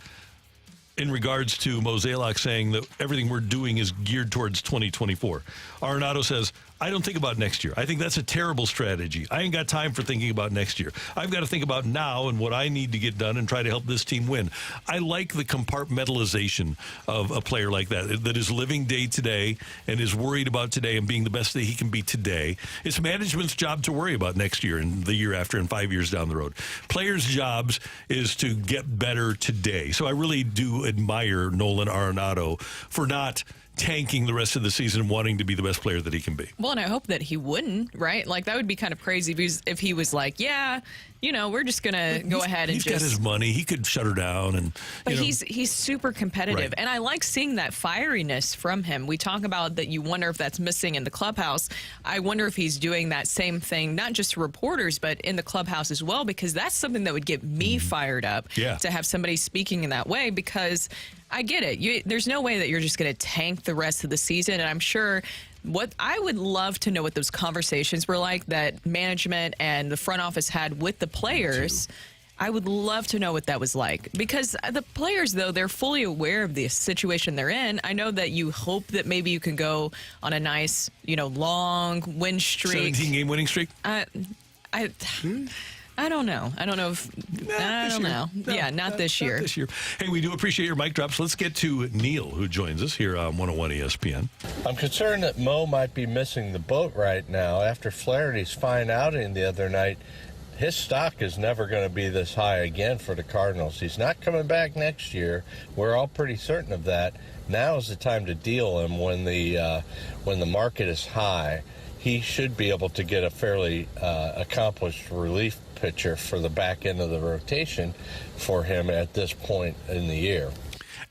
in regards to Mozeliak saying that everything we're doing is geared towards 2024. Arenado says, I don't think about next year. I think that's a terrible strategy. I ain't got time for thinking about next year. I've got to think about now and what I need to get done and try to help this team win. I like the compartmentalization of a player like that is living day to day and is worried about today and being the best that he can be today. It's management's job to worry about next year and the year after and 5 years down the road. Players' jobs is to get better today. So I really do admire Nolan Arenado for not tanking the rest of the season and wanting to be the best player that he can be. Well, and I hope that he wouldn't, right? Like, that would be kind of crazy if he was like, yeah, we're just going to go ahead and he's got his money. He could shut her down. But he's super competitive. Right. And I like seeing that fieriness from him. We talk about that you wonder if that's missing in the clubhouse. I wonder if he's doing that same thing, not just to reporters, but in the clubhouse as well, because that's something that would get me fired up to have somebody speaking in that way, because I get it. There's no way that you're just going to tank the rest of the season. And I'm sure what I would love to know what those conversations were like that management and the front office had with the players. I would love to know what that was like, because the players, though, they're fully aware of the situation they're in. I know that you hope that maybe you can go on a nice, long win streak. 17-game winning streak? I don't know. I don't know if... I don't know. Yeah, not this year. Not this year. Hey, we do appreciate your mic drops. Let's get to Neil, who joins us here on 101 ESPN. I'm concerned that Mo might be missing the boat right now. After Flaherty's fine outing the other night, his stock is never going to be this high again for the Cardinals. He's not coming back next year. We're all pretty certain of that. Now is the time to deal him when the market is high. He should be able to get a fairly accomplished relief pitcher for the back end of the rotation for him at this point in the year.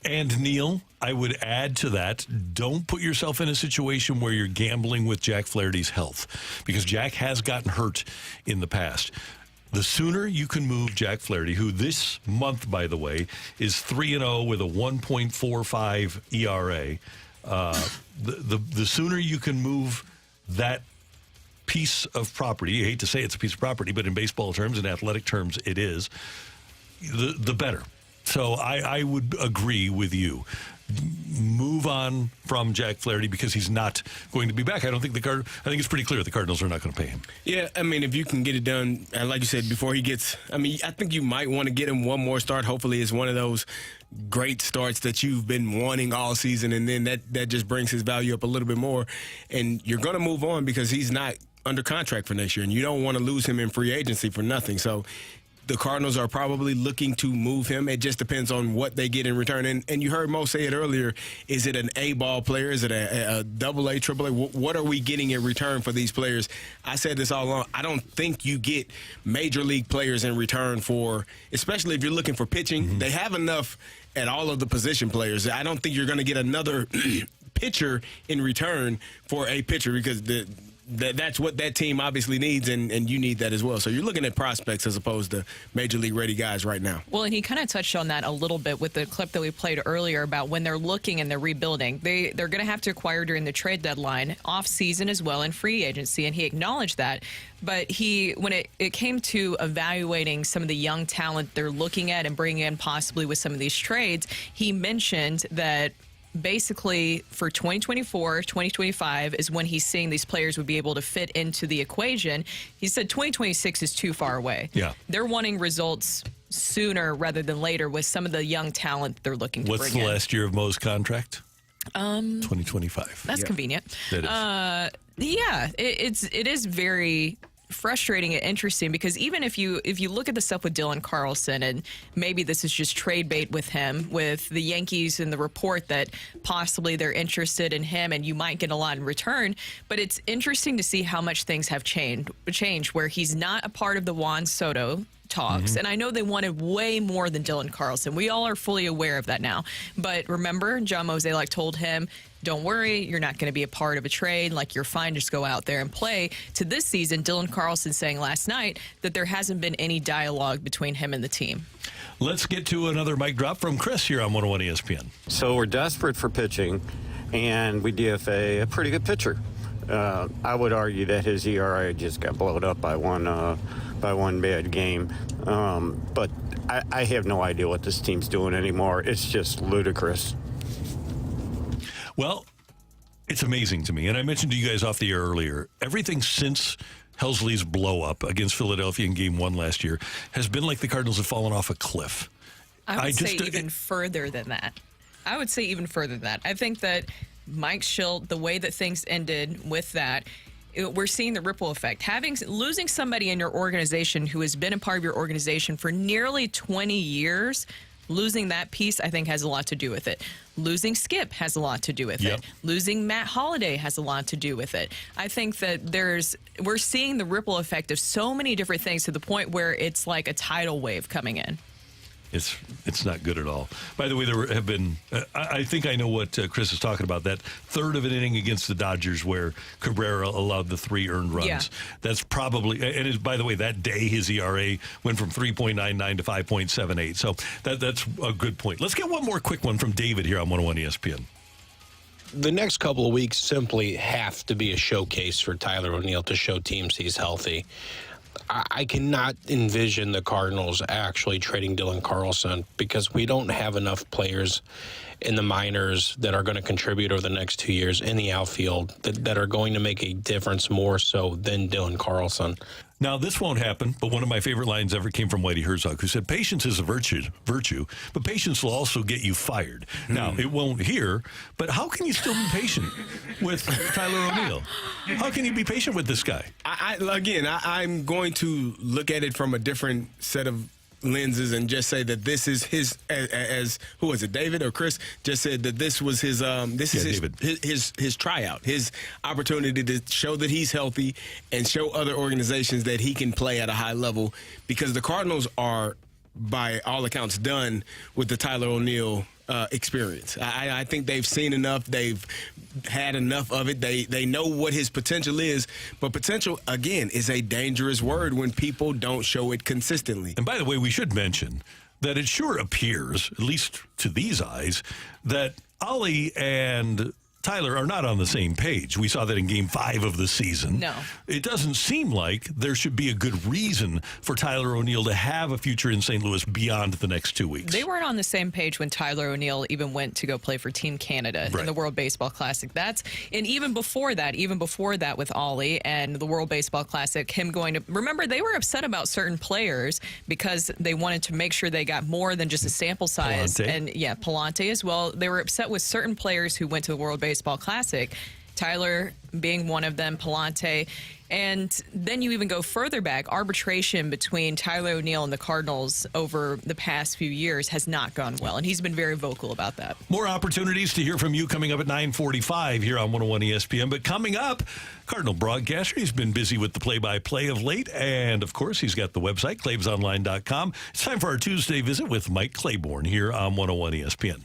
And Neil, I would add to that, don't put yourself in a situation where you're gambling with Jack Flaherty's health, because Jack has gotten hurt in the past. The sooner you can move Jack Flaherty, who this month, by the way, is 3-0 with a 1.45 ERA, the sooner you can move that piece of property, you hate to say it's a piece of property, but in baseball terms and athletic terms it is, the better. So I would agree with you. Move on from Jack Flaherty because he's not going to be back. I think it's pretty clear the Cardinals are not going to pay him. Yeah, I mean, if you can get it done, and like you said, before he gets, I think you might want to get him one more start. Hopefully it's one of those great starts that you've been wanting all season, and then that just brings his value up a little bit more. And you're going to move on because he's not under contract for next year, and you don't want to lose him in free agency for nothing. So the Cardinals are probably looking to move him. It just depends on what they get in return. And you heard Mo say it earlier. Is it an A-ball player? Is it a AA, AAA? What are we getting in return for these players? I said this all along. I don't think you get major league players in return for, especially if you're looking for pitching. Mm-hmm. They have enough at all of the position players. I don't think you're going to get another pitcher in return for a pitcher, because that's what that team obviously needs, and you need that as well. So you're looking at prospects as opposed to major league ready guys right now. Well, and he kind of touched on that a little bit with the clip that we played earlier about when they're looking and they're rebuilding. They're going to have to acquire during the trade deadline, off season as well, and free agency, and he acknowledged that. But when it came to evaluating some of the young talent they're looking at and bringing in possibly with some of these trades, he mentioned that basically for 2024, 2025 is when he's seeing these players would be able to fit into the equation. He said 2026 is too far away. Yeah. They're wanting results sooner rather than later with some of the young talent they're looking to bring in. What's the last year of Mo's contract? 2025. That's convenient. That is. Yeah, it is very frustrating and interesting, because even if you look at the stuff with Dylan Carlson, and maybe this is just trade bait with him, with the Yankees and the report that possibly they're interested in him and you might get a lot in return, but it's interesting to see how much things have changed where he's not a part of the Juan Soto talks, and I know they wanted way more than Dylan Carlson. We all are fully aware of that now. But remember, John Mozeliak told him, don't worry, you're not going to be a part of a trade. Like, you're fine, just go out there and play. To this season, Dylan Carlson saying last night that there hasn't been any dialogue between him and the team. Let's get to another mic drop from Chris here on 101 ESPN. So we're desperate for pitching, and we DFA a pretty good pitcher. I would argue that his ERA just got blown up by one bad game. But I have no idea what this team's doing anymore. It's just ludicrous. Well, it's amazing to me. And I mentioned to you guys off the air earlier, everything since Helsley's blow up against Philadelphia in Game 1 last year has been like the Cardinals have fallen off a cliff. I would say even further than that. I think that Mike Schilt, the way that things ended with that, we're seeing the ripple effect. Losing somebody in your organization who has been a part of your organization for nearly 20 years, losing that piece, I think, has a lot to do with it. Losing Skip has a lot to do with it. Losing Matt Holliday has a lot to do with it. I think that we're seeing the ripple effect of so many different things to the point where it's like a tidal wave coming in. It's not good at all. By the way, there have been, I think I know what Chris is talking about, that third of an inning against the Dodgers where Cabrera allowed the 3 earned runs. Yeah. That's probably, and by the way, that day his ERA went from 3.99 to 5.78. So that's a good point. Let's get one more quick one from David here on 101 ESPN. The next couple of weeks simply have to be a showcase for Tyler O'Neill to show teams he's healthy. I cannot envision the Cardinals actually trading Dylan Carlson because we don't have enough players in the minors that are going to contribute over the next 2 years in the outfield that are going to make a difference more so than Dylan Carlson. Now, this won't happen, but one of my favorite lines ever came from Whitey Herzog, who said, patience is a virtue, but patience will also get you fired. Now, it won't here, but how can you still be patient with Tyler O'Neill? How can you be patient with this guy? I'm going to look at it from a different set of lenses and just say that this is his, as who was it, David or Chris just said that this was his his tryout, his opportunity to show that he's healthy and show other organizations that he can play at a high level, because the Cardinals are, by all accounts, done with the Tyler O'Neill experience. I think they've seen enough. They've had enough of it. They know what his potential is. But potential, again, is a dangerous word when people don't show it consistently. And by the way, we should mention that it sure appears, at least to these eyes, that Ollie and Tyler are not on the same page. We saw that in Game 5 of the season. No. It doesn't seem like there should be a good reason for Tyler O'Neill to have a future in St. Louis beyond the next 2 weeks. They weren't on the same page when Tyler O'Neill even went to go play for Team Canada in the World Baseball Classic. And even before that with Ollie and the World Baseball Classic, him going to, remember, they were upset about certain players because they wanted to make sure they got more than just a sample size. Palante. And yeah, Palante as well. They were upset with certain players who went to the World Baseball Classic, Tyler being one of them, Palante. And then you even go further back. Arbitration between Tyler O'Neill and the Cardinals over the past few years has not gone well, and he's been very vocal about that. More opportunities to hear from you coming up at 9:45 here on 101 ESPN. But coming up, Cardinal broadcaster, he's been busy with the play-by-play of late, and of course, he's got the website, ClaibsOnline.com. It's time for our Tuesday visit with Mike Claiborne here on 101 ESPN.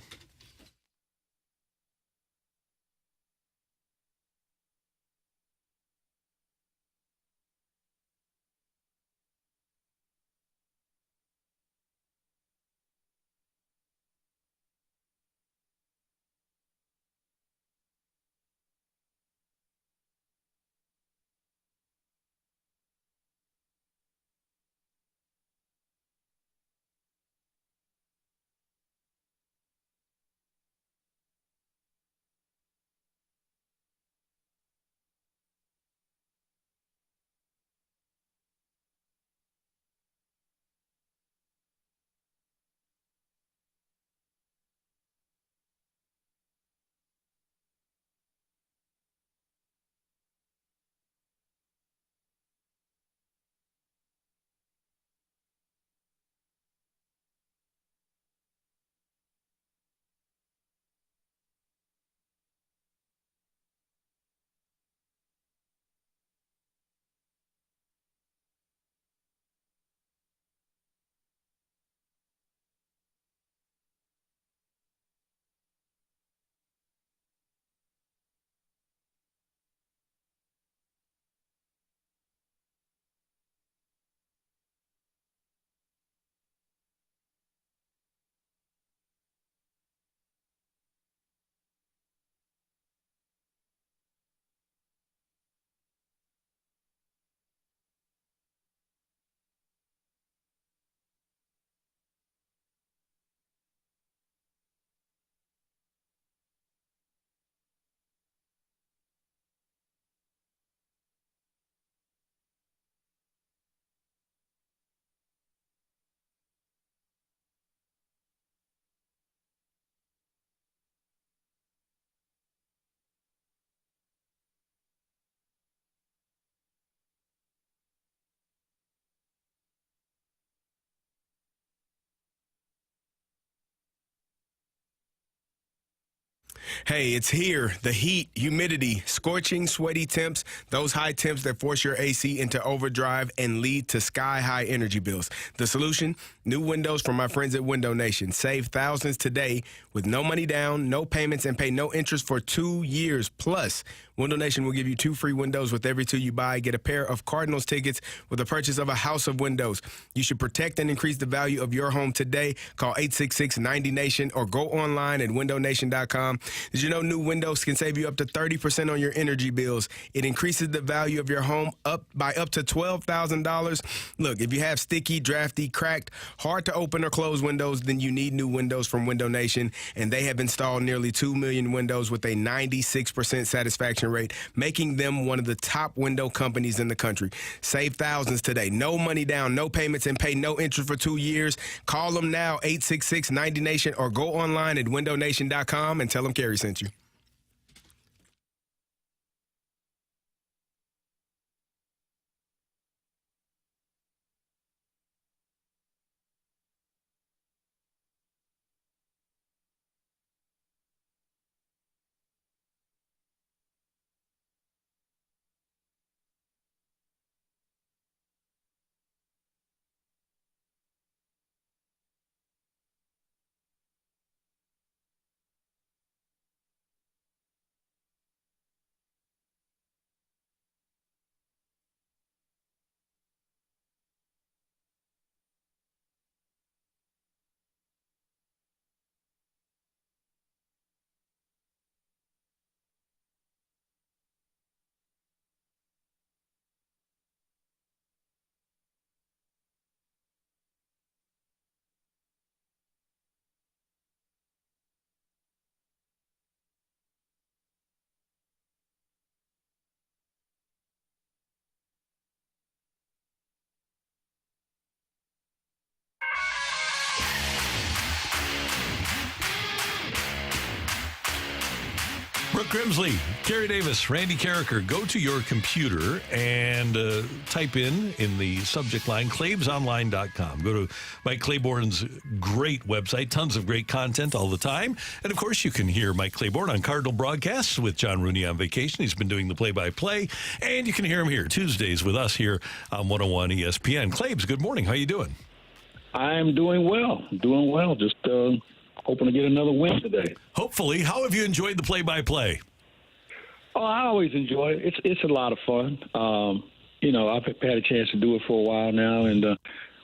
Hey, it's here. The heat, humidity, scorching, sweaty temps, those high temps that force your AC into overdrive and lead to sky-high energy bills. The solution? New windows from my friends at Window Nation. Save thousands today with no money down, no payments, and pay no interest for 2 years. Plus, Window Nation will give you 2 free windows with every 2 you buy. Get a pair of Cardinals tickets with the purchase of a house of windows. You should protect and increase the value of your home today. Call 866-90-NATION or go online at windownation.com. Did you know new windows can save you up to 30% on your energy bills? It increases the value of your home by up to $12,000. Look, if you have sticky, drafty, cracked, hard to open or close windows, then you need new windows from Window Nation, and they have installed nearly 2 million windows with a 96% satisfaction rate, making them one of the top window companies in the country. Save thousands today. No money down, no payments, and pay no interest for 2 years. Call them now, 866-90-NATION, or go online at windownation.com and tell them Kerry sent you. Brooke Grimsley, Kerry Davis, Randy Carricker. Go to your computer and type in the subject line, claibsonline.com. Go to Mike Claiborne's great website, tons of great content all the time. And, of course, you can hear Mike Claiborne on Cardinal broadcasts with John Rooney on vacation. He's been doing the play-by-play. And you can hear him here Tuesdays with us here on 101 ESPN. Claibs, good morning. How you doing? I'm doing well. Just hoping to get another win today. Hopefully. How have you enjoyed the play-by-play? Oh, I always enjoy it. It's a lot of fun. I've had a chance to do it for a while now, and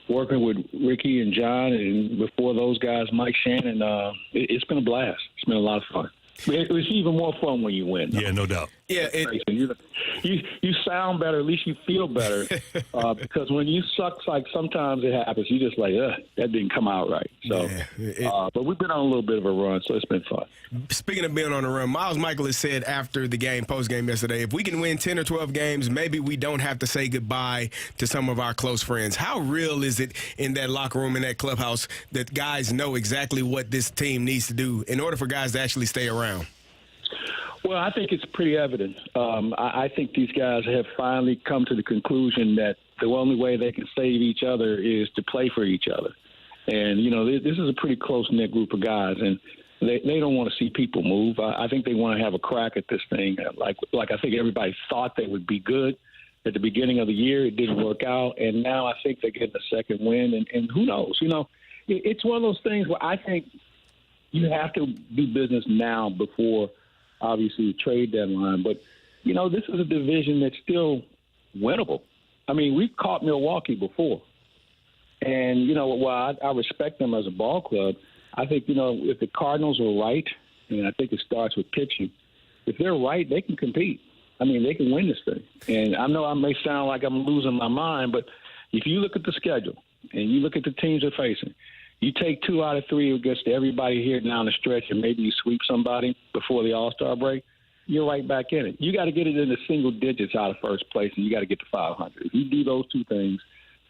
working with Ricky and John, and before those guys, Mike Shannon, it's been a blast. It's been a lot of fun. It's even more fun when you win. Yeah, no doubt. Yeah, you sound better. At least you feel better. Because when you suck, like sometimes it happens. You just like, that didn't come out right. So, but we've been on a little bit of a run, so it's been fun. Speaking of being on a run, Miles Mikolas said after the game, post-game yesterday, if we can win 10 or 12 games, maybe we don't have to say goodbye to some of our close friends. How real is it in that locker room, in that clubhouse, that guys know exactly what this team needs to do in order for guys to actually stay around? Well, I think it's pretty evident. I think these guys have finally come to the conclusion that the only way they can save each other is to play for each other. And, this is a pretty close-knit group of guys, and they don't want to see people move. I think they want to have a crack at this thing. Like I think everybody thought they would be good at the beginning of the year. It didn't work out, and now I think they're getting a second win, and who knows? It's one of those things where I think you have to do business now before – obviously the trade deadline, but this is a division that's still winnable. I mean, we've caught Milwaukee before, and while I respect them as a ball club, I think if the Cardinals are right, and I think it starts with pitching, if they're right, they can compete. I mean, they can win this thing. And I know I may sound like I'm losing my mind, but if you look at the schedule and you look at the teams they're facing, you take 2 out of 3 against everybody here down the stretch, and maybe you sweep somebody before the All-Star break, you're right back in it. You got to get it into single digits out of first place, and you got to get to 500. If you do those 2 things,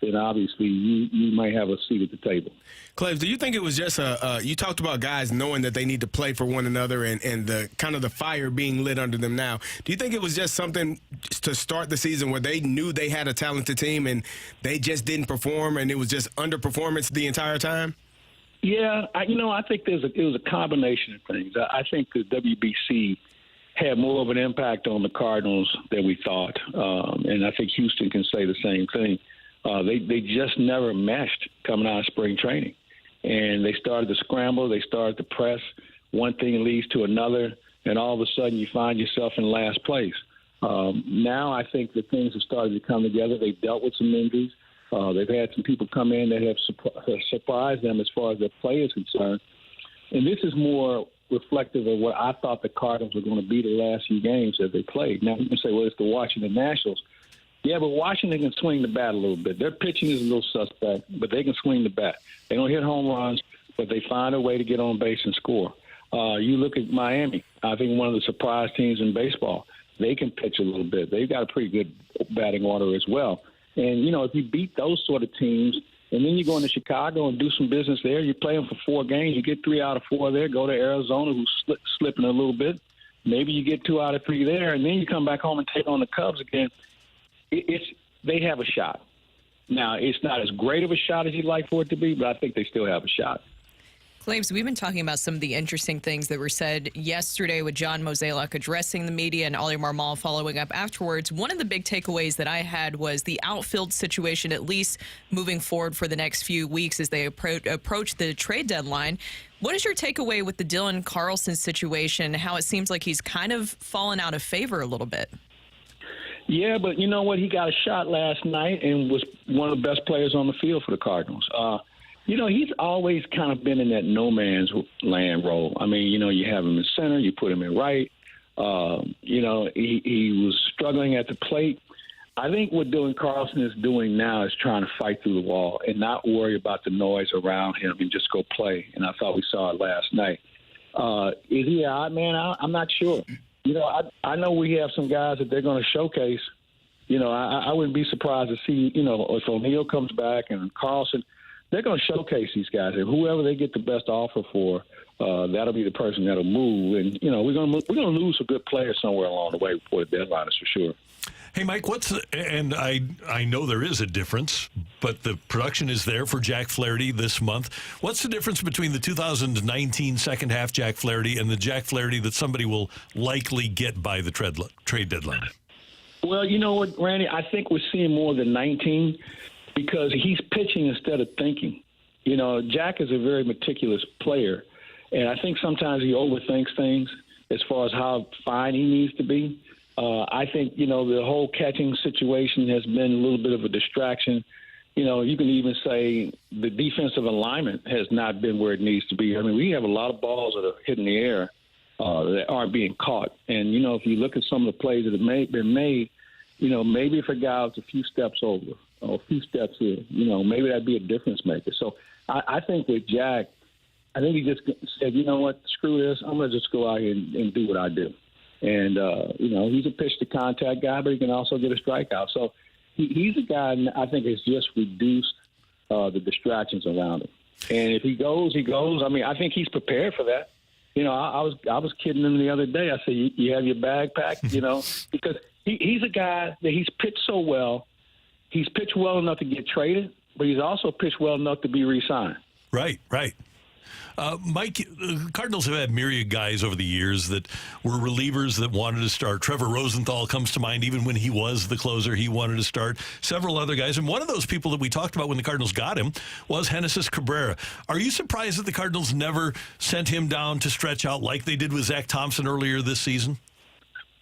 then obviously you might have a seat at the table. Claves, do you think it was just you talked about guys knowing that they need to play for one another and the kind of the fire being lit under them now. Do you think it was just something to start the season where they knew they had a talented team and they just didn't perform and it was just underperformance the entire time? Yeah, I think it was a combination of things. I think the WBC had more of an impact on the Cardinals than we thought, and I think Houston can say the same thing. They just never meshed coming out of spring training, and they started to scramble. They started to press. One thing leads to another, and all of a sudden you find yourself in last place. Now I think that things have started to come together. They've dealt with some injuries. They've had some people come in that have surprised them as far as their play is concerned. And this is more reflective of what I thought the Cardinals were going to be the last few games that they played. Now, you can say, well, it's the Washington Nationals. Yeah, but Washington can swing the bat a little bit. Their pitching is a little suspect, but they can swing the bat. They don't hit home runs, but they find a way to get on base and score. You look at Miami, I think one of the surprise teams in baseball. They can pitch a little bit. They've got a pretty good batting order as well. And, if you beat those sort of teams, and then you go into Chicago and do some business there, you play them for 4 games, you get 3 out of 4 there, go to Arizona, who's slipping a little bit. Maybe you get 2 out of 3 there, and then you come back home and take on the Cubs again. They have a shot. Now, it's not as great of a shot as you'd like for it to be, but I think they still have a shot. Claims, we've been talking about some of the interesting things that were said yesterday with John Mozeliak addressing the media and Oli Marmol following up afterwards. One of the big takeaways that I had was the outfield situation, at least moving forward for the next few weeks as they approach the trade deadline. What is your takeaway with the Dylan Carlson situation, how it seems like he's kind of fallen out of favor a little bit? Yeah, but you know what? He got a shot last night and was one of the best players on the field for the Cardinals. He's always kind of been in that no man's land role. I mean, you have him in center, you put him in right. He was struggling at the plate. I think what Dylan Carlson is doing now is trying to fight through the wall and not worry about the noise around him and just go play. And I thought we saw it last night. Is he an odd man out? I'm not sure. I know we have some guys that they're going to showcase. I wouldn't be surprised to see, if O'Neill comes back and Carlson, they're going to showcase these guys. And whoever they get the best offer for, that'll be the person that'll move. And, we're going to lose a good player somewhere along the way before the deadline is for sure. Hey, Mike, and I know there is a difference, but the production is there for Jack Flaherty this month. What's the difference between the 2019 second half Jack Flaherty and the Jack Flaherty that somebody will likely get by the trade deadline? Well, you know what, Randy? I think we're seeing more than 19 because he's pitching instead of thinking. Jack is a very meticulous player, and I think sometimes he overthinks things as far as how fine he needs to be. I think, the whole catching situation has been a little bit of a distraction. You can even say the defensive alignment has not been where it needs to be. I mean, we have a lot of balls that are hitting the air that aren't being caught. And, if you look at some of the plays that have been made, maybe if a guy was a few steps over or a few steps here, maybe that'd be a difference maker. So I think with Jack, I think he just said, you know what, screw this. I'm going to just go out here and do what I do. And, he's a pitch-to-contact guy, but he can also get a strikeout. So he's a guy I think has just reduced the distractions around him. And if he goes, he goes. I mean, I think he's prepared for that. I was kidding him the other day. I said, you have your bag packed, because he's a guy that he's pitched so well. He's pitched well enough to get traded, but he's also pitched well enough to be re-signed. Right. Mike, Cardinals have had myriad guys over the years that were relievers that wanted to start. Trevor Rosenthal comes to mind. Even when he was the closer, he wanted to start. Several other guys. And one of those people that we talked about when the Cardinals got him was Genesis Cabrera. Are you surprised that the Cardinals never sent him down to stretch out like they did with Zach Thompson earlier this season?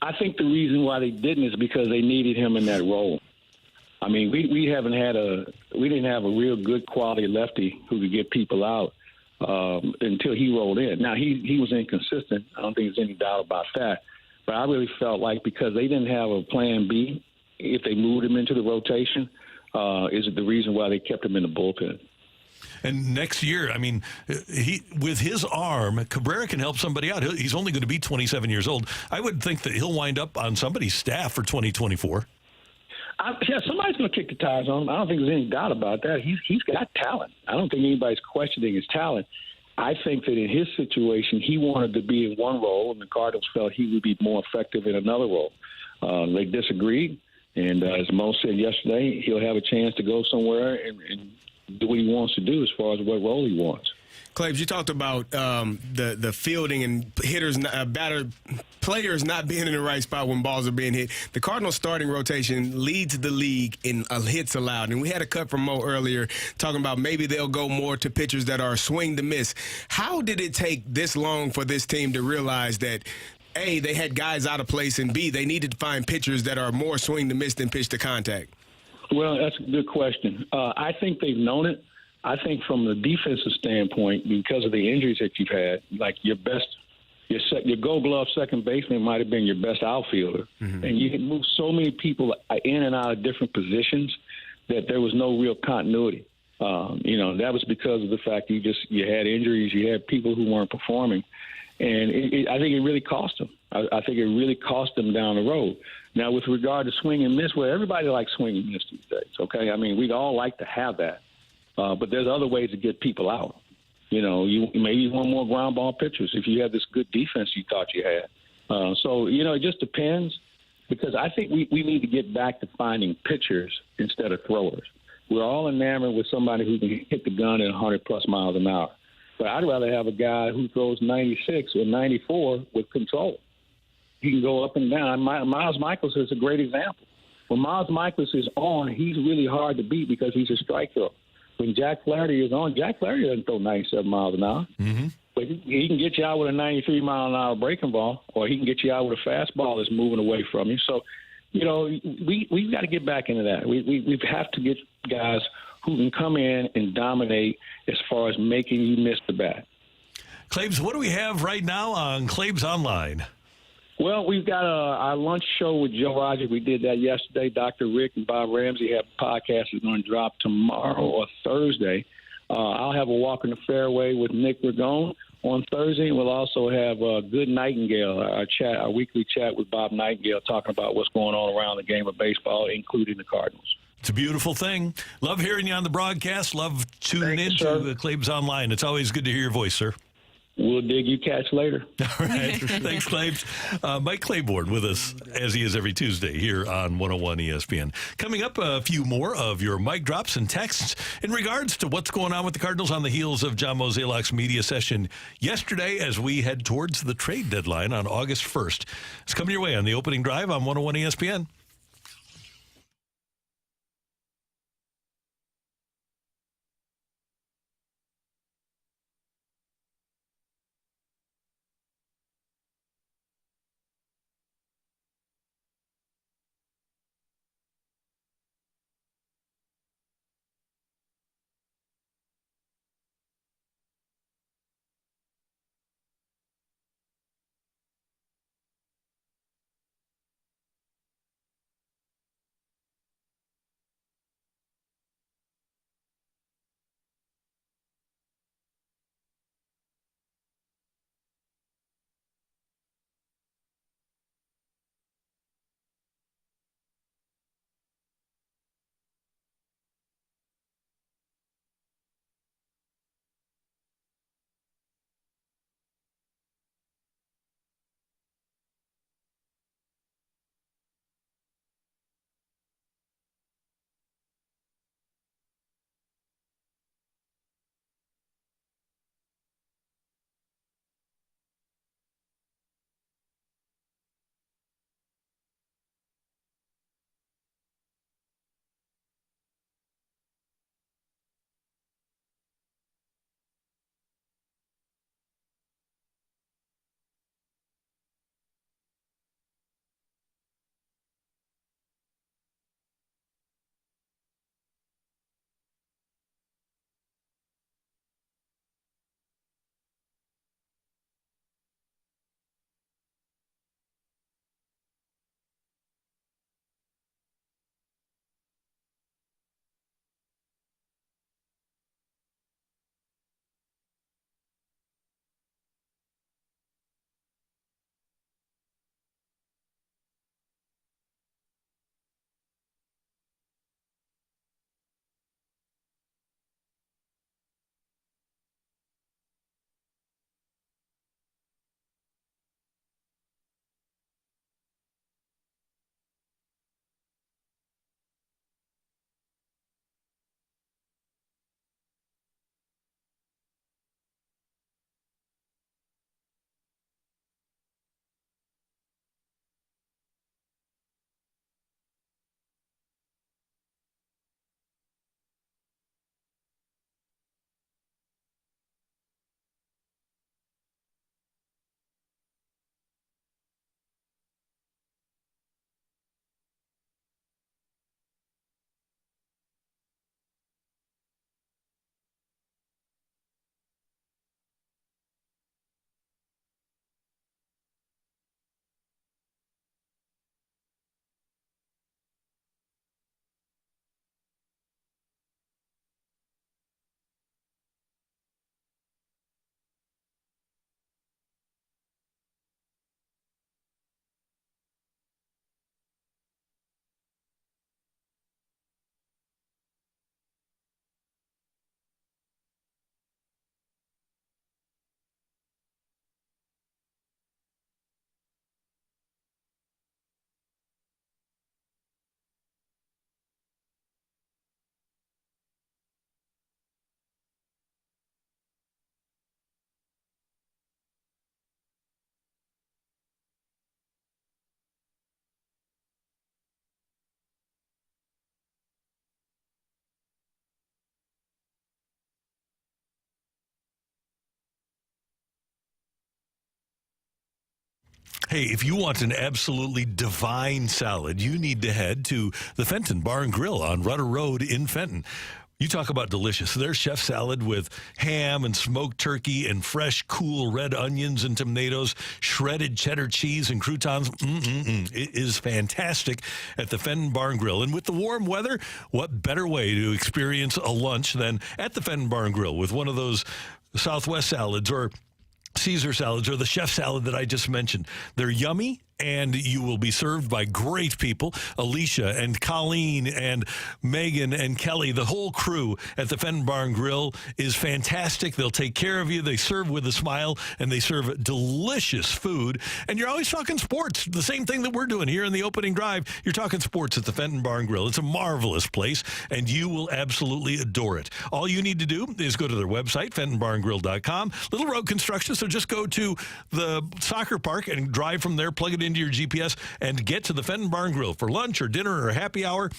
I think the reason why they didn't is because they needed him in that role. I mean, we didn't have a real good quality lefty who could get people out until he rolled in. Now, he was inconsistent. I don't think there's any doubt about that. But I really felt like because they didn't have a plan B, if they moved him into the rotation, is the reason why they kept him in the bullpen. And next year, I mean, with his arm, Cabrera can help somebody out. He's only going to be 27 years old. I would think that he'll wind up on somebody's staff for 2024. Somebody's going to kick the tires on him. I don't think there's any doubt about that. He's got talent. I don't think anybody's questioning his talent. I think that in his situation, he wanted to be in one role, and the Cardinals felt he would be more effective in another role. They disagreed, and as Mo said yesterday, he'll have a chance to go somewhere and do what he wants to do as far as what role he wants. Claibs, you talked about the fielding and hitters, players not being in the right spot when balls are being hit. The Cardinals starting rotation leads the league in hits allowed. And we had a cut from Mo earlier talking about maybe they'll go more to pitchers that are swing to miss. How did it take this long for this team to realize that, A, they had guys out of place, and B, they needed to find pitchers that are more swing to miss than pitch to contact? Well, that's a good question. I think they've known it. I think from the defensive standpoint, because of the injuries that you've had, like your Gold Glove second baseman might have been your best outfielder, and you can move so many people in and out of different positions that there was no real continuity. That was because of the fact you had injuries, you had people who weren't performing, and I think it really cost them. I think it really cost them down the road. Now, with regard to swing and miss, well, everybody likes swing and miss these days. Okay, I mean, we'd all like to have that. But there's other ways to get people out. You maybe want more ground ball pitchers if you have this good defense you thought you had. It just depends, because I think we need to get back to finding pitchers instead of throwers. We're all enamored with somebody who can hit the gun at 100-plus miles an hour. But I'd rather have a guy who throws 96 or 94 with control. He can go up and down. Miles Mikolas is a great example. When Miles Mikolas is on, he's really hard to beat because he's a strike thrower. When Jack Flaherty is on, Jack Flaherty doesn't throw 97 miles an hour. Mm-hmm. But he can get you out with a 93-mile-an-hour breaking ball, or he can get you out with a fastball that's moving away from you. So, we've got to get back into that. We have to get guys who can come in and dominate as far as making you miss the bat. Claibs, what do we have right now on Claibs Online? Well, we've got our lunch show with Joe Rogers. We did that yesterday. Dr. Rick and Bob Ramsey have a podcast that's going to drop tomorrow or Thursday. I'll have a walk in the fairway with Nick Ragone on Thursday. We'll also have Good Nightingale, our weekly chat with Bob Nightingale, talking about what's going on around the game of baseball, including the Cardinals. It's a beautiful thing. Love hearing you on the broadcast. Love tuning into Claibs Online. It's always good to hear your voice, sir. We'll dig you cats later. All right. Thanks, Claibs. Mike Claiborne with us, as he is every Tuesday here on 101 ESPN. Coming up, a few more of your mic drops and texts in regards to what's going on with the Cardinals on the heels of John Mozeliak's media session yesterday as we head towards the trade deadline on August 1st. It's coming your way on the opening drive on 101 ESPN. Hey, if you want an absolutely divine salad, you need to head to the Fenton Bar and Grill on Rudder Road in Fenton. You talk about delicious. Their chef salad with ham and smoked turkey and fresh, cool red onions and tomatoes, shredded cheddar cheese and croutons. It is fantastic at the Fenton Bar and Grill. And with the warm weather, what better way to experience a lunch than at the Fenton Bar and Grill with one of those Southwest salads or Caesar salads or the chef salad that I just mentioned. They're yummy, and you will be served by great people. Alicia and Colleen and Megan and Kelly, the whole crew at the Fenton Bar and Grill is fantastic. They'll take care of you. They serve with a smile, and they serve delicious food. And you're always talking sports, the same thing that we're doing here in the opening drive. You're talking sports at the Fenton Bar and Grill. It's a marvelous place, and you will absolutely adore it. All you need to do is go to their website, fentonbarandgrill.com. Little road construction, so just go to the soccer park and drive from there, plug it into your GPS, and get to the Fenton Bar and Grill for lunch or dinner or happy hour.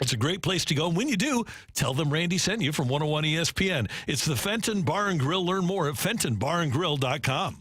It's a great place to go. And when you do, tell them Randy sent you from 101 ESPN. It's the Fenton Bar and Grill. Learn more at fentonbarandgrill.com.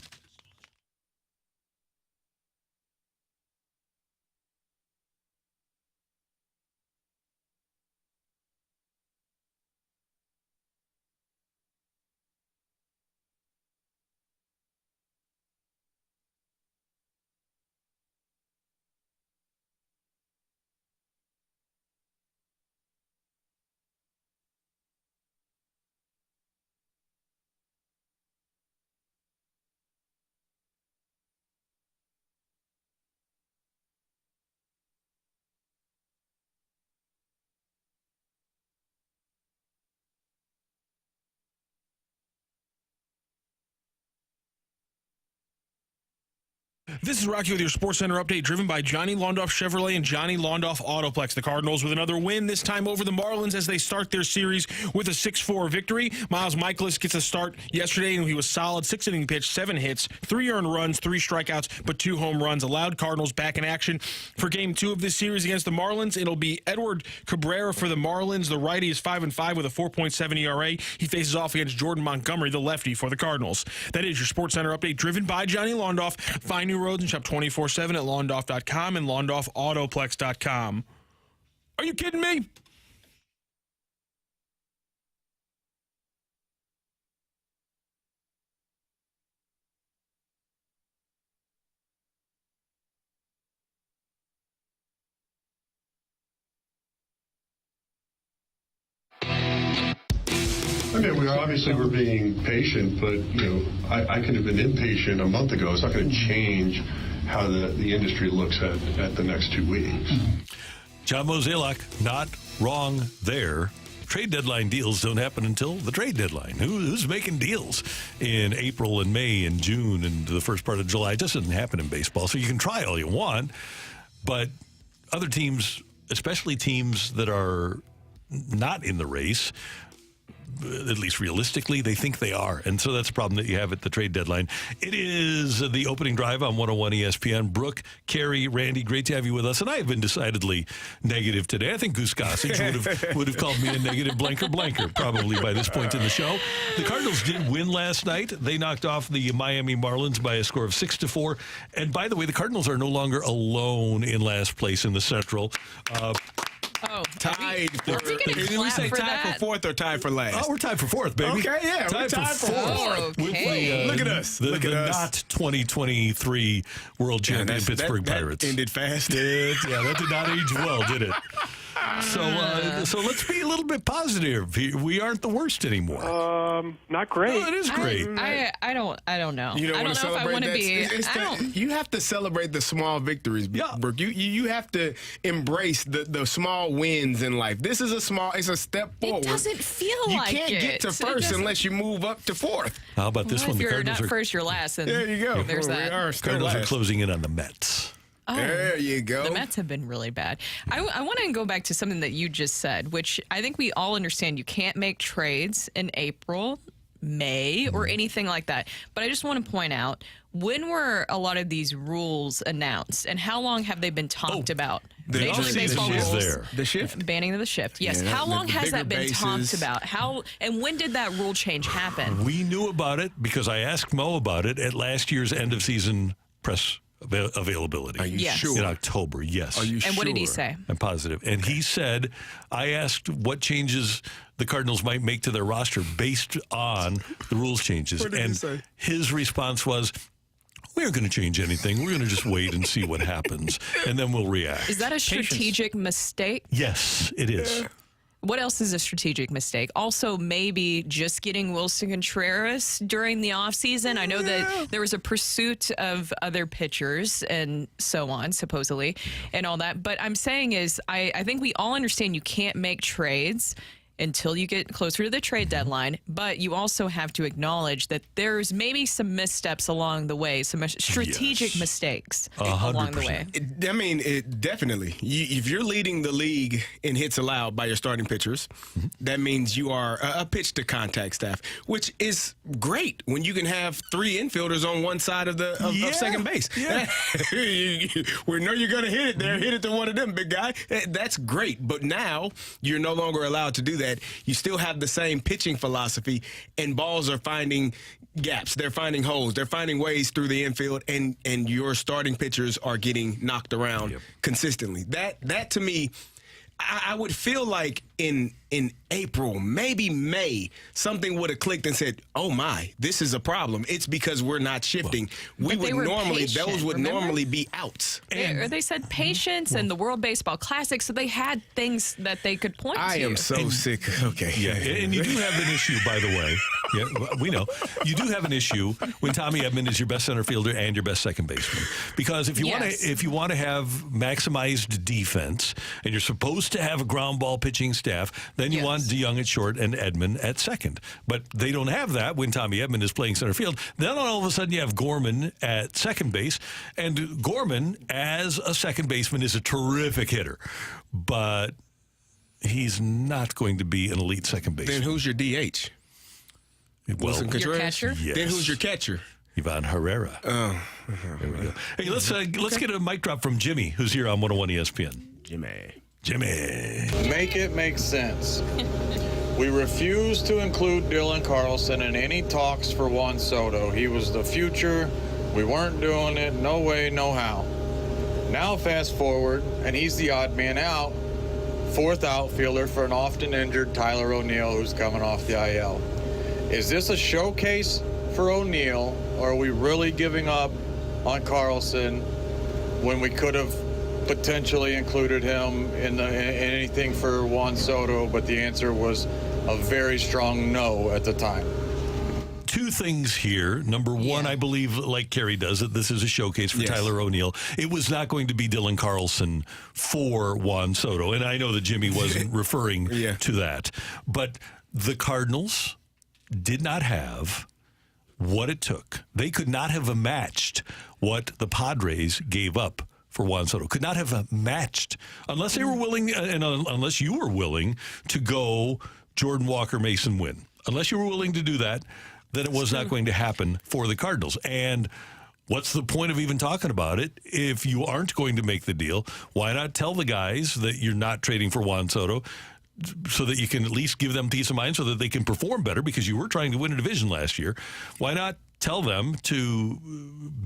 This is Rocc with your Sports Center update, driven by Johnny Londoff Chevrolet and Johnny Londoff Autoplex. The Cardinals with another win, this time over the Marlins as they start their series with a 6-4 victory. Mikolas gets a start yesterday, and he was solid. 6-inning pitch, 7 hits, 3 earned runs, 3 strikeouts, but 2 home runs. Allowed Cardinals back in action for Game 2 of this series against the Marlins. It'll be Edward Cabrera for the Marlins. The righty is 5-5 with a 4.7 ERA. He faces off against Jordan Montgomery, the lefty, for the Cardinals. That is your Sports Center update, driven by Johnny Londoff. Find new roads and shop 24/7 at londoff.com and londoffautoplex.com. Are you kidding me? I mean, we're being patient, but, I could have been impatient a month ago. It's not going to change how the industry looks at the next 2 weeks. John Mozeliak, not wrong there. Trade deadline deals don't happen until the trade deadline. Who's making deals in April and May and June and the first part of July? It just doesn't happen in baseball. So you can try all you want, but other teams, especially teams that are not in the race, at least realistically, they think they are. And so that's a problem that you have at the trade deadline. It is the opening drive on 101 ESPN. Brooke, Carrie, Randy, great to have you with us. And I have been decidedly negative today. I think Goose Gossage would have called me a negative blanker probably by this point in the show. The Cardinals did win last night. They knocked off the Miami Marlins by a score of 6-4. And by the way, the Cardinals are no longer alone in last place in the Central. Tied. Did we say tied for fourth or tied for last? Oh, we're tied for fourth, baby. Okay, yeah, we're tied for fourth. Okay. Look at us. Look at us. Not 2023 world champion Pittsburgh Pirates. That ended fast. Yeah, that did not age well, did it? So let's be a little bit positive. We aren't the worst anymore. Not great. No, it is great. I don't know. You I don't know if I want to be. You have to celebrate the small victories, Brooke. You have to embrace the small wins in life. This is it's a step forward. It doesn't feel like it. You can't get to first unless you move up to fourth. How about this one? If The you're Cardinals not first, you're last. And there you go. There's that. Cardinals are closing in on the Mets. Oh, there you go. The Mets have been really bad. I want to go back to something that you just said, which I think we all understand. You can't make trades in April, May, or anything like that. But I just want to point out, when were a lot of these rules announced, and how long have they been talked about? Major League Baseball rules. The shift? Banning of the shift. Yes. Yeah, how long has bigger that been talked about? And when did that rule change happen? We knew about it because I asked Mo about it at last year's end of season press availability. Are you Yes. sure? In October, yes. Are you And sure? what did he say? I'm positive. And he said, I asked what changes the Cardinals might make to their roster based on the rules changes. What did he and say? his response was, we aren't going to change anything. We're going to just wait and see what happens, and then we'll react. Is that a strategic mistake? Yes, it is. What else is a strategic mistake? Also, maybe just getting Wilson Contreras during the offseason. I know that there was a pursuit of other pitchers and so on, supposedly, and all that. But I'm saying is, I think we all understand you can't make trades until you get closer to the trade deadline, but you also have to acknowledge that there's maybe some missteps along the way, some strategic mistakes along the way. Definitely. If you're leading the league in hits allowed by your starting pitchers, that means you are a pitch-to-contact staff, which is great when you can have three infielders on one side of second base. Yeah. We know you're going to hit it there. Hit it to one of them, big guy. That's great. But now you're no longer allowed to do that. You still have the same pitching philosophy, and balls are finding gaps. They're finding holes. They're finding ways through the infield, and your starting pitchers are getting knocked around consistently. That to me, I would feel like in April, maybe May, something would have clicked and said, oh my, this is a problem. It's because we're not shifting. Those would normally be outs. They said patience and the World Baseball Classic, so they had things that they could point to. I am so sick. Okay. Yeah, and you do have an issue, by the way. Yeah, we know. You do have an issue when Tommy Edman is your best center fielder and your best second baseman. Because if you want to have maximized defense and you're supposed to have a ground ball pitching staff, then you want DeYoung at short and Edman at second. But they don't have that when Tommy Edman is playing center field. Then all of a sudden you have Gorman at second base, and Gorman as a second baseman is a terrific hitter. But he's not going to be an elite second baseman. Then who's your DH? Wilson Contreras? Your catcher? Yes. Then who's your catcher? Ivan Herrera. Oh. There we go. Hey, let's get a mic drop from Jimmy, who's here on 101 ESPN. Jimmy. Make it make sense. We refuse to include Dylan Carlson in any talks for Juan Soto. He was the future. We weren't doing it. No way, no how. Now fast forward, and he's the odd man out. Fourth outfielder for an often injured Tyler O'Neill, who's coming off the IL. Is this a showcase for O'Neill, or are we really giving up on Carlson when we could have potentially included him in anything for Juan Soto, but the answer was a very strong no at the time? Two things here. Number one, I believe, like Kerry does, that this is a showcase for Tyler O'Neill. It was not going to be Dylan Carlson for Juan Soto, and I know that Jimmy wasn't referring to that. But the Cardinals did not have what it took. They could not have matched what the Padres gave up for Juan Soto. Could not have matched unless they were willing, and unless you were willing to go Jordan Walker, Mason Wynn. Unless you were willing to do that, then it was not going to happen for the Cardinals. And what's the point of even talking about it if you aren't going to make the deal? Why not tell the guys that you're not trading for Juan Soto, so that you can at least give them peace of mind so that they can perform better, because you were trying to win a division last year. Why not tell them to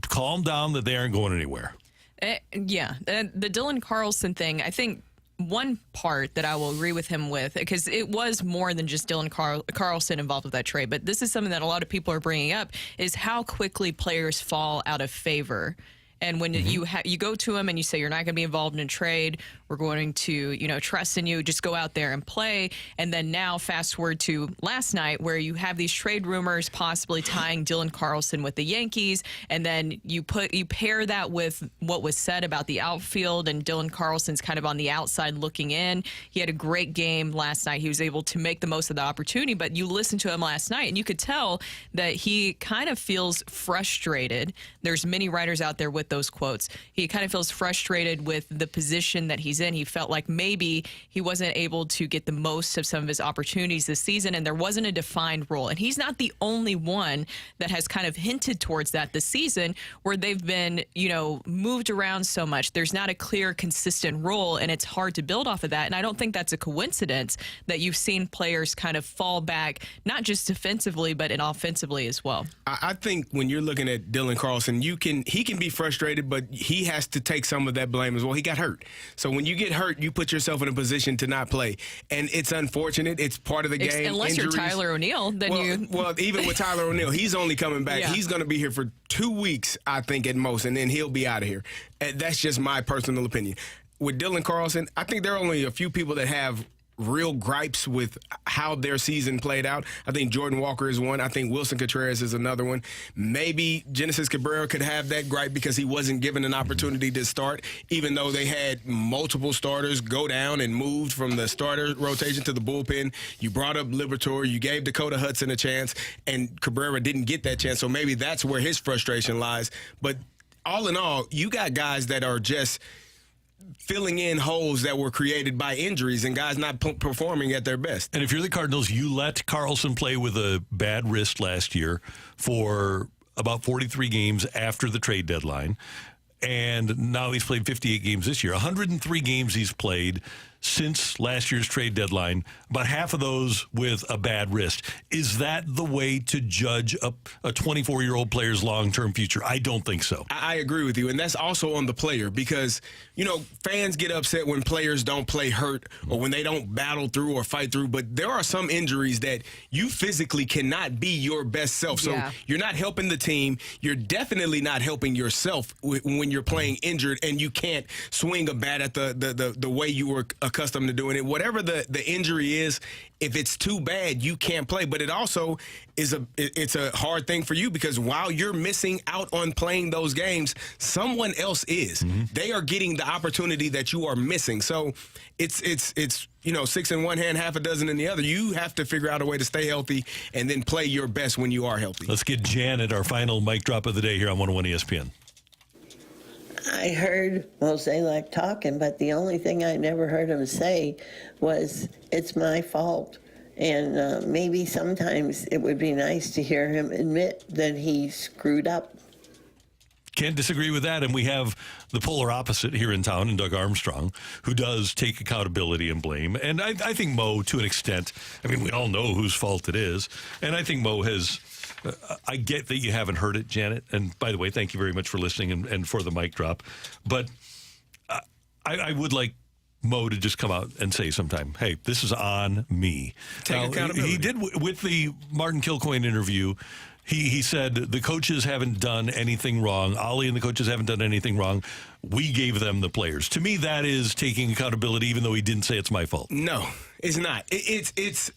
calm down, that they aren't going anywhere? The Dylan Carlson thing, I think one part that I will agree with him with, because it was more than just Dylan Carlson involved with that trade, but this is something that a lot of people are bringing up, is how quickly players fall out of favor. And when you go to him and you say you're not going to be involved in a trade, we're going to, trust in you, just go out there and play. And then now fast forward to last night, where you have these trade rumors possibly tying Dylan Carlson with the Yankees, and then you pair that with what was said about the outfield, and Dylan Carlson's kind of on the outside looking in. He had a great game last night. He was able to make the most of the opportunity, but you listened to him last night and you could tell that he kind of feels frustrated. There's many writers out there with those quotes. He kind of feels frustrated with the position that he's in. He felt like maybe he wasn't able to get the most of some of his opportunities this season, and there wasn't a defined role. And he's not the only one that has kind of hinted towards that this season, where they've been, moved around so much. There's not a clear, consistent role, and it's hard to build off of that. And I don't think that's a coincidence that you've seen players kind of fall back, not just defensively, but offensively as well. I think when you're looking at Dylan Carlson, he can be frustrated frustrated, but he has to take some of that blame as well. He got hurt. So when you get hurt, you put yourself in a position to not play. And it's unfortunate. It's part of the game. Unless Injuries. you're Tyler O'Neill, then Well, even with Tyler O'Neill, he's only coming back. Yeah. He's going to be here for 2 weeks, I think, at most, and then he'll be out of here. And that's just my personal opinion. With Dylan Carlson, I think there are only a few people that have real gripes with how their season played out. I think Jordan Walker is one. I think Wilson Contreras is another one. Maybe Genesis Cabrera could have that gripe because he wasn't given an opportunity to start, even though they had multiple starters go down and moved from the starter rotation to the bullpen. You brought up Liberatore. You gave Dakota Hudson a chance, and Cabrera didn't get that chance. So maybe that's where his frustration lies. But all in all, you got guys that are just filling in holes that were created by injuries and guys not performing at their best. And if you're the Cardinals, you let Carlson play with a bad wrist last year for about 43 games after the trade deadline. And now he's played 58 games this year. 103 games he's played since last year's trade deadline, about half of those with a bad wrist. Is that the way to judge a 24-year-old player's long-term future? I don't think so. I agree with you, and that's also on the player because, you know, fans get upset when players don't play hurt or when they don't battle through or fight through, but there are some injuries that you physically cannot be your best self. So you're not helping the team. You're definitely not helping yourself when you're playing injured and you can't swing a bat at the way you were accustomed to doing it. Whatever the injury is, if it's too bad, you can't play. But it also is it's a hard thing for you because while you're missing out on playing those games, someone else is. They are getting the opportunity that you are missing. So it's you know, 6 in one hand, half a dozen in the other. You have to figure out a way to stay healthy and then play your best when you are healthy. Let's get Janet, our final mic drop of the day here on 101 ESPN. I heard Mozeliak talking, but the only thing I never heard him say was, it's my fault. And maybe sometimes it would be nice to hear him admit that he screwed up. Can't disagree with that. And we have the polar opposite here in town in Doug Armstrong, who does take accountability and blame. And I think Mo, to an extent, I mean, we all know whose fault it is. And I think Mo has... I get that you haven't heard it, Janet. And by the way, thank you very much for listening and for the mic drop. But I would like Mo to just come out and say sometime, hey, this is on me. Take accountability. He did with the Martin Kilcoyne interview. He said the coaches haven't done anything wrong. Ollie and the coaches haven't done anything wrong. We gave them the players. To me, that is taking accountability, even though he didn't say it's my fault. No, it's not. It's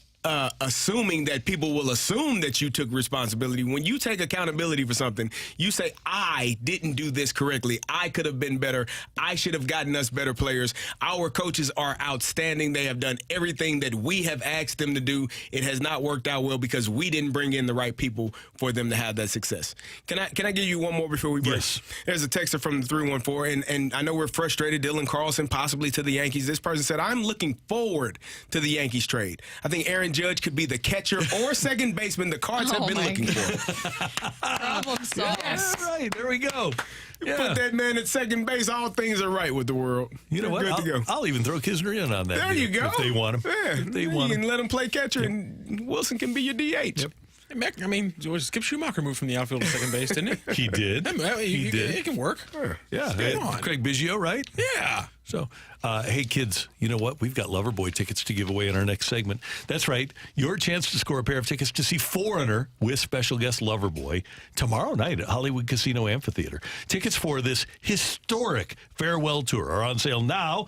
assuming that people will assume that you took responsibility. When you take accountability for something, you say, I didn't do this correctly. I could have been better. I should have gotten us better players. Our coaches are outstanding. They have done everything that we have asked them to do. It has not worked out well because we didn't bring in the right people for them to have that success. Can I give you one more before we break? Yes. There's a texter from the 314, and I know we're frustrated. Dylan Carlson possibly to the Yankees. This person said, I'm looking forward to the Yankees trade. I think Aaron Judge could be the catcher or second baseman the Cards have been looking for. Problem solved. Yeah, right. There we go. You put that man at second base, all things are right with the world. You know what? Good to go. I'll even throw Kisner in on that. There you go. If they want him. Yeah. If they want you him. can let him play catcher, and Wilson can be your DH. Yep. I mean, Skip Schumacher moved from the outfield to second base, didn't he? He did. He did. It can work. Yeah. Craig Biggio, right? Yeah. So, hey, kids, you know what? We've got Loverboy tickets to give away in our next segment. That's right. Your chance to score a pair of tickets to see Foreigner with special guest Loverboy tomorrow night at Hollywood Casino Amphitheater. Tickets for this historic farewell tour are on sale now.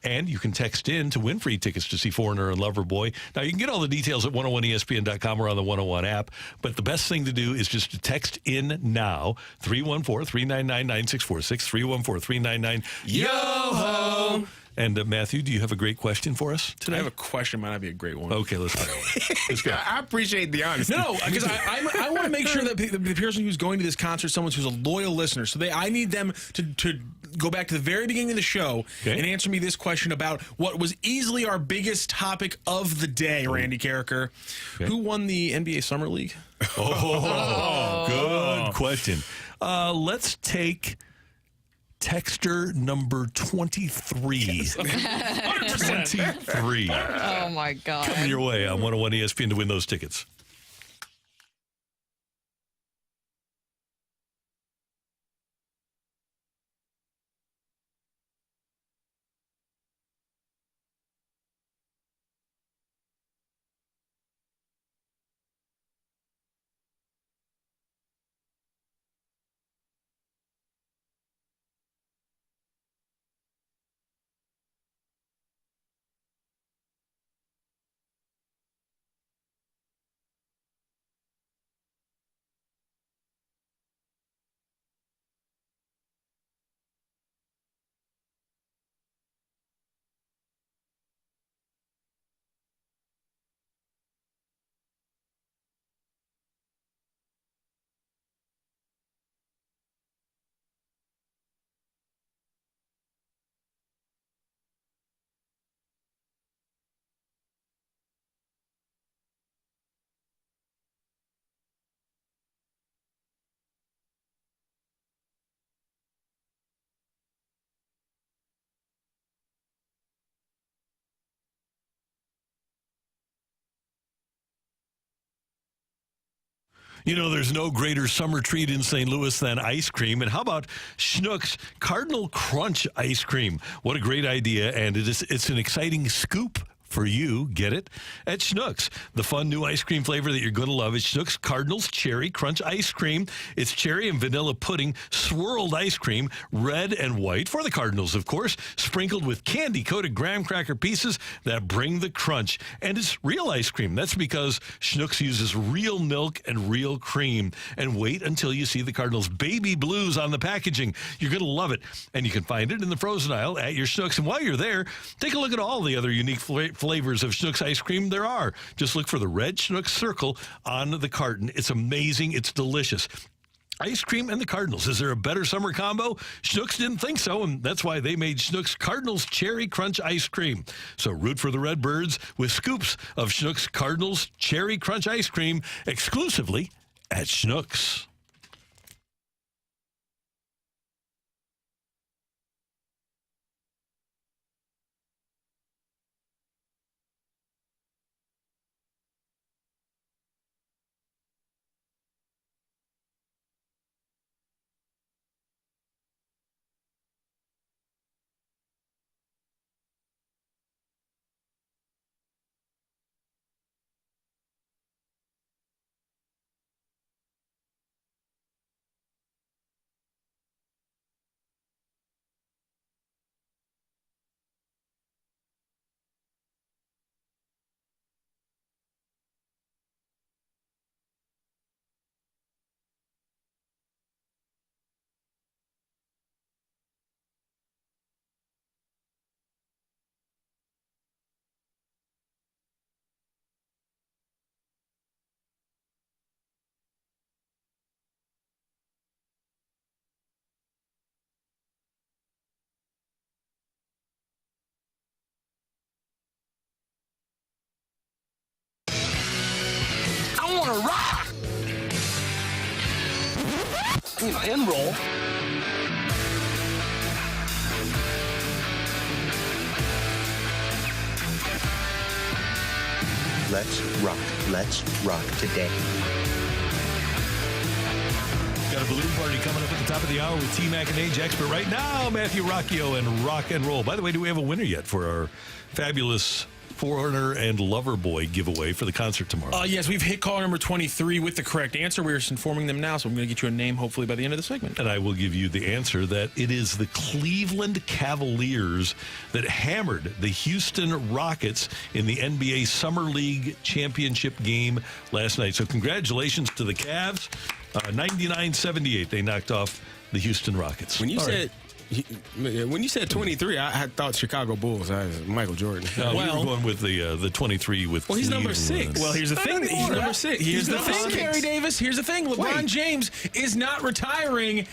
And you can text in to win free tickets to see Foreigner and Loverboy. Now, you can get all the details at 101ESPN.com or on the 101 app. But the best thing to do is just to text in now, 314-399-9646, 314-399-YO-HO. And Matthew, do you have a great question for us today? I have a question. Might not be a great one. Okay, let's go. I appreciate the honesty. No, because I want to make sure that the person who's going to this concert is someone who's a loyal listener. So I need them to go back to the very beginning of the show and answer me this question about what was easily our biggest topic of the day, Randy Carricker. Okay. Who won the NBA Summer League? Good question. Let's take texter number 23. 100%. 23. Oh, my God. Coming your way on 101 ESPN to win those tickets. You know, there's no greater summer treat in St. Louis than ice cream. And how about Schnucks Cardinal Crunch ice cream? What a great idea. And it's an exciting scoop for you, get it? At Schnucks, the fun new ice cream flavor that you're going to love is Schnucks Cardinals Cherry Crunch Ice Cream. It's cherry and vanilla pudding, swirled ice cream, red and white, for the Cardinals, of course, sprinkled with candy-coated graham cracker pieces that bring the crunch. And it's real ice cream. That's because Schnucks uses real milk and real cream. And wait until you see the Cardinals baby blues on the packaging. You're going to love it. And you can find it in the frozen aisle at your Schnucks. And while you're there, take a look at all the other unique flavors of Schnucks ice cream there are. Just look for the red Schnucks circle on the carton. It's amazing. It's delicious. Ice cream and the Cardinals. Is there a better summer combo? Schnucks didn't think so, and that's why they made Schnucks Cardinals Cherry Crunch Ice Cream. So root for the Redbirds with scoops of Schnucks Cardinals Cherry Crunch Ice Cream exclusively at Schnucks. I want to rock. And roll. Let's rock. Let's rock today. Got a balloon party coming up at the top of the hour with T-Mac and Ajax. But right now, Matthew Rocchio and Rock and Roll. By the way, do we have a winner yet for our fabulous Foreigner and Loverboy giveaway for the concert tomorrow? Yes, we've hit caller number 23 with the correct answer. We're just informing them now, so I'm going to get you a name hopefully by the end of the segment. And I will give you the answer that it is the Cleveland Cavaliers that hammered the Houston Rockets in the NBA Summer League Championship game last night. So congratulations to the Cavs. 99-78, they knocked off the Houston Rockets. When you said 23, I thought Chicago Bulls. Michael Jordan. No, we were going with the 23 with. Well, he's number 6. Well, here's the thing. He's number 6. Here's the thing, Kerry Davis. Here's the thing. LeBron James is not retiring,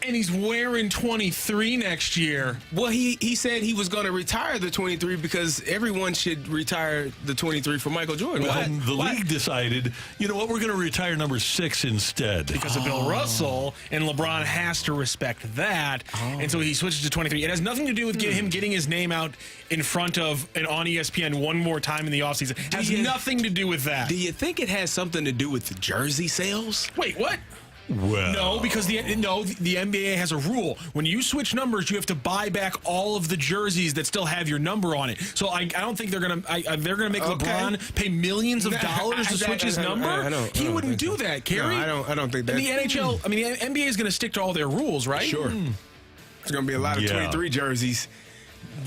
and he's wearing 23 next year. Well, he said he was going to retire the 23 because everyone should retire the 23 for Michael Jordan. Well, the league decided, you know what, we're going to retire number 6 instead. Because of Bill Russell, and LeBron has to respect that. And so he switches to 23. It has nothing to do with him getting his name out in front of and on ESPN one more time in the offseason. It has nothing to do with that. Do you think it has something to do with the jersey sales? Wait, what? Well, no, because the NBA has a rule. When you switch numbers, you have to buy back all of the jerseys that still have your number on it. So I don't think they're gonna make LeBron pay millions of dollars to switch his number. He wouldn't do that, Kerry. No, I don't think that. And the NHL, the NBA is gonna stick to all their rules, right? Sure. There's gonna be a lot of 23 jerseys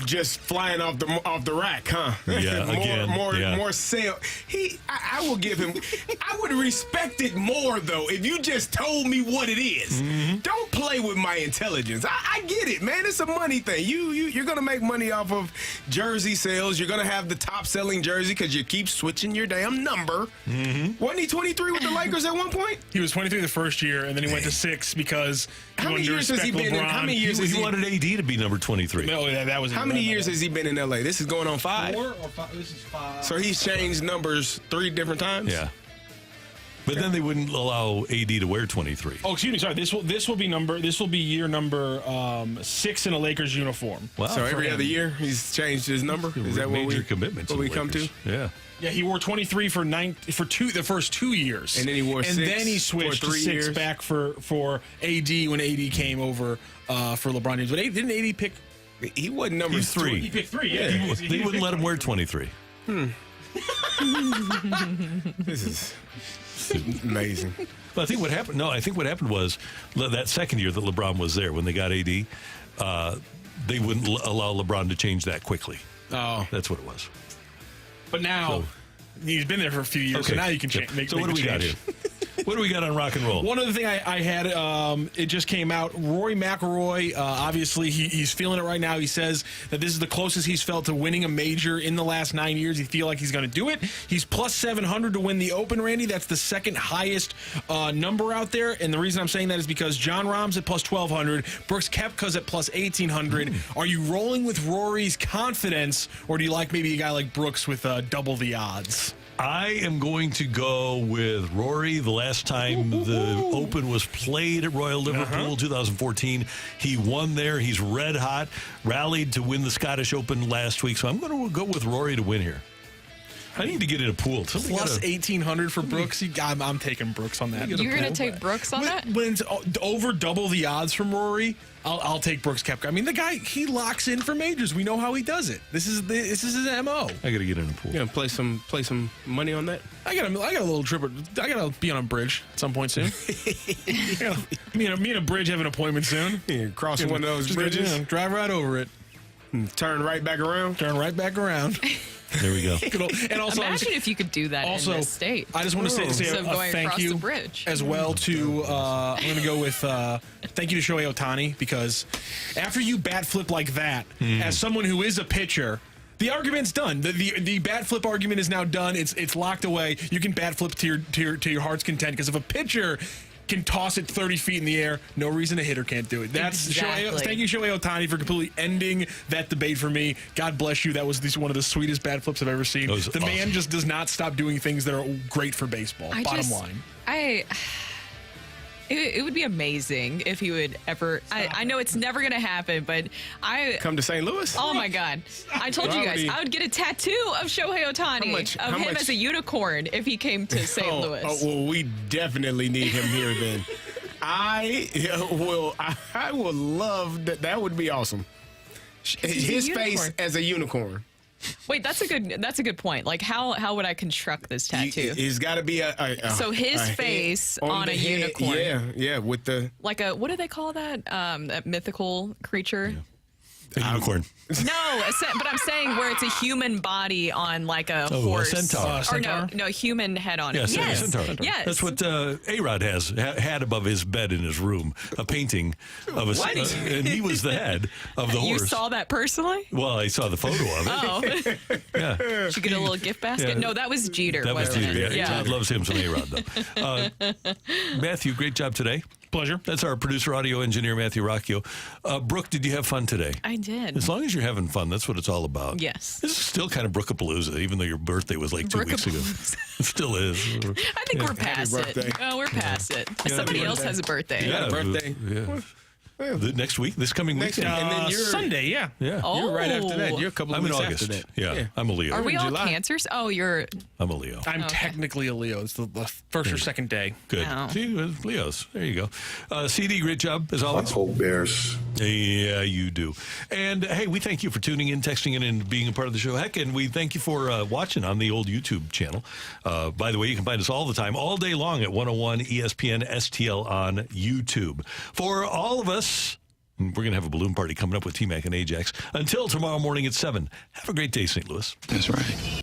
just flying off the rack, huh? Yeah, more sale. I will give him. I would respect it more though if you just told me what it is. Mm-hmm. Don't play with my intelligence. I get it, man. It's a money thing. You're gonna make money off of jersey sales. You're gonna have the top selling jersey because you keep switching your damn number. Mm-hmm. Wasn't he 23 with the Lakers at one point? He was 23 the first year, and then he went to 6 because how many years has he been? How many years he wanted AD to be number 23? No, that was. How many years has he been in LA? This is going on 5. 4 or 5. This is 5. So he's changed numbers 3 different times. Yeah. But then they wouldn't allow AD to wear 23. Oh, excuse me. Sorry. This will be year number 6 in a Lakers uniform. Wow. So every other year he's changed his number. Is that what major commitments? What we come to? Yeah. Yeah, he wore 23 for the first 2 years, and then he wore 6 then he switched for 3 to 6 years. back for AD when AD came over for LeBron James. But didn't AD pick? He wasn't number 3. He picked 3. Yeah, They wouldn't let him wear 23. This is amazing. But I think what happened. No, I think what happened was that second year that LeBron was there when they got AD, they wouldn't allow LeBron to change that quickly. Oh, that's what it was. But now he's been there for a few years, so now you can make. So what do we got here? What do we got on rock and roll? One other thing I had, it just came out. Rory McIlroy, obviously, he's feeling it right now. He says that this is the closest he's felt to winning a major in the last 9 years. He feels like he's going to do it. He's plus 700 to win the Open, Randy. That's the second highest number out there. And the reason I'm saying that is because Jon Rahm's at plus 1,200. Brooks Koepka's at plus 1,800. Are you rolling with Rory's confidence, or do you like maybe a guy like Brooks with double the odds? I am going to go with Rory. The last time the Open was played at Royal Liverpool, 2014, he won there. He's red hot, rallied to win the Scottish Open last week. So I'm going to go with Rory to win here. I need to get in a pool. Plus 1,800 for Brooks. I'm taking Brooks on that. You're going to take Brooks on that? When it's over double the odds from Rory, I'll take Brooks Koepka. I mean, the guy, he locks in for majors. We know how he does it. This is his MO. I got to get in a pool. You gonna play some money on that? I got a little trip. I got to be on a bridge at some point soon. Me and a bridge have an appointment soon. Yeah, crossing one of those bridges. Drive right over it. Turn right back around. Turn right back around. There we go. And also, imagine if you could do that in this state. I just want to say so going thank across you the bridge. as well to, I'm going to go with thank you to Shohei Ohtani, because after you bat flip like that, as someone who is a pitcher, the argument's done. The bat flip argument is now done. It's locked away. You can bat flip to your heart's content, because if a pitcher can toss it 30 feet in the air, no reason a hitter can't do it. That's exactly. Thank you, Shohei Ohtani, for completely ending that debate for me. God bless you. That was one of the sweetest bat flips I've ever seen. The man just does not stop doing things that are great for baseball. Bottom line. It would be amazing if he would ever. I know it's never going to happen, but come to St. Louis. Oh my God! I told you guys I would get a tattoo of Shohei Ohtani of him as a unicorn if he came to St. Louis. Oh, well, we definitely need him here then. I will love that. That would be awesome. His face as a unicorn. Wait, that's a good point. Like, how would I construct this tattoo? He's got to be so his face on a unicorn. Yeah, with the like a, what do they call that? That mythical creature. Yeah. A unicorn. No, but I'm saying where it's a human body on like a horse. A centaur. Or no, human head on it. Yes, centaur. Yes. That's what A-Rod had above his bed in his room, a painting of a and he was the head of the horse. You saw that personally? Well, I saw the photo of it. Oh. Yeah. Did you get a little gift basket? Yeah. No, that was Jeter. That was Jeter, yeah. Todd loves him some A-Rod, though. Matthew, great job today. Pleasure. That's our producer, audio engineer, Matthew Rocchio. Brooke, did you have fun today? I did. As long as you're having fun, that's what it's all about. Yes. This is still kind of Brookapalooza, even though your birthday was like 2 weeks ago. It still is. I think we're past it. Oh, we're past it. Somebody else has a birthday. Yeah, birthday. Yeah. Next week, this coming weekend. And then you're Sunday, yeah. Yeah. You're right after that. You're a couple of I'm in weeks August. after that. Yeah, I'm a Leo. Are we all July. Cancers? Oh, you're. I'm a Leo. I'm technically a Leo. It's the first or second day. Good. Oh. See, Leos. There you go. CD, great job, as always. Hope Bears. Yeah, you do. And, hey, we thank you for tuning in, texting in, and being a part of the show. Heck, and we thank you for watching on the old YouTube channel. By the way, you can find us all the time, all day long at 101 ESPN STL on YouTube. For all of us, we're going to have a balloon party coming up with T-Mac and Ajax. Until tomorrow morning at 7. Have a great day, St. Louis. That's right.